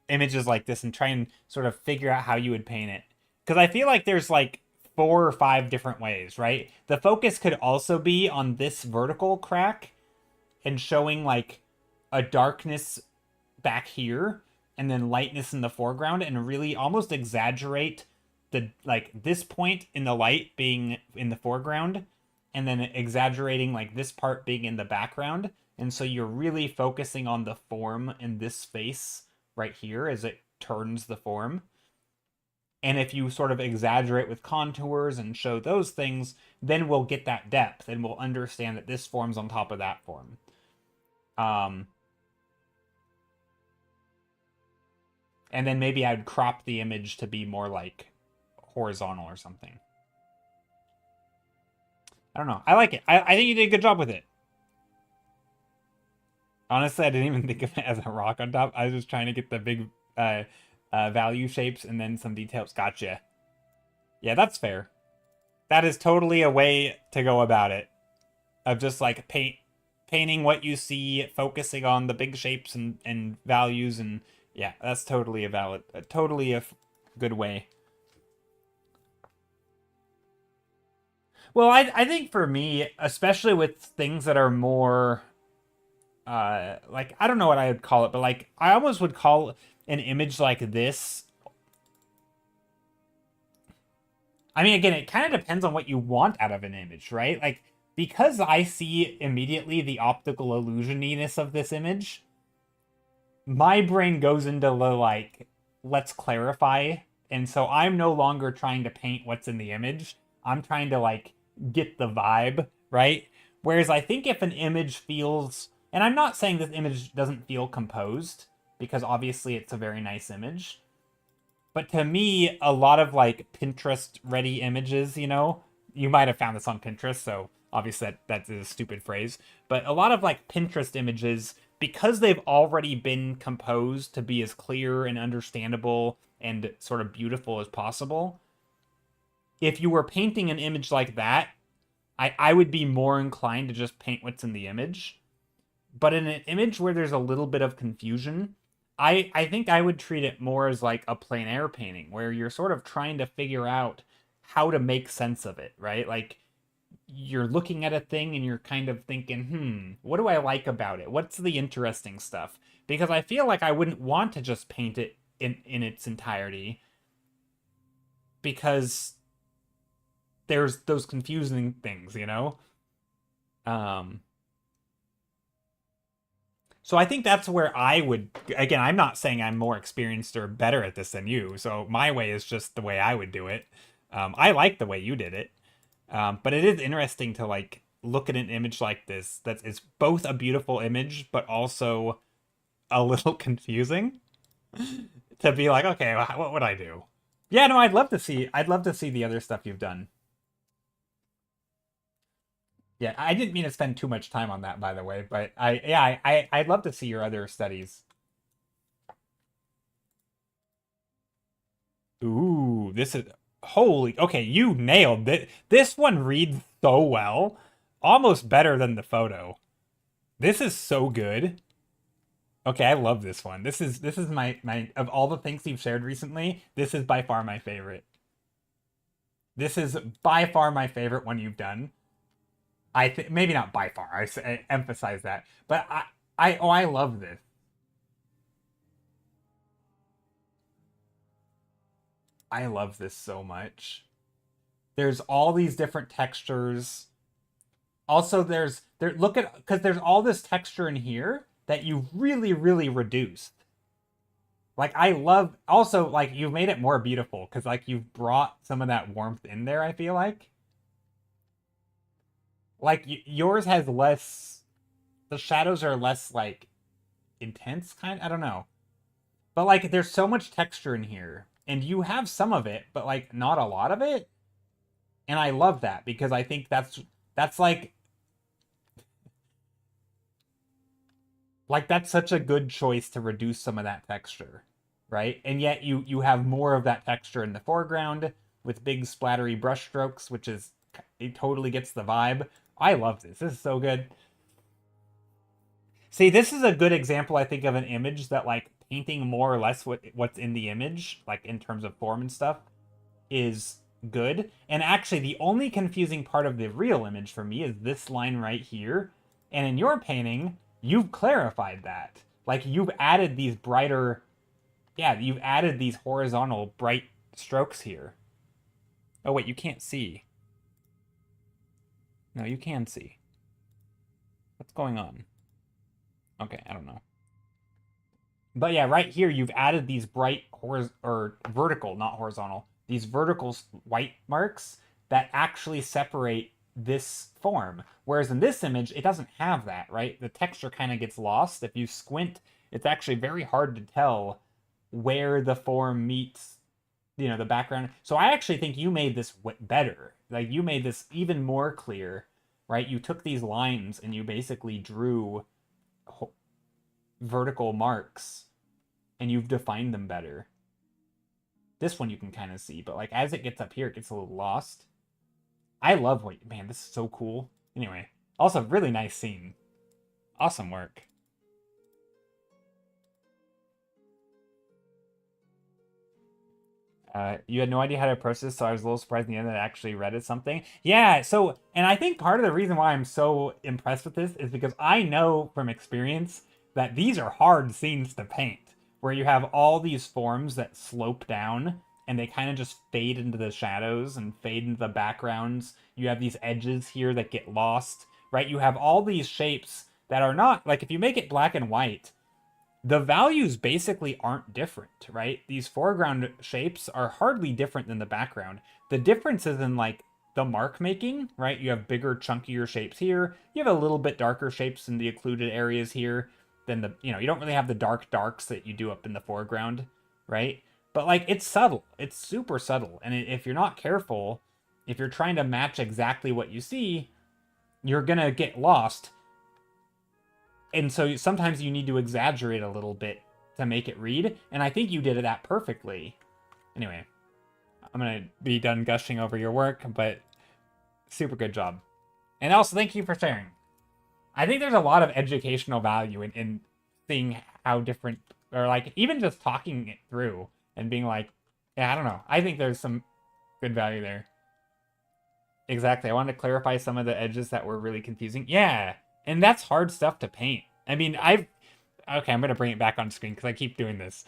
images like this and try and sort of figure out how you would paint it, because I feel like there's like 4 or 5 different ways, right? The focus could also be on this vertical crack and showing like a darkness back here and then lightness in the foreground and really almost exaggerate the like this point in the light being in the foreground and then exaggerating like this part being in the background, and so you're really focusing on the form in this space right here as it turns the form. And if you sort of exaggerate with contours and show those things, then we'll get that depth and we'll understand that this form's on top of that form. um and then maybe I'd crop the image to be more like horizontal or something. I don't know. I like it. I think you did a good job with it. Honestly, I didn't even think of it as a rock on top. I was just trying to get the big value shapes and then some details. Gotcha. Yeah, that's fair. That is totally a way to go about it. Of just like painting what you see, focusing on the big shapes and values, and yeah, that's totally a valid, totally a good way. Well, I think for me, especially with things that are more like I don't know what I would call it, but like I almost would call an image like this. I mean, again, it kind of depends on what you want out of an image, right? Like because I see immediately the optical illusioniness of this image, my brain goes into the like let's clarify, and so I'm no longer trying to paint what's in the image. I'm trying to like get the vibe, right? Whereas I think if an image feels, and I'm not saying this image doesn't feel composed, because obviously it's a very nice image, but to me a lot of like Pinterest ready images, you might have found this on Pinterest, so obviously that's a stupid phrase, but a lot of like Pinterest images, because they've already been composed to be as clear and understandable and sort of beautiful as possible, if you were painting an image like that, I would be more inclined to just paint what's in the image. But in an image where there's a little bit of confusion, I think I would treat it more as like a plein air painting where you're sort of trying to figure out how to make sense of it, right? Like you're looking at a thing and you're kind of thinking, what do I like about it? What's the interesting stuff? Because I feel like I wouldn't want to just paint it in its entirety, because there's those confusing things. Um, so I think that's where I would, again, I'm not saying I'm more experienced or better at this than you. So my way is just the way I would do it. I like the way you did it. But it is interesting to like look at an image like this that is both a beautiful image, but also a little confusing to be like, okay, what would I do? Yeah, no, I'd love to see the other stuff you've done. Yeah, I didn't mean to spend too much time on that, by the way, but I'd love to see your other studies. Ooh, this is holy. Okay, you nailed it. This one reads so well, almost better than the photo. This is so good. Okay, I love this one. This is my of all the things you've shared recently, this is by far my favorite. This is by far my favorite one you've done. I think maybe not by far. I emphasize that, but I love this. I love this so much. There's all these different textures. Also, there look at because there's all this texture in here that you really reduced. Like I love also like you've made it more beautiful because like you've brought some of that warmth in there. I feel like like yours has less, the shadows are less like intense kind, I don't know. But like there's so much texture in here and you have some of it, but like not a lot of it. And I love that because I think that's like that's such a good choice to reduce some of that texture, right? And yet you have more of that texture in the foreground with big splattery brush strokes, which is, it totally gets the vibe. I love this. This is so good. See, this is a good example, I think, of an image that like painting more or less what's in the image, like in terms of form and stuff, is good. And actually, the only confusing part of the real image for me is this line right here. And in your painting, you've clarified that. Like you've added these brighter, yeah, you've added these horizontal bright strokes here. Oh wait, you can't see. No, you can see. What's going on? Okay, I don't know. But yeah, right here you've added these bright or vertical, not horizontal, these vertical white marks that actually separate this form. Whereas in this image, it doesn't have that, right? The texture kind of gets lost. If you squint, it's actually very hard to tell where the form meets, you know, the background. So I actually think you made this better. Like you made this even more clear, right? You took these lines and you basically drew vertical marks and you've defined them better. This one you can kind of see, but like as it gets up here, it gets a little lost. I love what, man, this is so cool. Anyway, also really nice scene. Awesome work. You had no idea how to approach this, so I was a little surprised in the end that I actually read it something. Yeah, so, and I think part of the reason why I'm so impressed with this is because I know from experience that these are hard scenes to paint, where you have all these forms that slope down, and they kind of just fade into the shadows and fade into the backgrounds. You have these edges here that get lost, right? You have all these shapes that are not, like if you make it black and white, the values basically aren't different, right? These foreground shapes are hardly different than the background. The difference is in like the mark making, right? You have bigger, chunkier shapes here. You have a little bit darker shapes in the occluded areas here than the, you know, you don't really have the dark darks that you do up in the foreground, right? But like it's subtle. It's super subtle. And if you're not careful, if you're trying to match exactly what you see, you're going to get lost. And so sometimes you need to exaggerate a little bit to make it read, and I think you did that perfectly. Anyway, I'm gonna be done gushing over your work, but super good job. And also, thank you for sharing. I think there's a lot of educational value in seeing how different, or like even just talking it through and being like, yeah, I don't know. I think there's some good value there. Exactly. I wanted to clarify some of the edges that were really confusing. Yeah, and that's hard stuff to paint. I mean, okay, I'm gonna bring it back on screen because I keep doing this.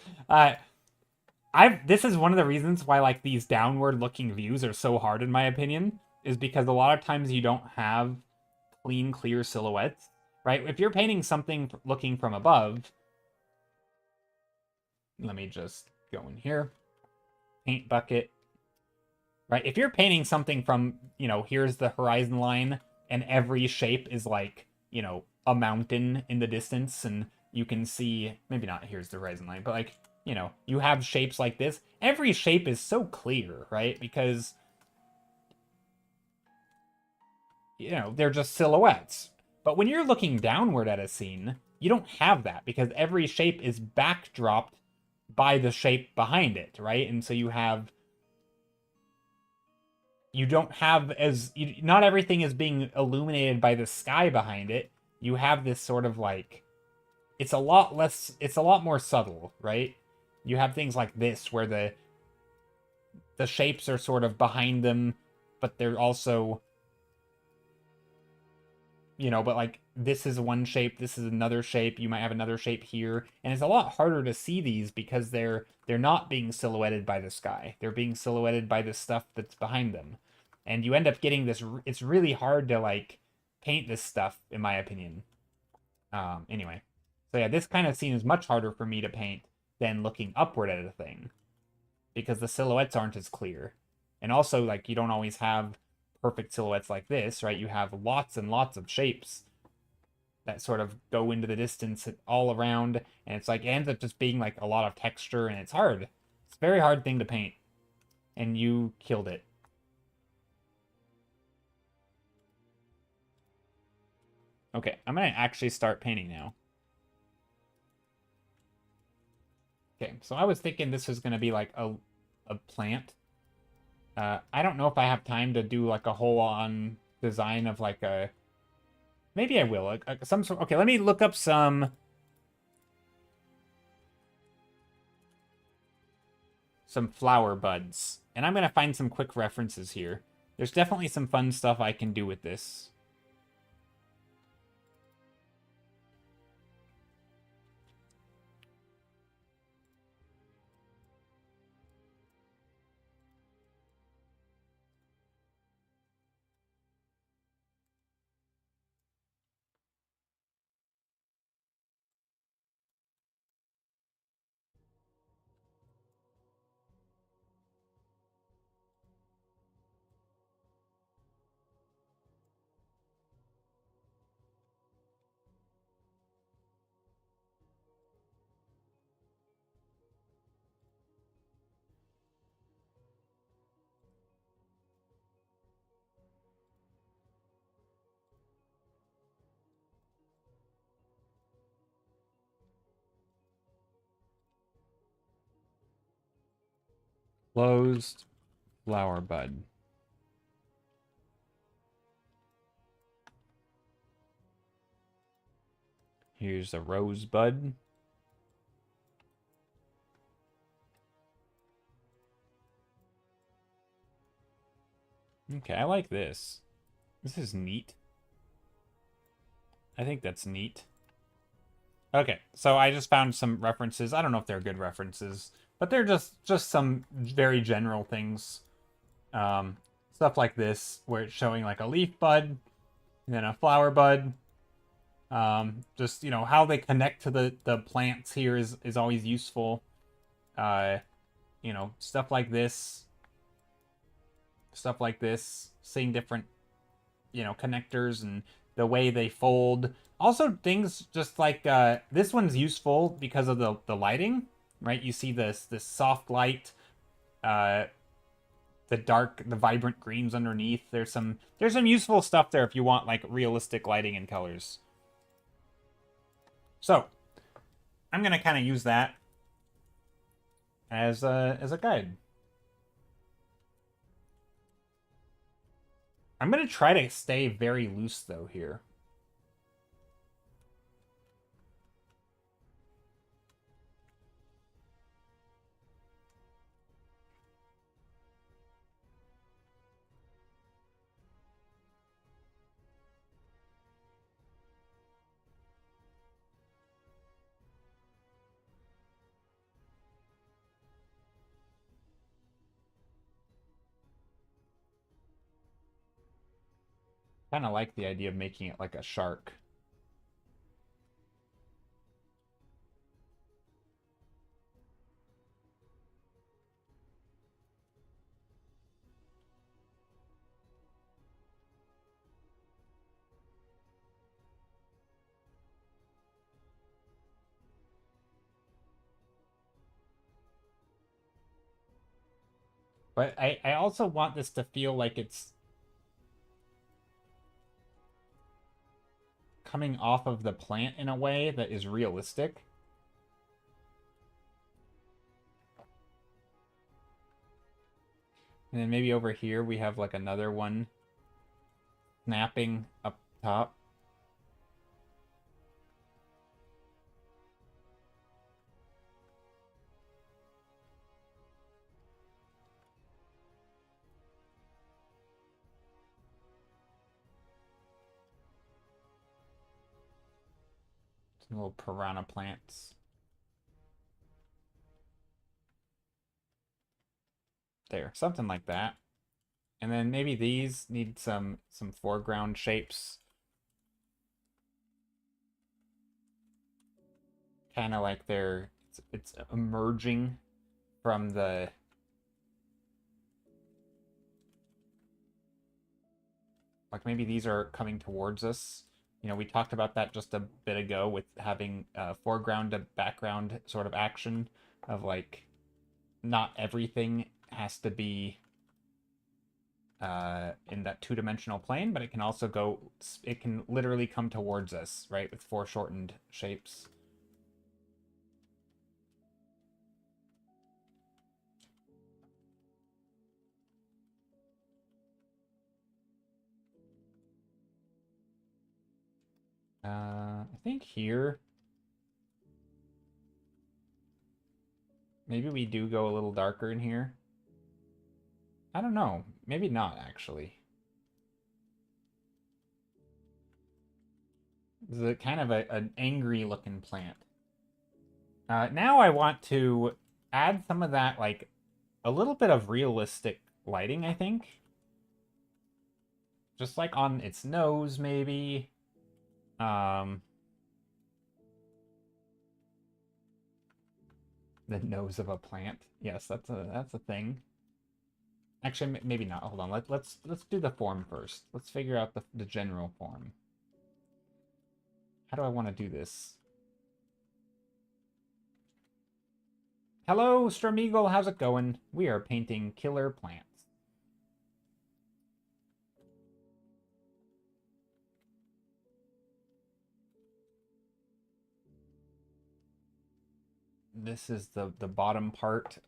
This is one of the reasons why like these downward looking views are so hard in my opinion, is because a lot of times you don't have clean, clear silhouettes, right? If you're painting something looking from above, let me just go in here, paint bucket, right? If you're painting something from, you know, here's the horizon line and every shape is like, you know, a mountain in the distance and you can see, maybe not here's the horizon line, but like, you know, you have shapes like this. Every shape is so clear, right? Because, you know, they're just silhouettes. But when you're looking downward at a scene, you don't have that because every shape is backdropped by the shape behind it, right? And so you don't have not everything is being illuminated by the sky behind it. You have this sort of like, it's a lot more subtle, right? You have things like this where the shapes are sort of behind them, but they're also, you know, but like this is one shape, this is another shape, you might have another shape here, and it's a lot harder to see these because they're not being silhouetted by the sky. They're being silhouetted by the stuff that's behind them. And you end up getting this, it's really hard to like paint this stuff, in my opinion. Anyway. So yeah, this kind of scene is much harder for me to paint than looking upward at a thing. Because the silhouettes aren't as clear. And also, like, you don't always have perfect silhouettes like this, right? You have lots and lots of shapes that sort of go into the distance all around, and it's like it ends up just being like a lot of texture, and it's hard. It's a very hard thing to paint, and you killed it. Okay, I'm gonna actually start painting now. Okay, so I was thinking this was gonna be like a plant. I don't know if I have time to do like a whole on design of like a. Maybe I will. Like, some sort. Okay, let me look up some flower buds, and I'm gonna find some quick references here. There's definitely some fun stuff I can do with this. Closed flower bud. Here's a rosebud. Okay, I like this. This is neat. I think that's neat. Okay, so I just found some references. I don't know if they're good references, but they're just some very general things. Stuff like this, where it's showing like a leaf bud, and then a flower bud. Just, you know, how they connect to the plants here is always useful. You know, stuff like this. Stuff like this. Seeing different, you know, connectors and the way they fold. Also, things just like this one's useful because of the lighting, right? You see this soft light, the vibrant greens underneath. There's some useful stuff there if you want like realistic lighting and colors. So I'm gonna kind of use that as a guide. I'm gonna try to stay very loose though here. Kind of like the idea of making it like a shark. But I also want this to feel like it's coming off of the plant in a way that is realistic. And then maybe over here we have like another one snapping up top. Some little piranha plants. There, something like that. And then maybe these need some foreground shapes. Kind of like it's emerging from the Like maybe these are coming towards us. You know, we talked about that just a bit ago with having foreground to background sort of action of like not everything has to be in that two-dimensional plane, but it can also go, it can literally come towards us, right, with foreshortened shapes. I think here, maybe we do go a little darker in here. I don't know. Maybe not, actually. This is a kind of an angry-looking plant. Now I want to add some of that, like, a little bit of realistic lighting, I think. Just, like, on its nose, maybe. The nose of a plant. Yes, that's a thing. Actually, maybe not. Hold on. Let's do the form first. Let's figure out the general form. How do I want to do this? Hello, Stromeagle. How's it going? We are painting killer plants. This is the bottom part.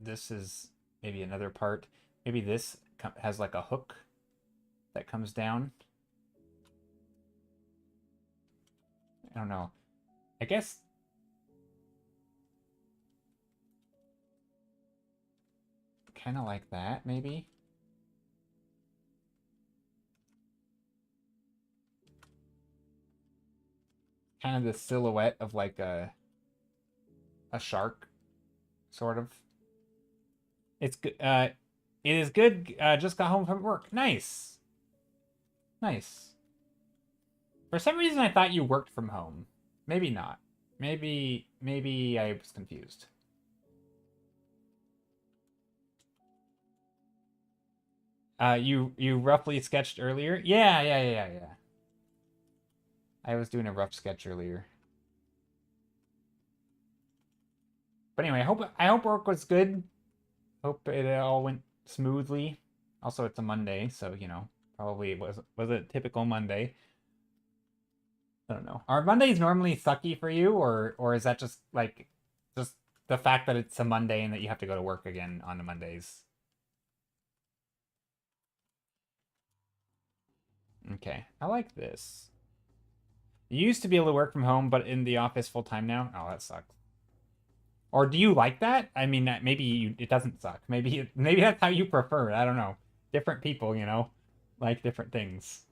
This is maybe another part. Maybe this has like a hook that comes down. I don't know. I guess kind of like that, maybe. Kind of the silhouette of like a shark, sort of. It's good. It is good. Just got home from work. Nice. Nice. For some reason, I thought you worked from home. Maybe not. Maybe I was confused. You roughly sketched earlier? Yeah. I was doing a rough sketch earlier. But anyway, I hope work was good. Hope it all went smoothly. Also, it's a Monday, so you know, probably was a typical Monday. I don't know. Are Mondays normally sucky for you, or is that just like just the fact that it's a Monday and that you have to go to work again on the Mondays? Okay, I like this. You used to be able to work from home, but in the office full time now. Oh, that sucks. Or do you like that? I mean, maybe it doesn't suck. Maybe that's how you prefer it. I don't know. Different people, you know, like different things.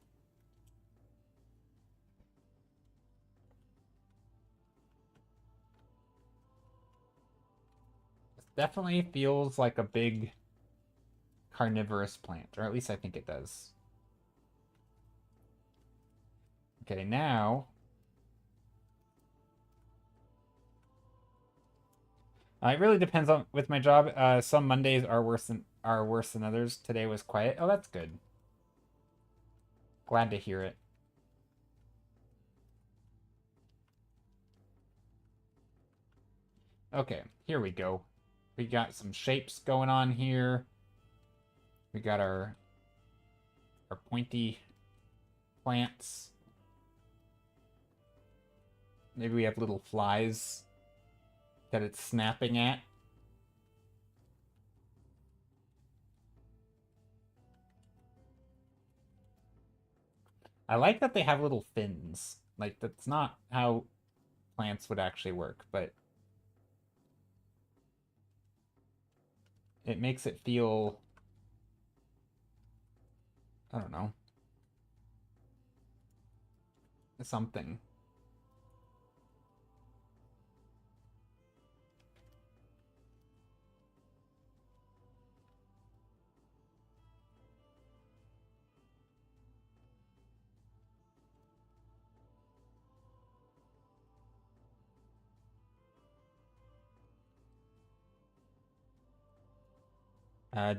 It definitely feels like a big carnivorous plant, or at least I think it does. Okay, now it really depends on with my job. Some Mondays are worse than others. Today was quiet. Oh, that's good. Glad to hear it. Okay, here we go. We got some shapes going on here. We got our pointy plants. Maybe we have little flies that it's snapping at. I like that they have little fins. Like, that's not how plants would actually work, but it makes it feel, I don't know, something.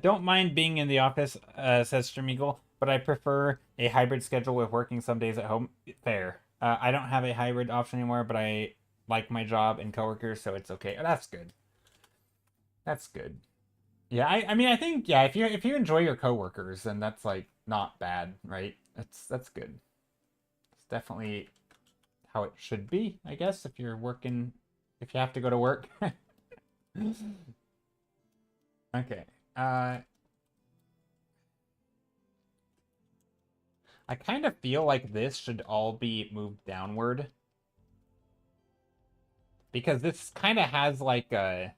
Don't mind being in the office, says Stremeagle. but I prefer a hybrid schedule with working some days at home. Fair. I don't have a hybrid option anymore, but I like my job and coworkers, so it's okay. That's good. That's good. Yeah, I mean I think yeah, if you enjoy your coworkers, then that's like not bad, right? That's good. It's definitely how it should be, I guess, if you're working if you have to go to work. Okay. I kind of feel like this should all be moved downward because this kind of has like a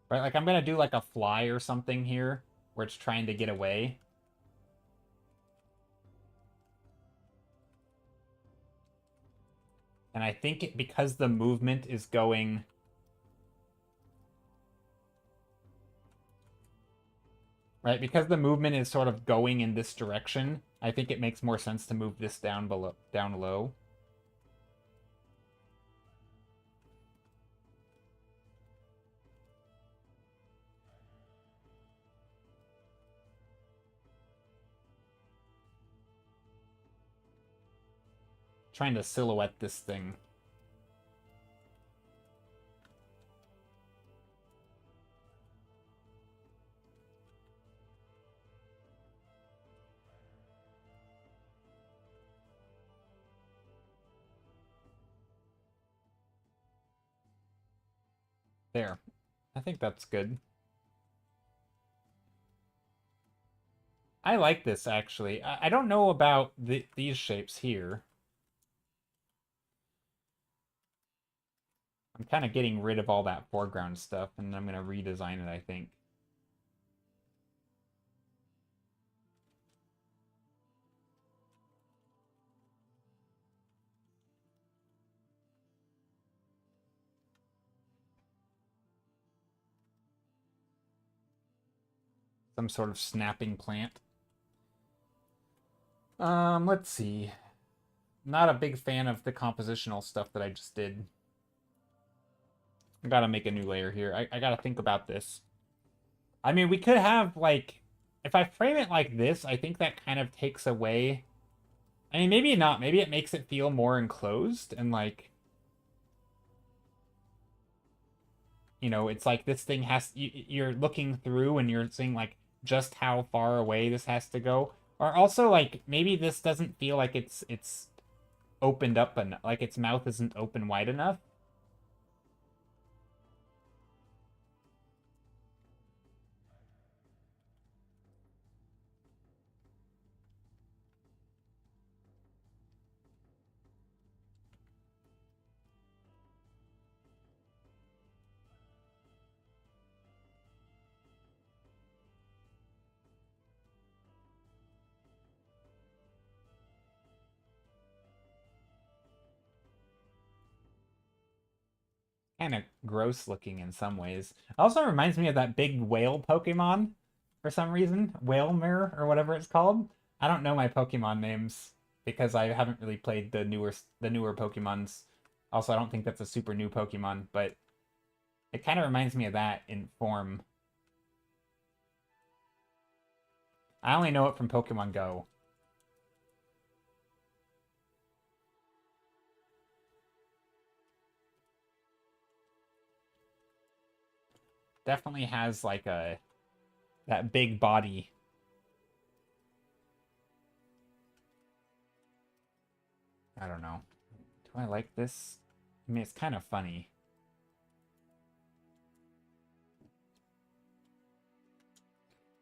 right, like I'm gonna do like a fly or something here where it's trying to get away. And I think because the movement is going right, because the movement is sort of going in this direction, I think it makes more sense to move this down below, down low. Trying to silhouette this thing. There. I think that's good. I like this actually. I don't know about these shapes here. I'm kind of getting rid of all that foreground stuff, and I'm going to redesign it, I think. Some sort of snapping plant. Let's see. Not a big fan of the compositional stuff that I just did. I gotta make a new layer here. I gotta think about this. I mean, we could have, like... If I frame it like this, I think that kind of takes away... I mean, maybe not. Maybe it makes it feel more enclosed and, like... You know, it's like this thing has... You're looking through and you're seeing, like, just how far away this has to go. Or also, like, maybe this doesn't feel like it's opened up enough. Like, its mouth isn't open wide enough. Kind of gross looking in some ways. It also reminds me of that big whale Pokemon for some reason. Whale Mirror or whatever it's called. I don't know my Pokemon names because I haven't really played the newer Pokemons. Also, I don't think that's a super new Pokemon, but it kind of reminds me of that in form. I only know it from Pokemon Go. Definitely has like that big body. I don't know. Do I like this? I mean, it's kind of funny.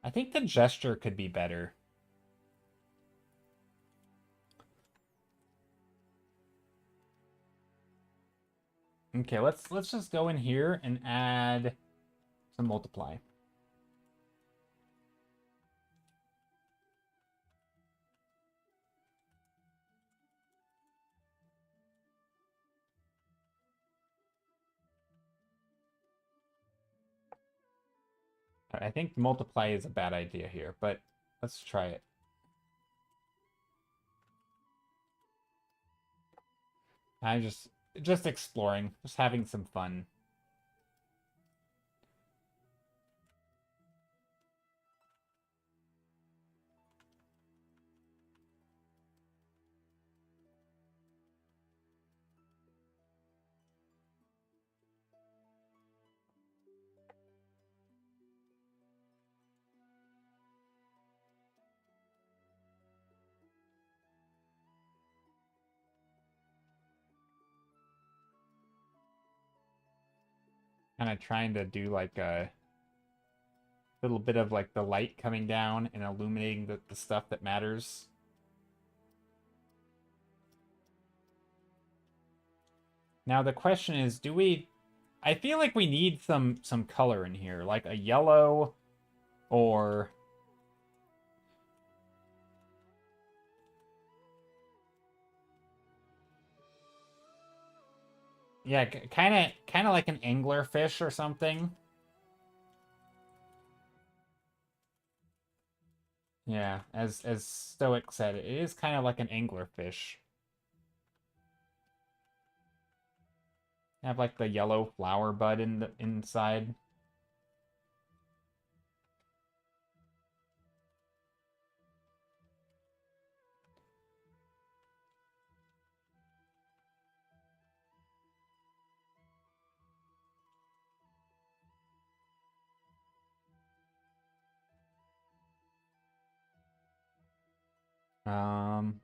I think the gesture could be better. Okay, let's just go in here and add some multiply. I think multiply is a bad idea here, but let's try it. I'm just exploring, just having some fun. Kind of trying to do like a little bit of like the light coming down and illuminating the stuff that matters. Now the question is, do we... I feel like we need some color in here, like a yellow or... Yeah, kind of like an anglerfish or something. Yeah, as Stoic said, it is kind of like an anglerfish. Have like the yellow flower bud in the inside. Um,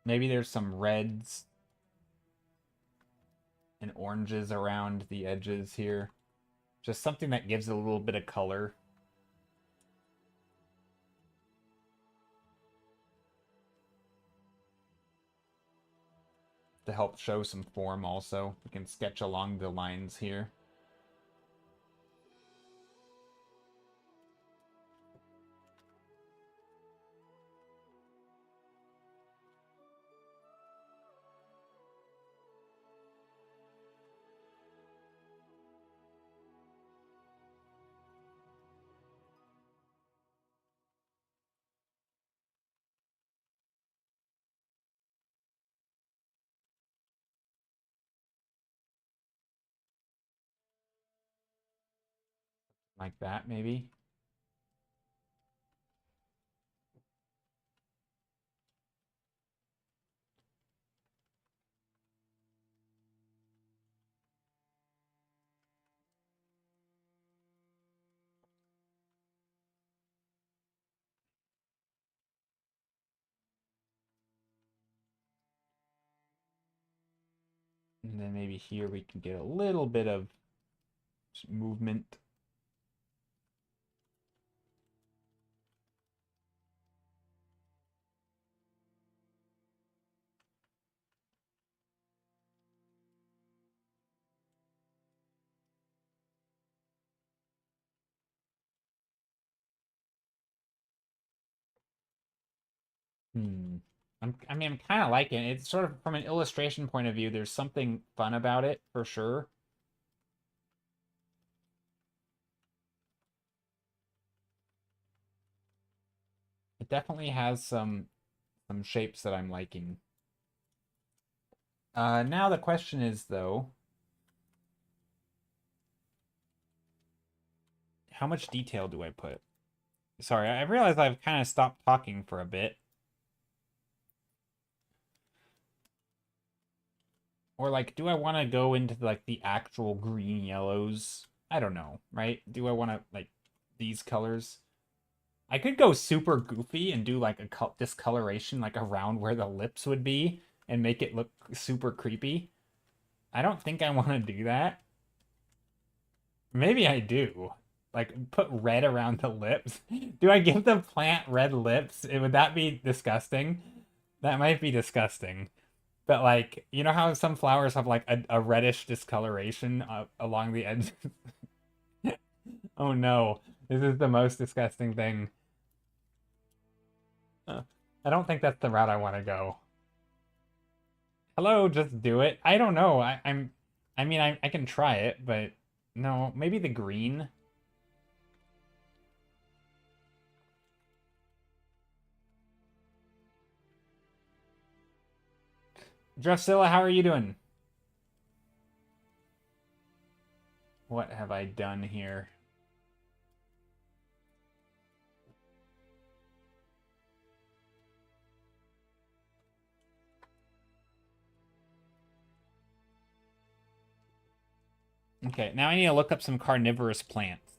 Maybe there's some reds and oranges around the edges here. Just something that gives it a little bit of color. To help show some form also. We can sketch along the lines here. Like that, maybe. And then maybe here we can get a little bit of movement. I mean, I'm kind of liking it. It's sort of from an illustration point of view, there's something fun about it for sure. It definitely has some shapes that I'm liking. Now the question is though, how much detail do I put? Sorry, I realize I've kind of stopped talking for a bit. Or like, do I want to go into like the actual green yellows? I don't know, right? Do I want to like these colors? I could go super goofy and do like a discoloration like around where the lips would be and make it look super creepy. I don't think I want to do that. Maybe I do. Like put red around the lips. Do I give the plant red lips? Would that be disgusting? That might be disgusting. But like, you know how some flowers have like a reddish discoloration along the edges? Oh no, this is the most disgusting thing. I don't think that's the route I want to go. Hello, just do it. I don't know. I mean, I can try it, but no, maybe the green. Drusilla, how are you doing? What have I done here? Okay, now I need to look up some carnivorous plants.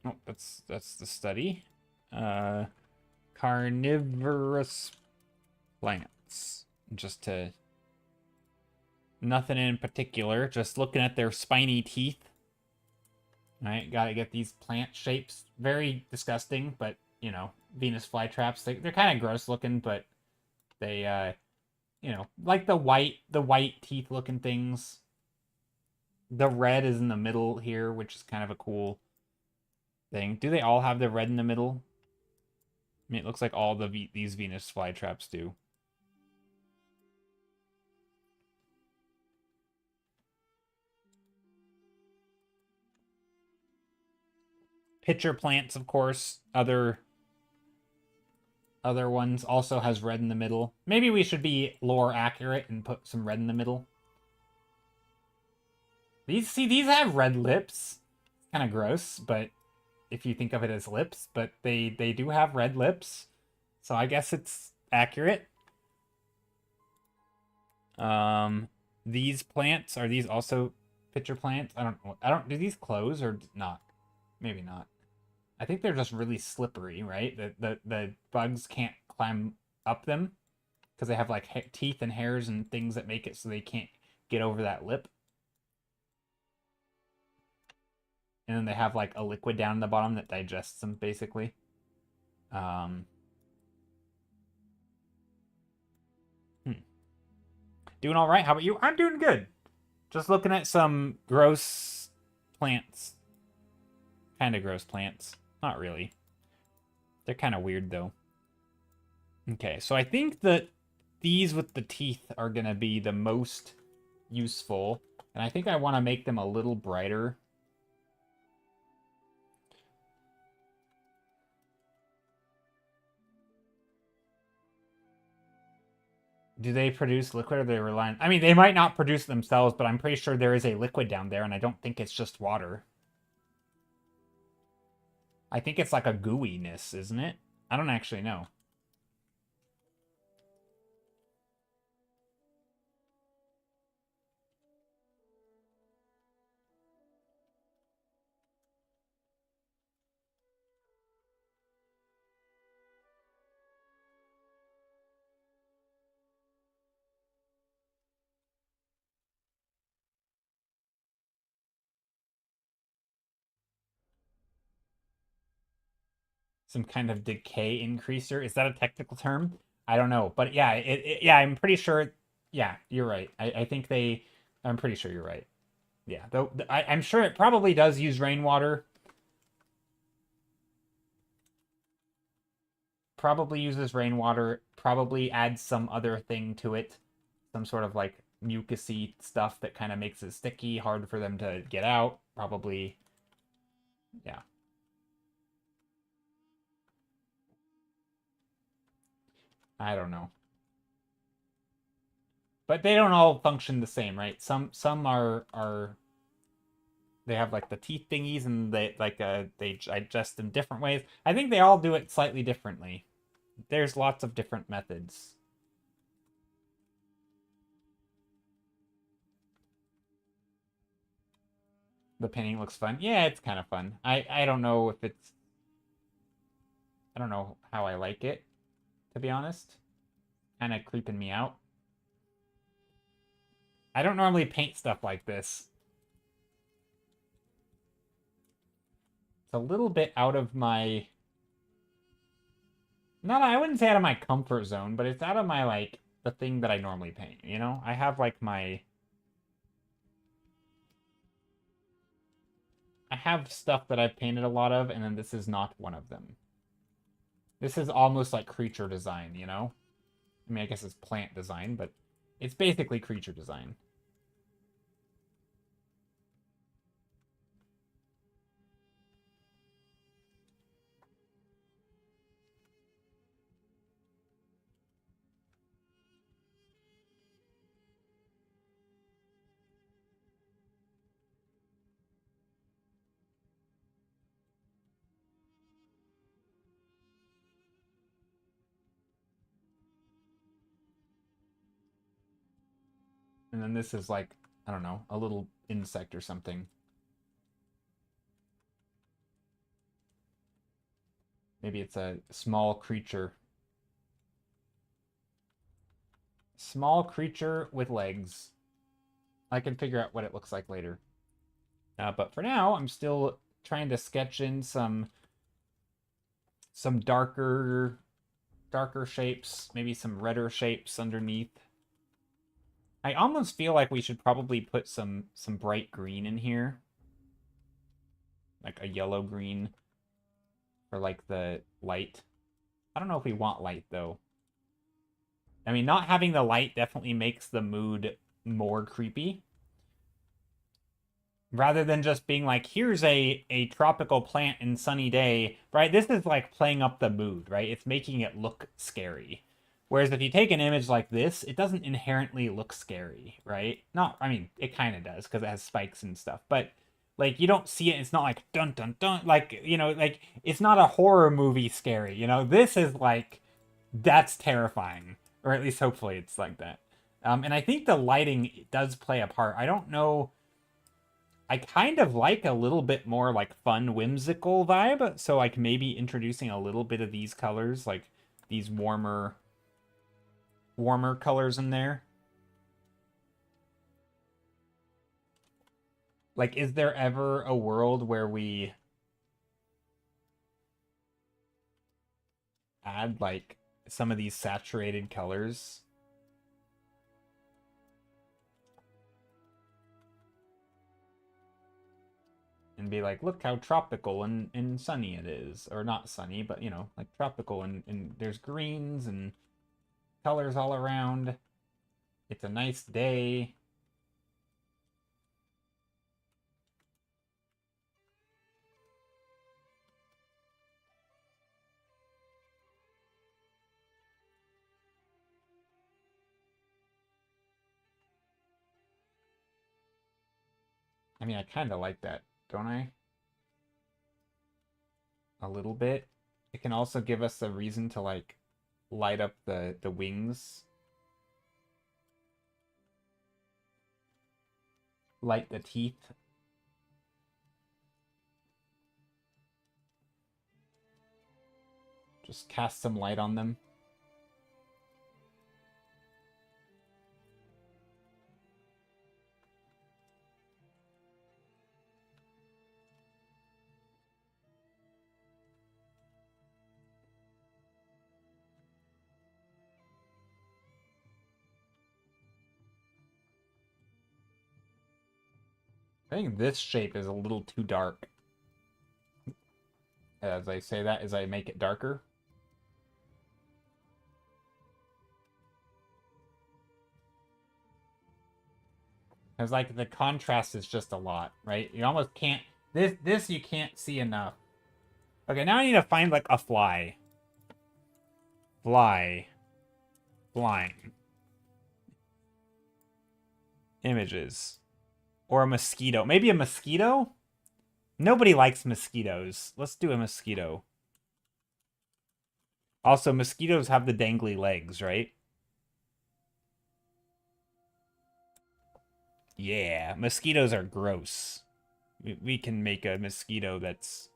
Oh, that's the study. Uh, Carnivorous plants. Just to Nothing in particular, just looking at their spiny teeth. Right, gotta get these plant shapes. Very disgusting, but, you know, Venus flytraps, they're kind of gross looking, but they, you know, like the white teeth looking things. The red is in the middle here, which is kind of a cool thing. Do they all have the red in the middle? I mean, it looks like all these Venus flytraps do. Pitcher plants, of course, other ones also has red in the middle. Maybe we should be lore accurate and put some red in the middle. These have red lips. Kind of gross, but if you think of it as lips, but they do have red lips. So I guess it's accurate. These plants, are these also pitcher plants? I don't do these close or not? Maybe not. I think they're just really slippery, right? The bugs can't climb up them because they have like teeth and hairs and things that make it so they can't get over that lip. And then they have like a liquid down the bottom that digests them basically. Um, Doing all right. How about you? I'm doing good. Just looking at some gross plants. Kind of gross plants. Not really. They're kind of weird though. Okay, so I think that these with the teeth are going to be the most useful. And I think I want to make them a little brighter. Do they produce liquid or they rely on... I mean, they might not produce themselves, but I'm pretty sure there is a liquid down there, and I don't think it's just water. I think it's like a gooiness, isn't it? I don't actually know. Some kind of decay increaser. Is that a technical term? I don't know, but yeah, yeah, I'm pretty sure. Yeah, you're right. I think they. I'm pretty sure you're right. Yeah, though I'm sure it probably does use rainwater. Probably uses rainwater. Probably adds some other thing to it, some sort of like mucusy stuff that kind of makes it sticky, hard for them to get out. Probably, yeah. I don't know. But they don't all function the same, right? Some are they have like the teeth thingies and they digest in different ways. I think they all do it slightly differently. There's lots of different methods. The painting looks fun. Yeah, it's kind of fun. I don't know if it's I don't know how I like it, to be honest. Kind of creeping me out. I don't normally paint stuff like this. It's a little bit out of my... No, I wouldn't say out of my comfort zone, but it's out of my, like, the thing that I normally paint, you know? I have, like, my... I have stuff that I've painted a lot of, and then this is not one of them. This is almost like creature design, you know? I mean, I guess it's plant design, but it's basically creature design. And then this is like, I don't know, a little insect or something. Maybe it's a small creature. Small creature with legs. I can figure out what it looks like later. But for now, I'm still trying to sketch in some darker shapes, maybe some redder shapes underneath. I almost feel like we should probably put some bright green in here. Like a yellow green for like the light. I don't know if we want light though. I mean, not having the light definitely makes the mood more creepy. Rather than just being like, here's a tropical plant and sunny day, right? This is like playing up the mood, right? It's making it look scary. Whereas if you take an image like this, it doesn't inherently look scary, right? Not, I mean, it kind of does because it has spikes and stuff, but like you don't see it. It's not like dun dun dun, like, you know, like it's not a horror movie scary, you know? This is like, that's terrifying, or at least hopefully it's like that. And I think the lighting does play a part. I don't know. I kind of like a little bit more like fun, whimsical vibe. So like maybe introducing a little bit of these colors, like these warmer colors in there. Like, is there ever a world where we add like some of these saturated colors? And be like, look how tropical and sunny it is. Or not sunny, but, you know, like tropical. And there's greens and colors all around. It's a nice day. I mean, I kind of like that, don't I? A little bit. It can also give us a reason to, like, light up the wings. Light the teeth. Just cast some light on them. I think this shape is a little too dark. As I say that, as I make it darker. Because, like, the contrast is just a lot, right? You almost can't... This you can't see enough. Okay, now I need to find, like, a fly. Fly. Flying. Images. Or a mosquito. Maybe a mosquito? Nobody likes mosquitoes. Let's do a mosquito. Also, mosquitoes have the dangly legs, right? Yeah, mosquitoes are gross. We can make a mosquito that's...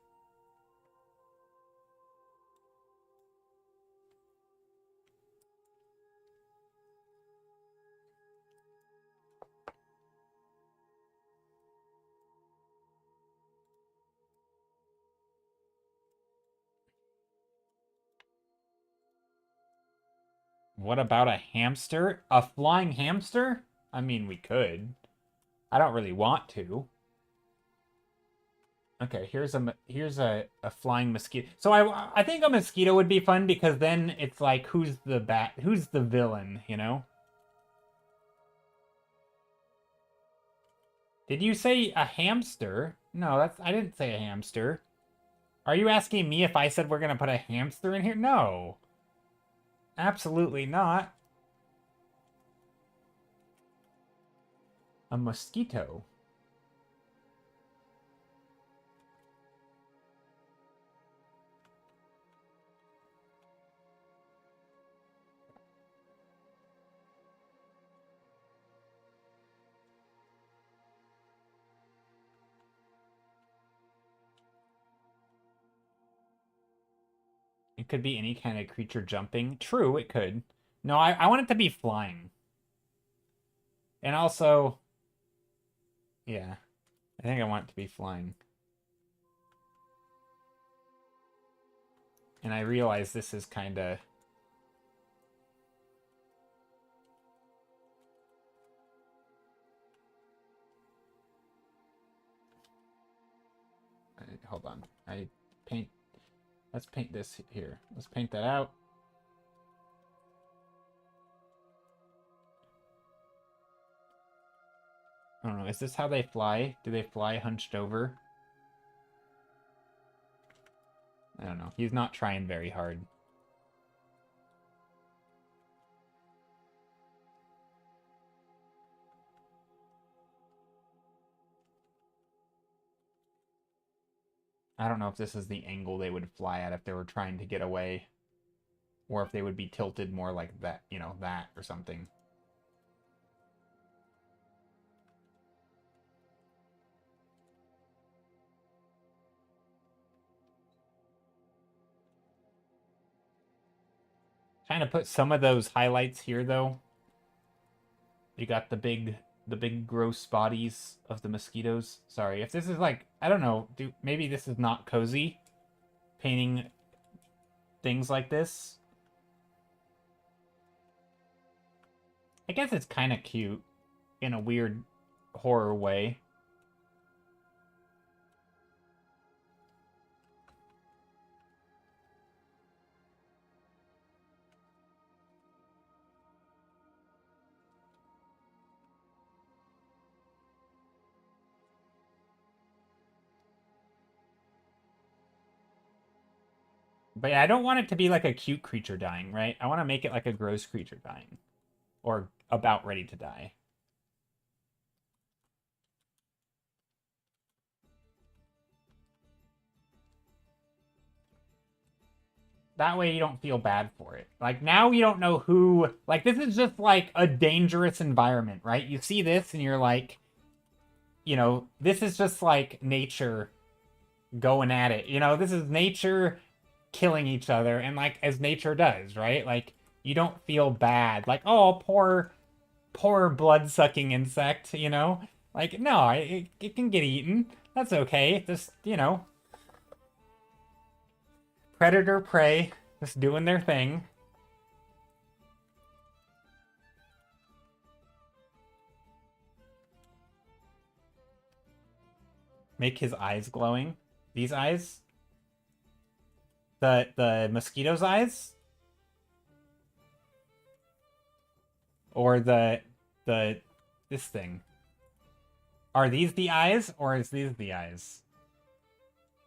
What about a hamster? A flying hamster? I mean, we could. I don't really want to. Okay, here's a flying mosquito. So I think a mosquito would be fun because then it's like who's the villain, you know? Did you say a hamster? No, I didn't say a hamster. Are you asking me if I said we're gonna put a hamster in here? No. Absolutely not. A mosquito. It could be any kind of creature jumping. True, it could. No, I want it to be flying. And also, Yeah. I think I want it to be flying. And I realize this is kind of... Hold on. Let's paint this here. Let's paint that out. I don't know. Is this how they fly? Do they fly hunched over? I don't know. He's not trying very hard. I don't know if this is the angle they would fly at if they were trying to get away. Or if they would be tilted more like that, you know, that or something. Trying to put some of those highlights here, though. You got the big gross bodies of the mosquitoes. Sorry, if this is like, I don't know, maybe this is not cozy, painting things like this. I guess it's kind of cute in a weird horror way. But yeah, I don't want it to be like a cute creature dying, right? I want to make it like a gross creature dying. Or about ready to die. That way you don't feel bad for it. Like, now you don't know who... Like, this is just, like, a dangerous environment, right? You see this and you're like... You know, this is just, like, nature going at it. You know, this is nature killing each other, and, like, as nature does, right? Like, you don't feel bad. Like, oh, poor blood-sucking insect, you know? Like, no, it can get eaten. That's okay. Just, you know... Predator, prey, just doing their thing. Make his eyes glowing. These eyes? The mosquito's eyes? Or this thing? Are these the eyes, or is these the eyes?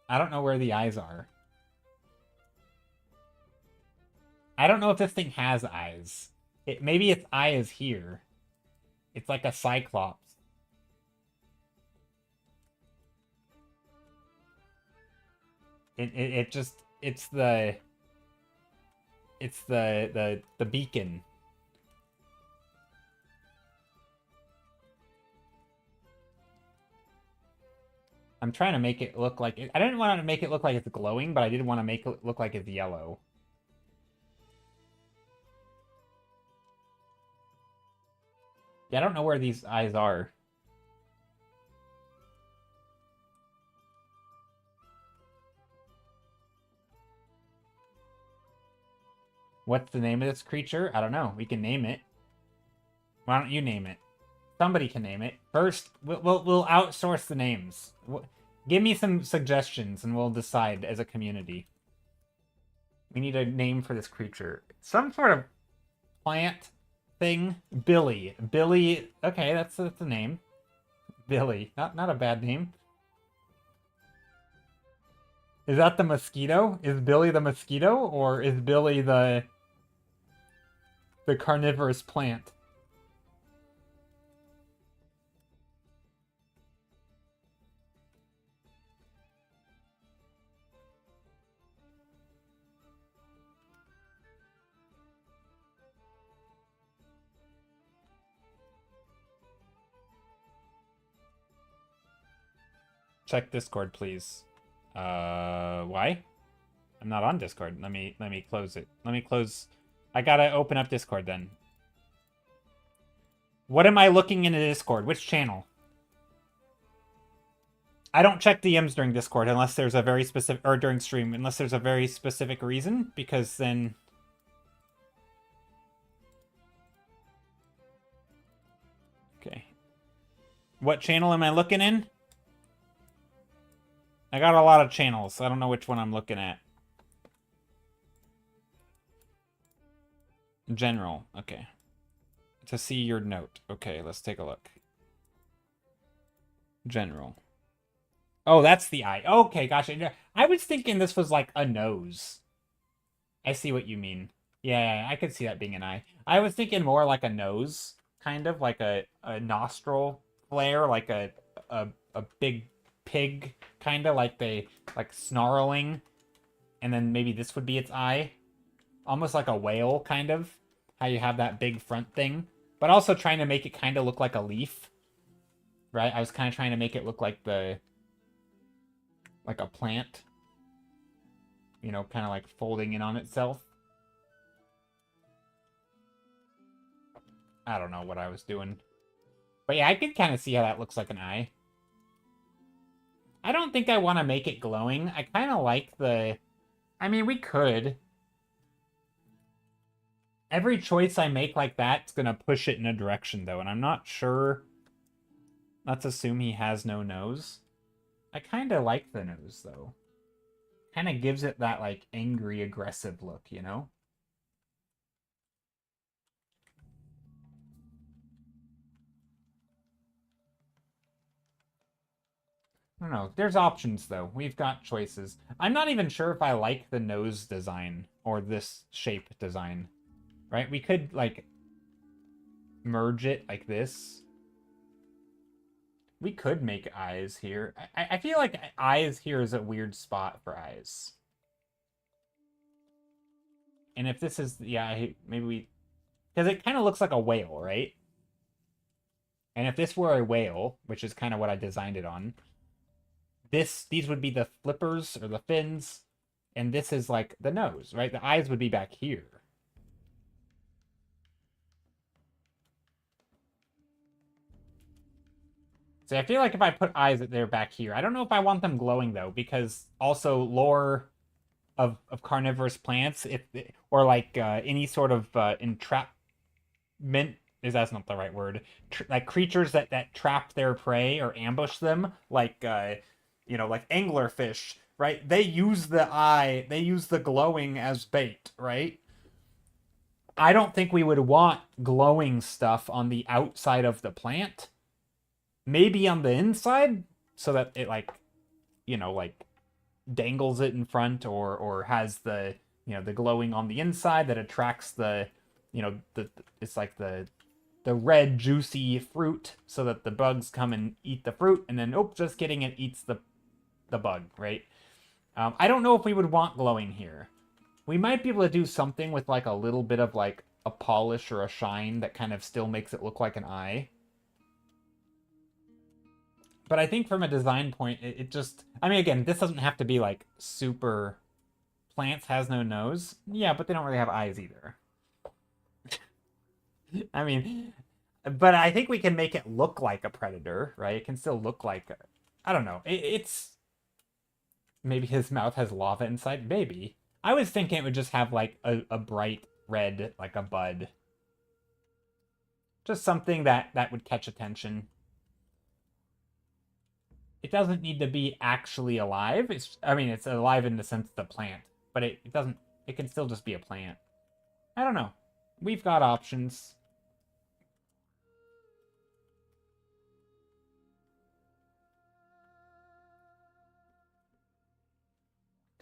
I don't know where the eyes are. I don't know if this thing has eyes. Maybe its eye is here. It's like a cyclops. It's the beacon. I'm trying to make it look like I didn't want to make it look like it's glowing, but I did want to make it look like it's yellow. Yeah, I don't know where these eyes are. What's the name of this creature? I don't know. We can name it. Why don't you name it? Somebody can name it. First, we'll outsource the names. Give me some suggestions, and we'll decide as a community. We need a name for this creature. Some sort of plant thing. Billy. Billy. Okay, that's the name. Billy. Not a bad name. Is that the mosquito? Is Billy the mosquito, or is Billy the carnivorous plant? Check Discord, please. Why? I'm not on Discord. Let me close it. Let me close. I gotta open up Discord then. What am I looking into Discord? Which channel? I don't check DMs during Discord unless there's a very specific, or during stream, unless there's a very specific reason, because then... Okay. What channel am I looking in? I got a lot of channels, so I don't know which one I'm looking at. General, okay. To see your note. Okay, let's take a look. General. Oh, that's the eye. Okay, gotcha. I was thinking this was like a nose. I see what you mean. Yeah, I could see that being an eye. I was thinking more like a nose, kind of like a nostril flare, like a big pig, kind of like like snarling, and then maybe this would be its eye, almost like a whale, kind of. How you have that big front thing, but also trying to make it kind of look like a leaf, right? I was kind of trying to make it look like like a plant, you know, kind of like folding in on itself. I don't know what I was doing. But yeah, I could kind of see how that looks like an eye. I don't think I want to make it glowing. I kind of like the... I mean, we could. Every choice I make like that's going to push it in a direction, though, and I'm not sure... Let's assume he has no nose. I kind of like the nose, though. Kind of gives it that, like, angry, aggressive look, you know? I don't know. There's options, though. We've got choices. I'm not even sure if I like the nose design or this shape design, right? We could, like, merge it like this. We could make eyes here. I feel like eyes here is a weird spot for eyes. And if this is, yeah, maybe we... Because it kind of looks like a whale, right? And if this were a whale, which is kind of what I designed it on, these would be the flippers or the fins, and this is like the nose, right? The eyes would be back here. So I feel like if I put eyes they're back here, I don't know if I want them glowing though, because also lore of carnivorous plants, if or like any sort of entrapment, is that's not the right word, like creatures that trap their prey or ambush them, like you know, like anglerfish, right? They use the eye, they use the glowing as bait, right? I don't think we would want glowing stuff on the outside of the plant. Maybe on the inside, so that it, like, you know, like dangles it in front, or has the, you know, the glowing on the inside that attracts the, you know, it's like the red juicy fruit, so that the bugs come and eat the fruit, and then, oh, just kidding, it eats the bug, right? I don't know if we would want glowing here. We might be able to do something with like a little bit of like a polish or a shine that kind of still makes it look like an eye. But I think from a design point, it just... I mean, again, this doesn't have to be like super... Plants has no nose. Yeah, but they don't really have eyes either. I mean, but I think we can make it look like a predator, right? It can still look like... I don't know. It's... Maybe his mouth has lava inside. Maybe. I was thinking it would just have like a bright red, like a bud. Just something that would catch attention. It doesn't need to be actually alive. I mean, it's alive in the sense of the plant, but it doesn't, it can still just be a plant. I don't know. We've got options.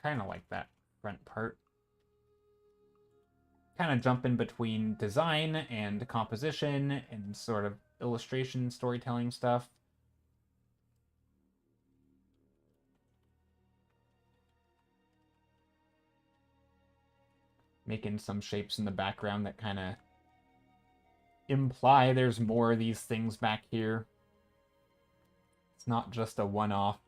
Kind of like that front part. Kind of jumping between design and composition and sort of illustration, storytelling stuff. Making some shapes in the background that kind of imply there's more of these things back here. It's not just a one-off.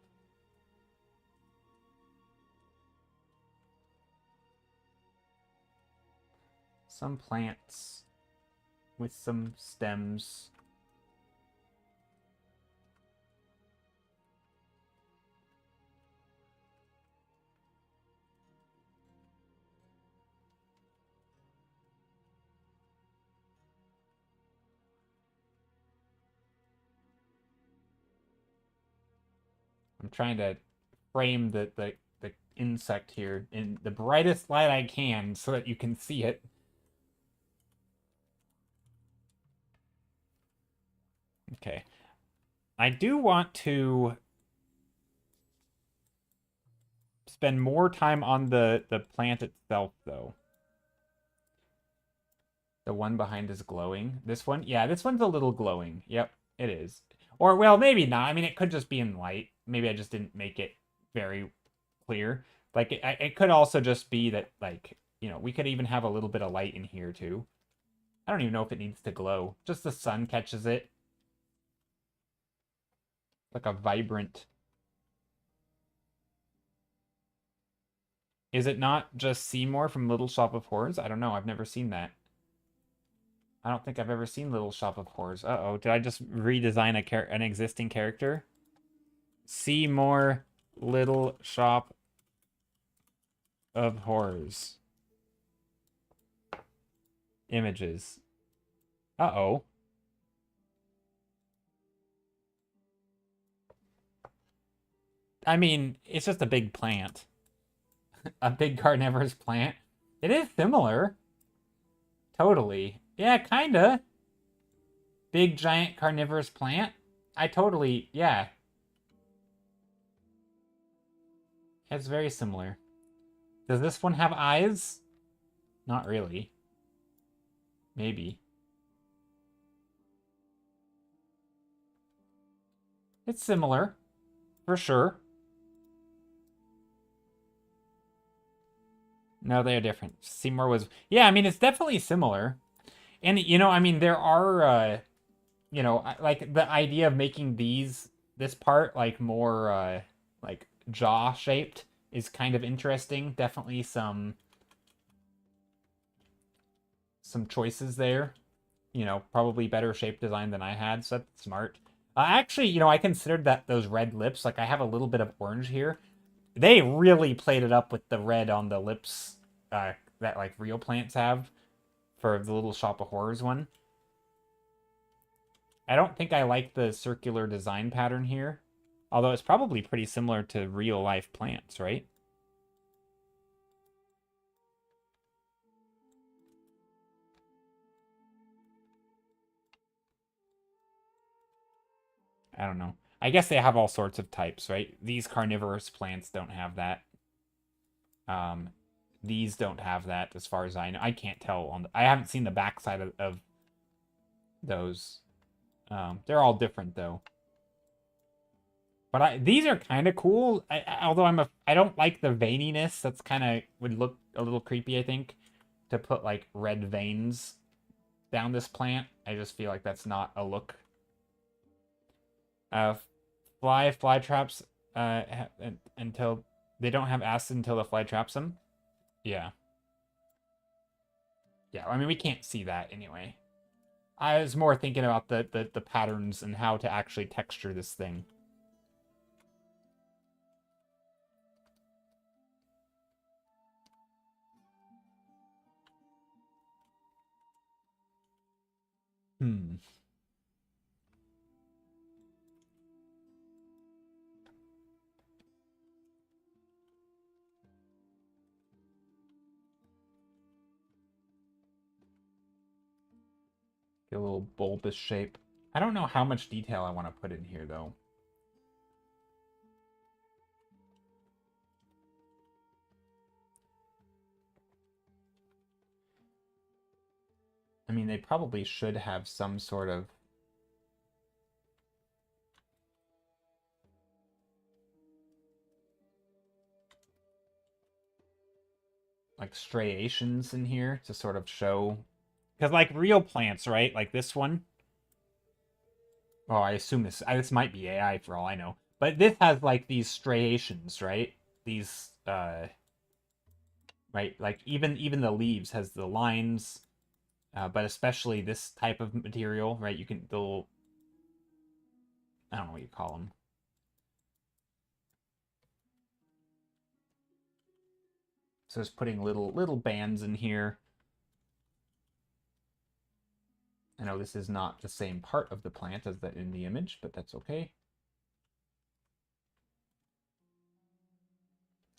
Some plants with some stems. I'm trying to frame the insect here in the brightest light I can so that you can see it. Okay. I do want to spend more time on the plant itself, though. The one behind is glowing. This one? Yeah, this one's a little glowing. Yep, it is. Or, well, maybe not. I mean, it could just be in light. Maybe I just didn't make it very clear. Like, it could also just be that, like, you know, we could even have a little bit of light in here, too. I don't even know if it needs to glow. Just the sun catches it. Like a vibrant... Is it not just Seymour from Little Shop of Horrors? I don't know. I've never seen that. I don't think I've ever seen Little Shop of Horrors. Uh-oh, did I just redesign an existing character? Seymour Little Shop of Horrors. Images. Uh-oh. I mean, it's just a big plant. A big carnivorous plant. It is similar. Totally. Yeah, kinda. Big, giant carnivorous plant. I totally, yeah. It's very similar. Does this one have eyes? Not really. Maybe. It's similar. For sure. No, they are different. Seymour was... Yeah, I mean, it's definitely similar. And, you know, I mean, there are, you know, like, the idea of making this part, like, more, like, jaw-shaped is kind of interesting. Definitely some choices there. You know, probably better shape design than I had, so that's smart. Actually, you know, I considered that those red lips, like, I have a little bit of orange here. They really played it up with the red on the lips that, like, real plants have for the Little Shop of Horrors one. I don't think I like the circular design pattern here. Although it's probably pretty similar to real-life plants, right? I don't know. I guess they have all sorts of types, right? These carnivorous plants don't have that. Um, these don't have that, as far as I know. I can't tell. I haven't seen the backside of those. They're all different, though. But these are kind of cool. Although I don't like the veininess. That's kind of would look a little creepy, I think, to put like red veins down this plant. I just feel like that's not a look. Uh, fly traps. Until they don't have acid until the fly traps them. Yeah. Yeah. I mean, we can't see that anyway. I was more thinking about the patterns and how to actually texture this thing. Hmm. Get a little bulbous shape. I don't know how much detail I want to put in here, though. I mean, they probably should have some sort of... like striations in here to sort of show... Because like real plants, right? Like this one. Oh, I assume this might be AI for all I know. But this has like these striations, right? These right, like even the leaves has the lines, but especially this type of material, right? You can they'll I don't know what you call them. So it's putting little bands in here. I know this is not the same part of the plant as that in the image, but that's okay.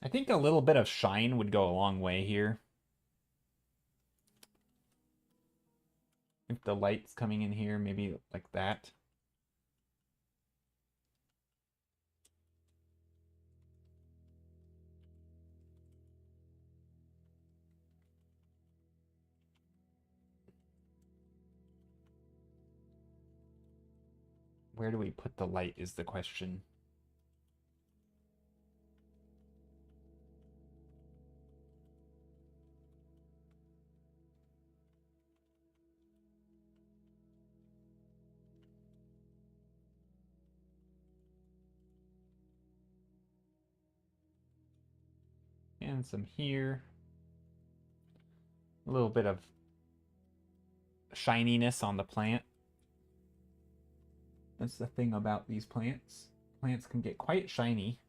I think a little bit of shine would go a long way here. If the light's coming in here, maybe like that. Where do we put the light is the question. And some here. A little bit of shininess on the plant. That's the thing about these plants. Plants can get quite shiny.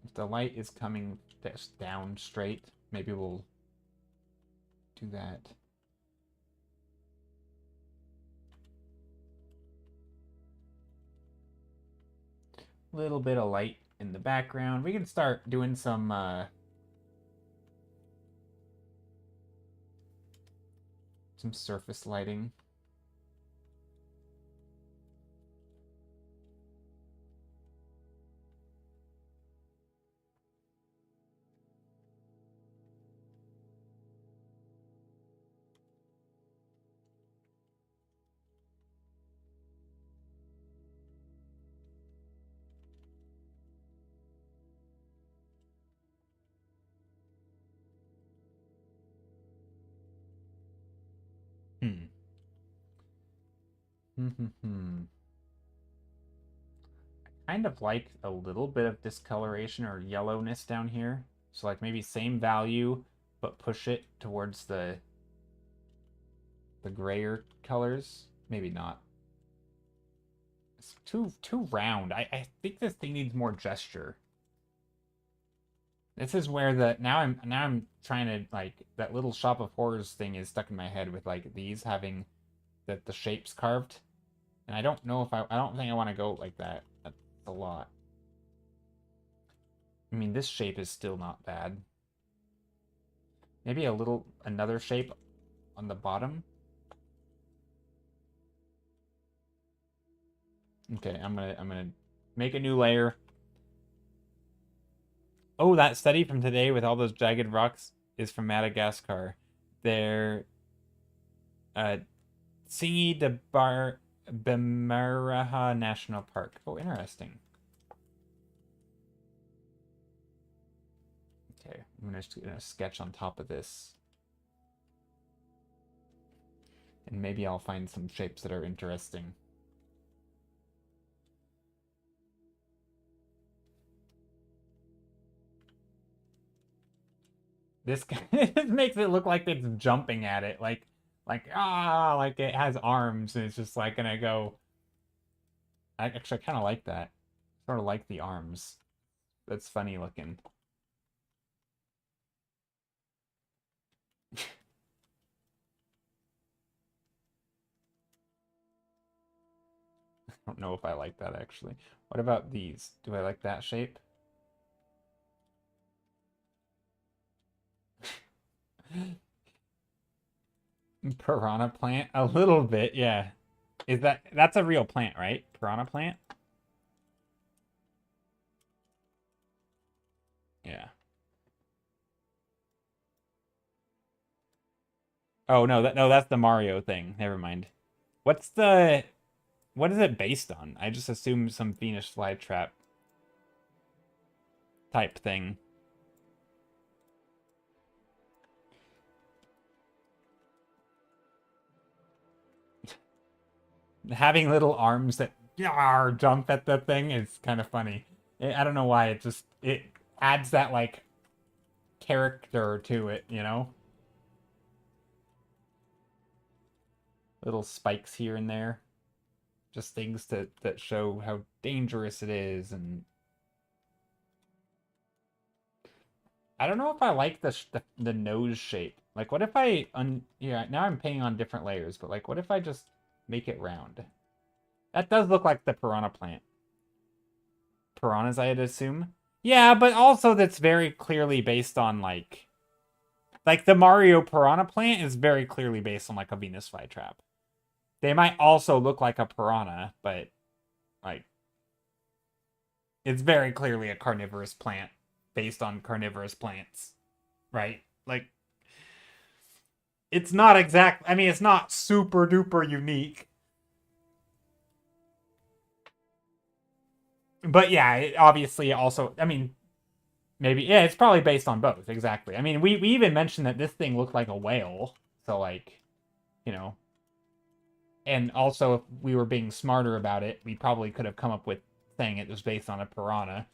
If the light is coming down straight, maybe we'll do that. Little bit of light in the background. We can start doing some surface lighting. I kind of like a little bit of discoloration or yellowness down here. So like maybe same value, but push it towards the grayer colors. Maybe not. It's too round. I think this thing needs more gesture. This is where the now I'm trying to like that little Shop of Horrors thing is stuck in my head with like these having the shapes carved. And I don't know if I don't think I want to go like that. That's a lot. I mean, this shape is still not bad. Maybe another shape on the bottom. Okay, I'm gonna make a new layer. Oh, that study from today with all those jagged rocks is from Madagascar. They're Tsingy de Bemaraha National Park. Oh, interesting. Okay, I'm gonna sketch on top of this. And maybe I'll find some shapes that are interesting. This makes it look like it's jumping at it, like like it has arms, and it's just like gonna go. I actually kind of like that. Sort of like the arms. That's funny looking. I don't know if I like that actually. What about these? Do I like that shape? Piranha plant? A little bit, yeah. That's a real plant, right? Piranha plant? Yeah. Oh no, that's the Mario thing. Never mind. What is it based on? I just assumed some Venus flytrap type thing. Having little arms that jump at the thing is kind of funny. I don't know why, it adds that like character to it, you know? Little spikes here and there. Just things that show how dangerous it is. And I don't know if I like the nose shape. Like, what if I... Yeah, now I'm painting on different layers, but, like, what if I just make it round? That does look like the piranha plant. Piranhas, I'd assume. Yeah, but also that's very clearly based on, like... Like, the Mario piranha plant is very clearly based on, like, a Venus flytrap. They might also look like a piranha, but, like... It's very clearly a carnivorous plant based on carnivorous plants. Right? Like... It's not exact... I mean, it's not super duper unique. But yeah, it obviously also... I mean... Maybe, yeah, it's probably based on both, exactly. I mean, we even mentioned that this thing looked like a whale, so, like, you know. And also, if we were being smarter about it, we probably could have come up with saying it was based on a piranha,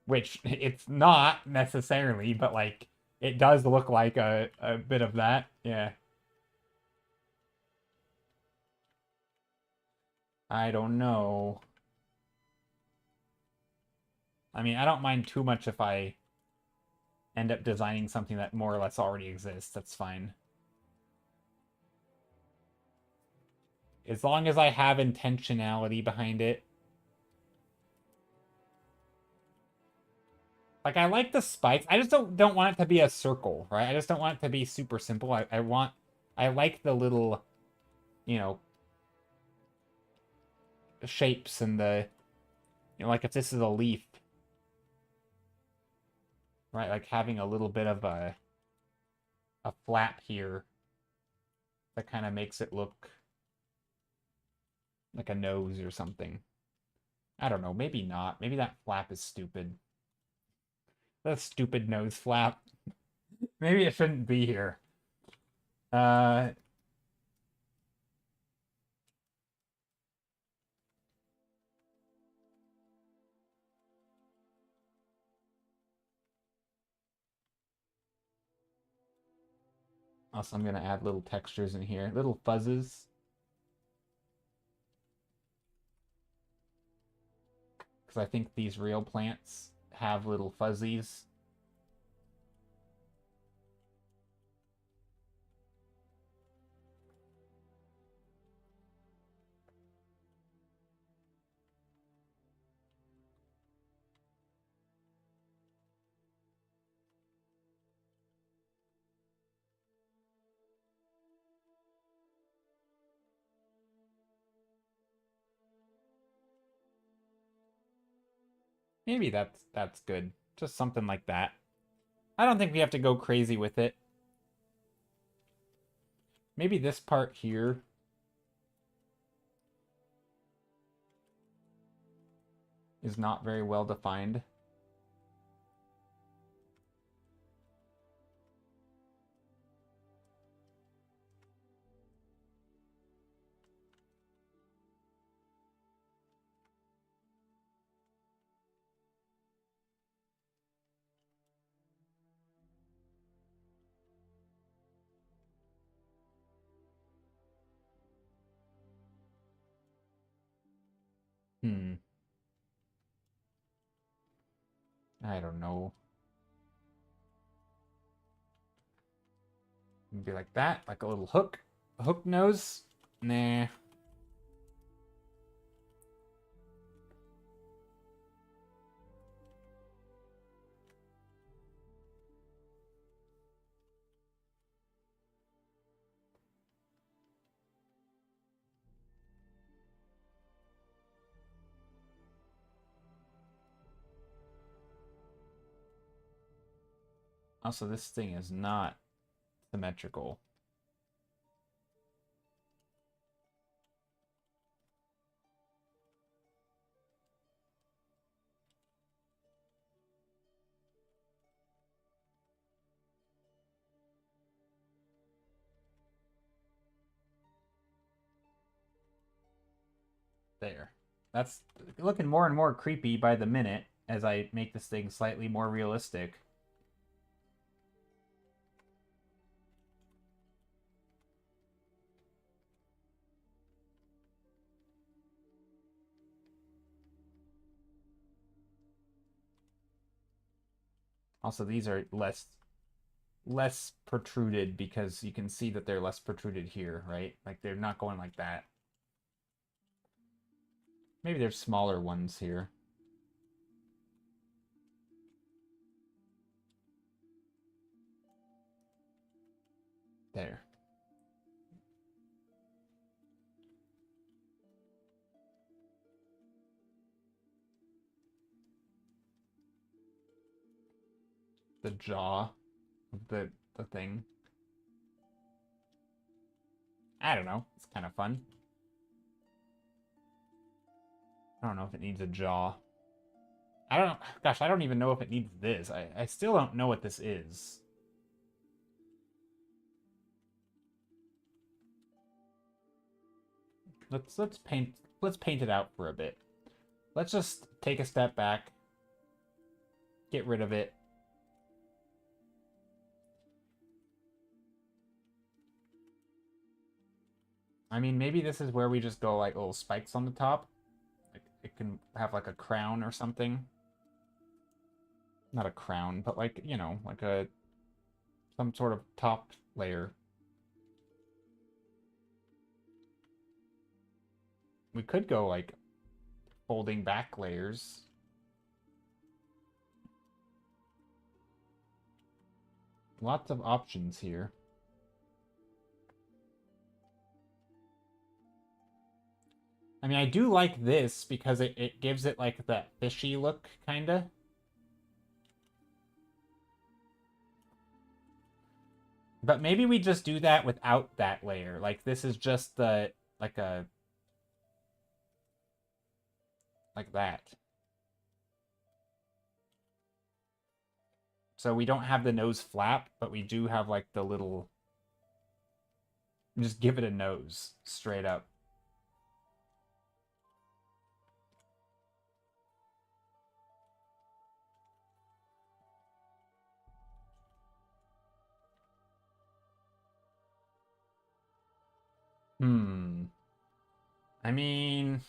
which it's not necessarily, but, like, it does look like a bit of that, yeah. I don't know. I mean, I don't mind too much if I end up designing something that more or less already exists, that's fine. As long as I have intentionality behind it. Like, I like the spikes. I just don't want it to be a circle, right? I just don't want it to be super simple. I like the little, you know, shapes and the, you know, like if this is a leaf, right? Like having a little bit of a flap here that kind of makes it look like a nose or something. I don't know. Maybe not. Maybe that flap is stupid. That stupid nose flap. Maybe it shouldn't be here. Uh, Also, I'm going to add little textures in here. Little fuzzes. Because I think these real plants have little fuzzies. Maybe that's good. Just something like that. I don't think we have to go crazy with it. Maybe this part here is not very well defined. Hmm. I don't know. Maybe like that, like a little hook. A hook nose? Nah. Also, this thing is not symmetrical. There. That's looking more and more creepy by the minute as I make this thing slightly more realistic. Also, these are less less protruded because you can see that they're less protruded here, right? Like they're not going like that. Maybe there's smaller ones here. There. The jaw of the thing. I don't know. It's kind of fun. I don't know if it needs a jaw. Gosh, I don't even know if it needs this. I still don't know what this is. Let's paint it out for a bit. Let's just take a step back. Get rid of it. I mean, maybe this is where we just go like little spikes on the top. Like it can have like a crown or something. Not a crown, but like, you know, like some sort of top layer. We could go like folding back layers. Lots of options here. I mean, I do like this because it gives it like that fishy look, kinda. But maybe we just do that without that layer. Like this is just the, like that. So we don't have the nose flap, but we do have like the little, just give it a nose straight up. I mean,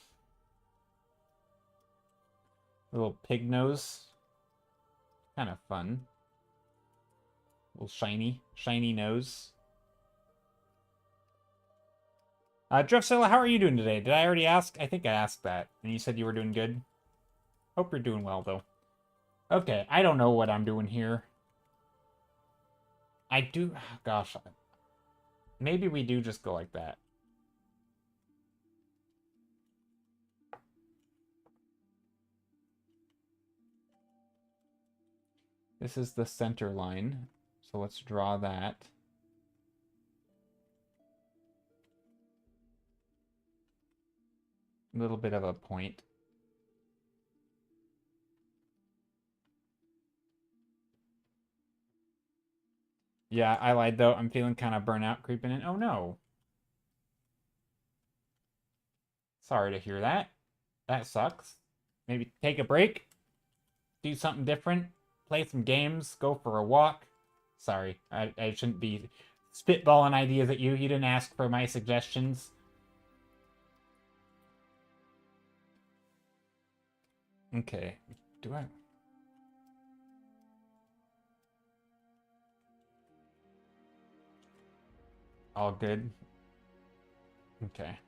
little pig nose. Kind of fun. Little shiny nose. Drexilla, how are you doing today? Did I already ask? I think I asked that. And you said you were doing good? Hope you're doing well, though. Okay, I don't know what I'm doing here. I do... Gosh. Maybe we do just go like that. This is the center line. So let's draw that. A little bit of a point. Yeah, I lied though. I'm feeling kind of burnout creeping in. Oh no. Sorry to hear that. That sucks. Maybe take a break. Do something different. Play some games. Go for a walk. Sorry, I shouldn't be spitballing ideas at you. You didn't ask for my suggestions. Okay. Do I... All good? Okay.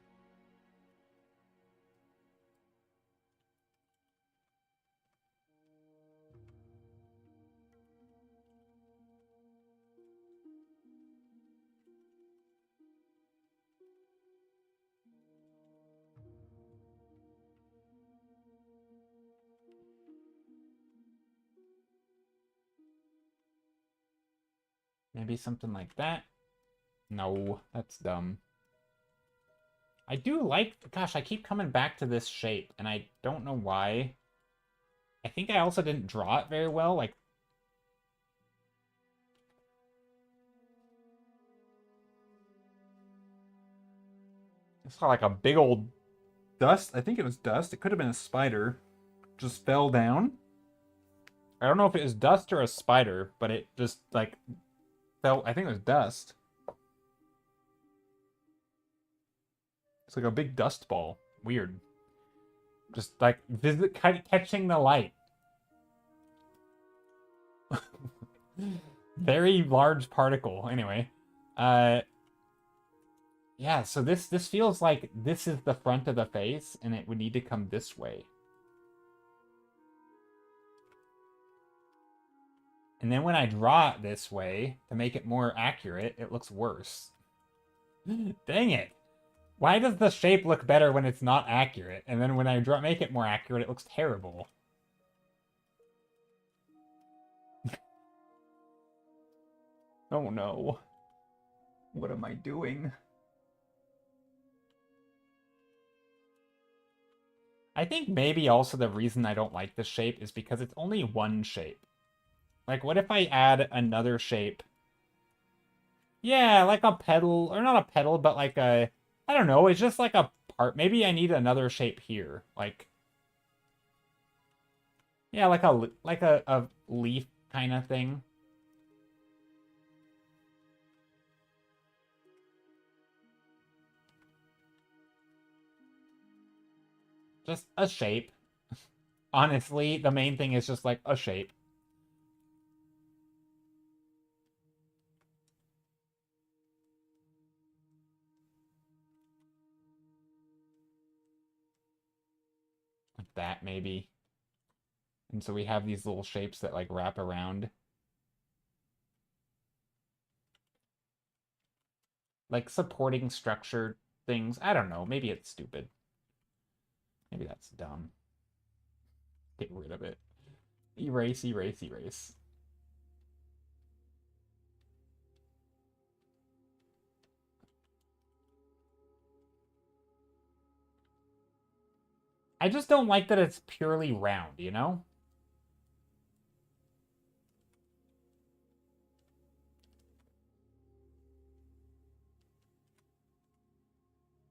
Maybe something like that? No, that's dumb. I do like... Gosh, I keep coming back to this shape, and I don't know why. I think I also didn't draw it very well. Like, I saw like a big old dust. I think it was dust. It could have been a spider. Just fell down. I don't know if it was dust or a spider, but it just like fell. I think it was dust. It's like a big dust ball. Weird. Just like catching the light. Very large particle. Anyway, uh, yeah. So this feels like this is the front of the face, and it would need to come this way. And then when I draw it this way to make it more accurate, it looks worse. Dang it! Why does the shape look better when it's not accurate, and then when I make it more accurate, it looks terrible? Oh no. What am I doing? I think maybe also the reason I don't like this shape is because it's only one shape. Like, what if I add another shape? Yeah, like a petal, or not a petal, but like a, I don't know, it's just like a part. Maybe I need another shape here. Like, yeah, like a leaf kind of thing. Just a shape. Honestly, the main thing is just like a shape. Like that, maybe. And so we have these little shapes that like wrap around. Like supporting structure things. I don't know. Maybe it's stupid. Maybe that's dumb. Get rid of it. Erase, erase, erase. I just don't like that it's purely round, you know?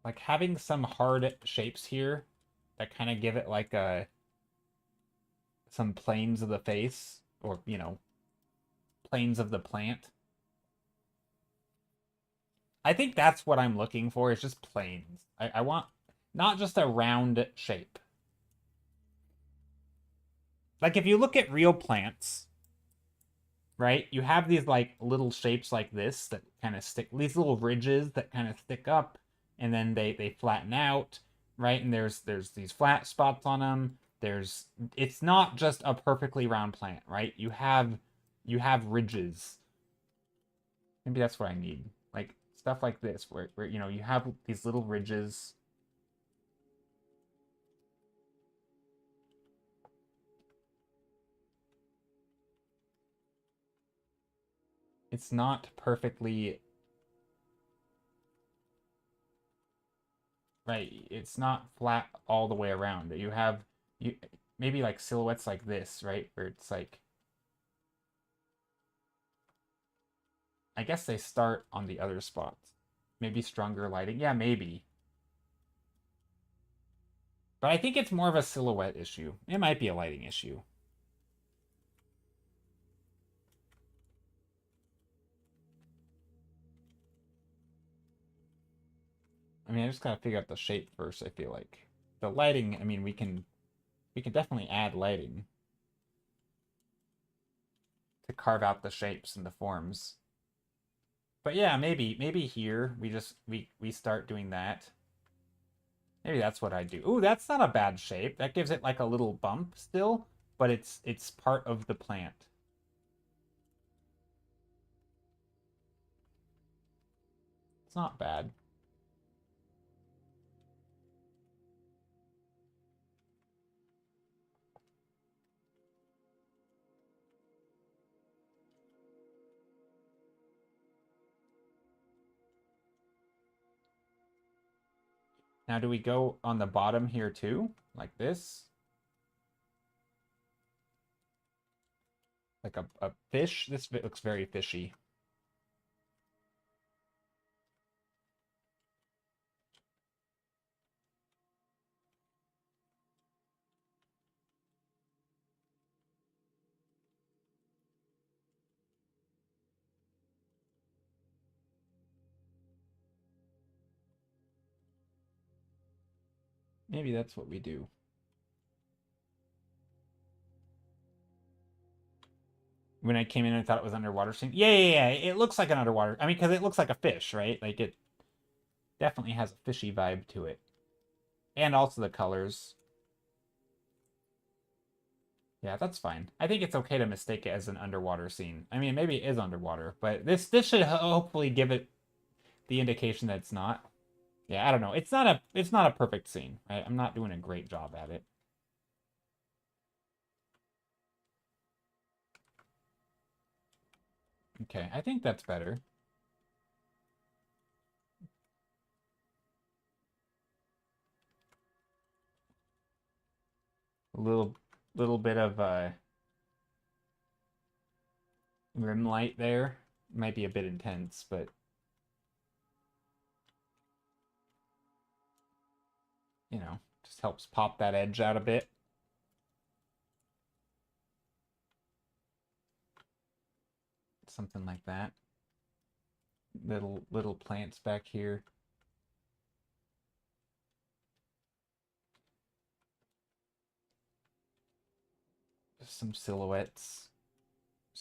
Like having some hard shapes here that kind of give it like a some planes of the face or, you know, planes of the plant. I think that's what I'm looking for is just planes. I want not just a round shape. Like if you look at real plants, right? You have these like little shapes like this that kind of stick, these little ridges that kind of stick up and then they flatten out, right? And there's these flat spots on them. There's it's not just a perfectly round plant, right? You have ridges. Maybe that's what I need. Like stuff like this where you know, you have these little ridges. It's not perfectly right. It's not flat all the way around. You have you maybe like silhouettes like this, right? Where it's like I guess they start on the other spots. Maybe stronger lighting. Yeah, maybe. But I think it's more of a silhouette issue. It might be a lighting issue. I mean, I just gotta figure out the shape first, I feel like. The lighting, I mean, we can definitely add lighting to carve out the shapes and the forms. But yeah, maybe here we start doing that. Maybe that's what I do. Ooh, that's not a bad shape. That gives it like a little bump still, but it's part of the plant. It's not bad. Now, do we go on the bottom here too? Like this? Like a fish? This looks very fishy. Maybe that's what we do. When I came in, I thought it was underwater scene. Yeah. It looks like an underwater. I mean, because it looks like a fish, right? Like it definitely has a fishy vibe to it, and also the colors. Yeah, that's fine. I think it's okay to mistake it as an underwater scene. I mean, maybe it is underwater, but this should hopefully give it the indication that it's not. Yeah, I don't know. It's not a perfect scene. Right? I'm not doing a great job at it. Okay, I think that's better. A little bit of rim light there. Might be a bit intense, but just helps pop that edge out a bit. Something like that. Little plants back here. Just some silhouettes.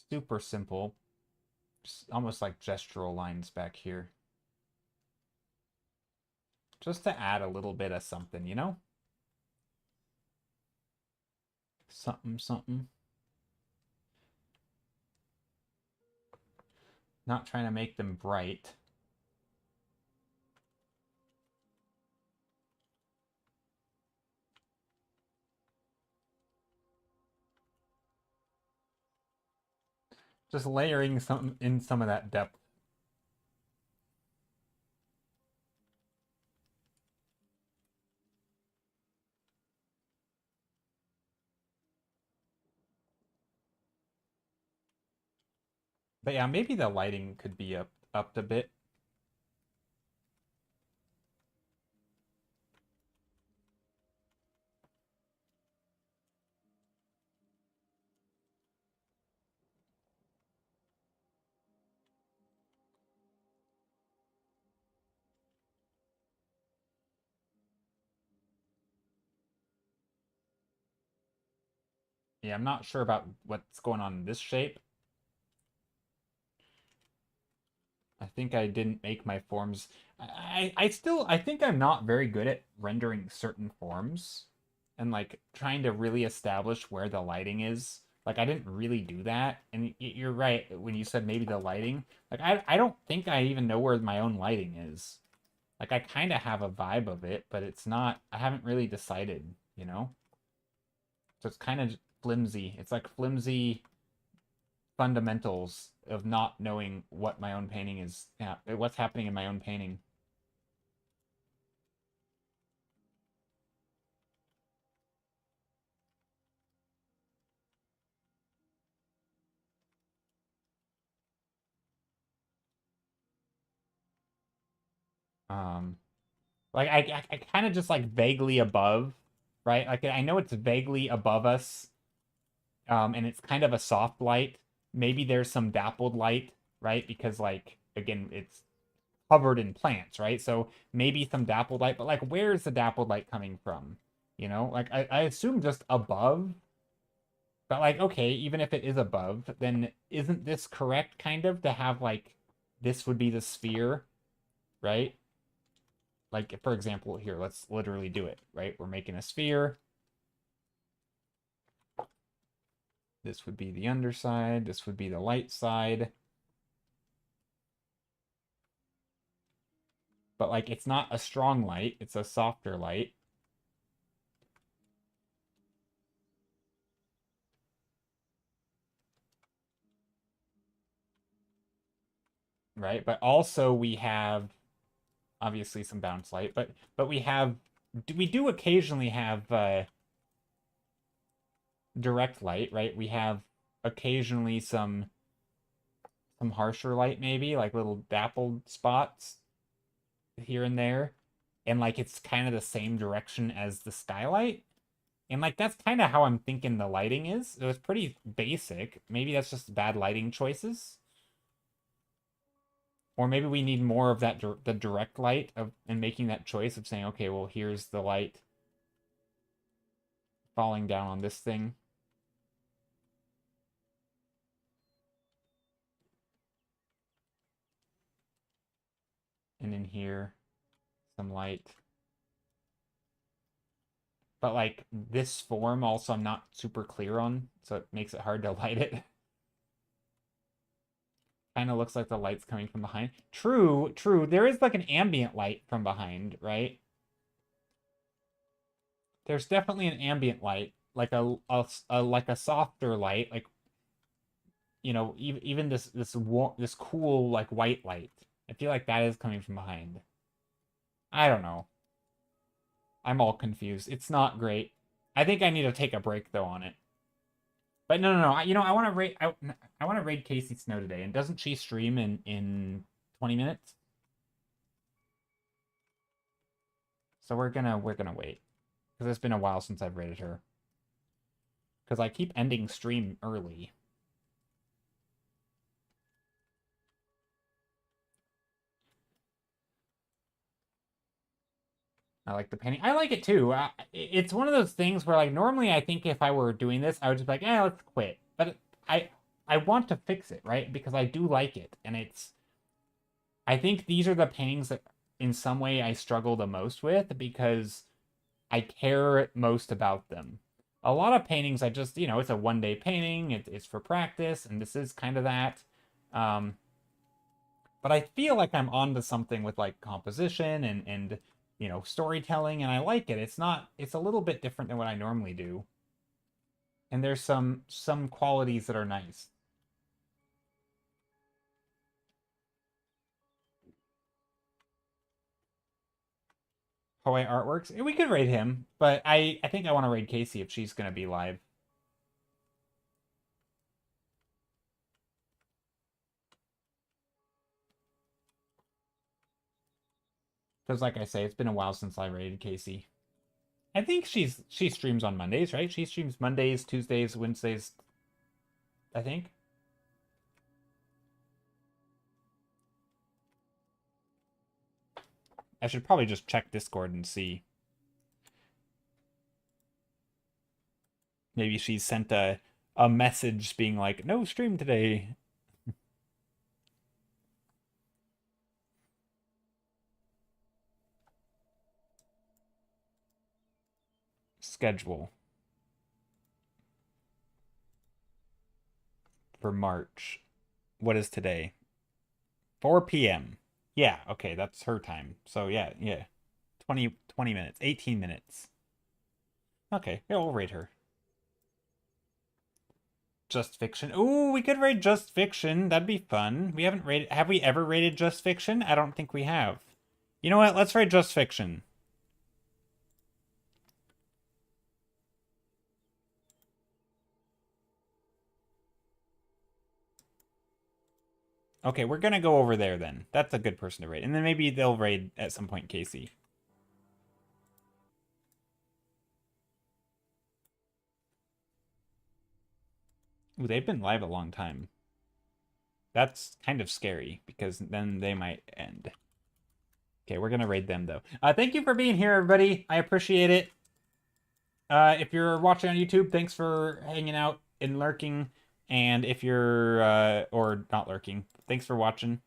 Super simple. Just almost like gestural lines back here. Just to add a little bit of something, you know? Something. Not trying to make them bright. Just layering some of that depth. But yeah, maybe the lighting could be upped a bit. Yeah, I'm not sure about what's going on in this shape. I think I didn't make my forms. I think I'm not very good at rendering certain forms and like trying to really establish where the lighting is. Like I didn't really do that. And you're right when you said maybe the lighting. Like I don't think I even know where my own lighting is. Like I kind of have a vibe of it, but it's not I haven't really decided, you know? So it's kind of flimsy. It's like flimsy fundamentals of not knowing what my own painting is, yeah, what's happening in my own painting. Um, like I kind of just like vaguely above, right? Like I know it's vaguely above us, and it's kind of a soft light. Maybe there's some dappled light, right? Because like again, it's covered in plants, right? So maybe some dappled light, but like where is the dappled light coming from? Like I assume just above. But like, okay, even if it is above, then isn't this correct kind of to have like this would be the sphere, right? Like for example, here, let's literally do it, right? We're making a sphere. This would be the underside, this would be the light side. But like it's not a strong light, it's a softer light. Right? But also we have obviously some bounce light, but we do occasionally have direct light, right? We have occasionally some harsher light maybe, like little dappled spots here and there. And like it's kind of the same direction as the skylight. And like that's kind of how I'm thinking the lighting is. It was pretty basic. Maybe that's just bad lighting choices. Or maybe we need more of that the direct light of and making that choice of saying, okay, well here's the light falling down on this thing. And in here, some light. But like this form also I'm not super clear on, so it makes it hard to light it. Kind of looks like the light's coming from behind. True, true. There is like an ambient light from behind, right? There's definitely an ambient light, like a softer light, like you know, even this cool like white light. I feel like that is coming from behind. I don't know. I'm all confused. It's not great. I think I need to take a break though on it. But no, no, no. You know, I want to raid. I want to raid Casey Snow today. And doesn't she stream in 20 minutes? So we're gonna wait because it's been a while since I've raided her. Because I keep ending stream early. I like the painting. I like it too. It's one of those things where, like, normally I think if I were doing this, I would just be like, let's quit. But I I want to fix it, right? Because I do like it, and it's. I think these are the paintings that, in some way, I struggle the most with because I care most about them. A lot of paintings, I just, it's a 1 day painting. It's for practice, and this is kind of that. Um, but I feel like I'm onto something with like composition and storytelling, and I like it. It's a little bit different than what I normally do. And there's some qualities that are nice. Hawaii Artworks. We could raid him, but I think I want to raid Casey if she's gonna be live. Because like I say, it's been a while since I raided Casey. I think she streams on Mondays, right? She streams Mondays, Tuesdays, Wednesdays, I think. I should probably just check Discord and see. Maybe she sent a message being like, no stream today. Schedule for March. What is today? 4 p.m. Yeah, okay, that's her time. So yeah, yeah. 20 minutes, 18 minutes. Okay, yeah, we'll rate her. Just Fiction. Ooh, we could rate Just Fiction. That'd be fun. We haven't rated. Have we ever rated Just Fiction? I don't think we have. You know what? Let's rate Just Fiction. Okay, we're gonna go over there then. That's a good person to raid. And then maybe they'll raid at some point Casey. Ooh, they've been live a long time. That's kind of scary because then they might end. Okay, we're gonna raid them though. Thank you for being here, everybody. I appreciate it. If you're watching on YouTube, thanks for hanging out and lurking. And if you're or not lurking, thanks for watching.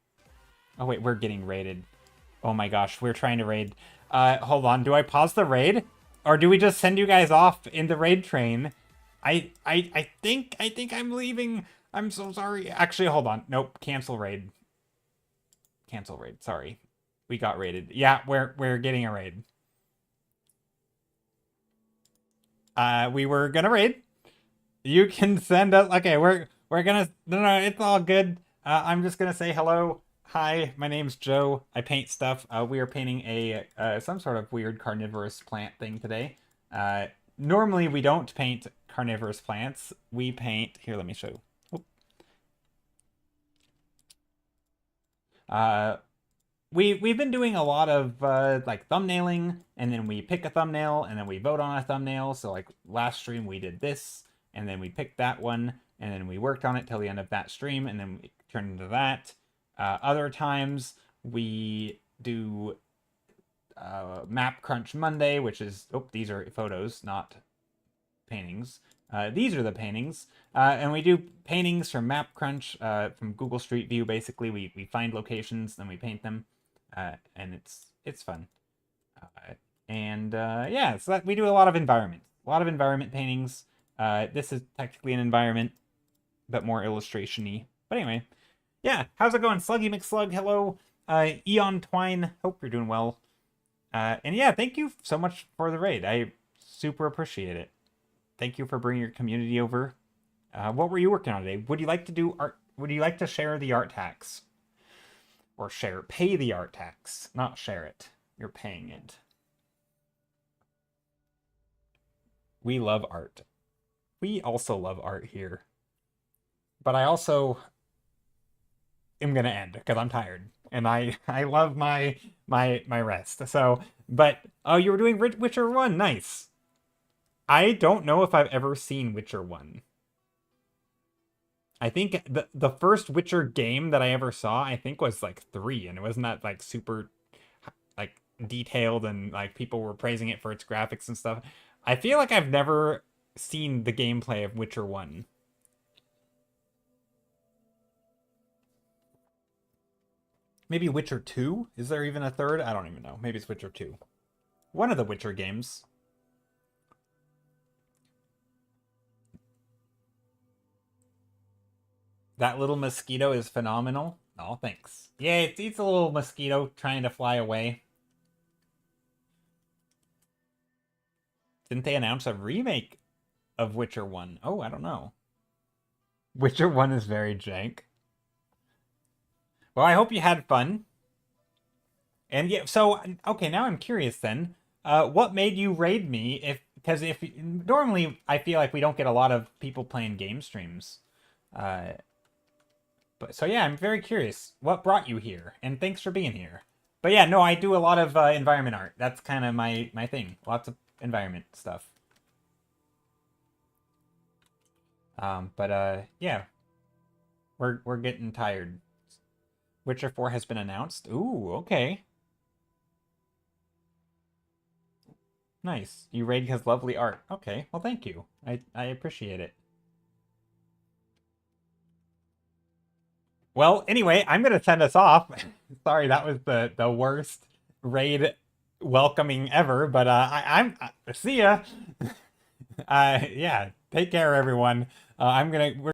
Oh wait, we're getting raided. Oh my gosh, we're trying to raid. Hold on. Do I pause the raid, or do we just send you guys off in the raid train? I think I'm leaving. I'm so sorry. Actually, hold on. Nope. Cancel raid. Cancel raid. Sorry, we got raided. Yeah, we're getting a raid. We were gonna raid. You can send us. Okay, we're gonna. No, it's all good. I'm just gonna say hello. Hi, my name's Joe. I paint stuff. We are painting a some sort of weird carnivorous plant thing today. Normally we don't paint carnivorous plants. We paint. Here, let me show. Uh, we've been doing a lot of like thumbnailing, and then we pick a thumbnail, and then we vote on a thumbnail. So like last stream we did this, and then we picked that one, and then we worked on it till the end of that stream, and then we turned into that. Other times we do Map Crunch Monday, which is these are photos, not paintings. These are the paintings, and we do paintings from Map Crunch, from Google Street View. Basically, we find locations, then we paint them. and it's fun. Yeah, so we do a lot of environment paintings. This is technically an environment, but more illustration-y. But anyway, yeah, how's it going? Sluggy McSlug, hello. Eon Twine, hope you're doing well. And yeah, thank you so much for the raid. I super appreciate it. Thank you for bringing your community over. What were you working on today? Would you like to do art? Would you like to share the art tax? Or pay the art tax, not share it. You're paying it. We love art. We also love art here. But I also am gonna end because I'm tired and I love my rest. So, but oh, you were doing Witcher 1. Nice. I don't know if I've ever seen Witcher 1. I think the first Witcher game that I ever saw, I think, was like 3, and it wasn't that like super like detailed and like people were praising it for its graphics and stuff. I feel like I've never seen the gameplay of Witcher 1. Maybe Witcher 2? Is there even a third? I don't even know. Maybe it's Witcher 2. One of the Witcher games. That little mosquito is phenomenal. Oh, thanks. Yeah, it's a little mosquito trying to fly away. Didn't they announce a remake of Witcher 1? Oh, I don't know. Witcher 1 is very jank. Well, I hope you had fun. And yeah, so okay, now I'm curious then. What made you raid me? Because if normally I feel like we don't get a lot of people playing game streams. But so yeah, I'm very curious. What brought you here? And thanks for being here. But yeah, no, I do a lot of environment art. That's kind of my thing. Lots of environment stuff. Yeah, we're getting tired. Witcher 4 has been announced. Ooh, okay. Nice. You raid because lovely art. Okay, well, thank you. I appreciate it. Well, anyway, I'm gonna send us off. Sorry, that was the worst raid welcoming ever, but I'm see ya. Yeah, take care, everyone. We're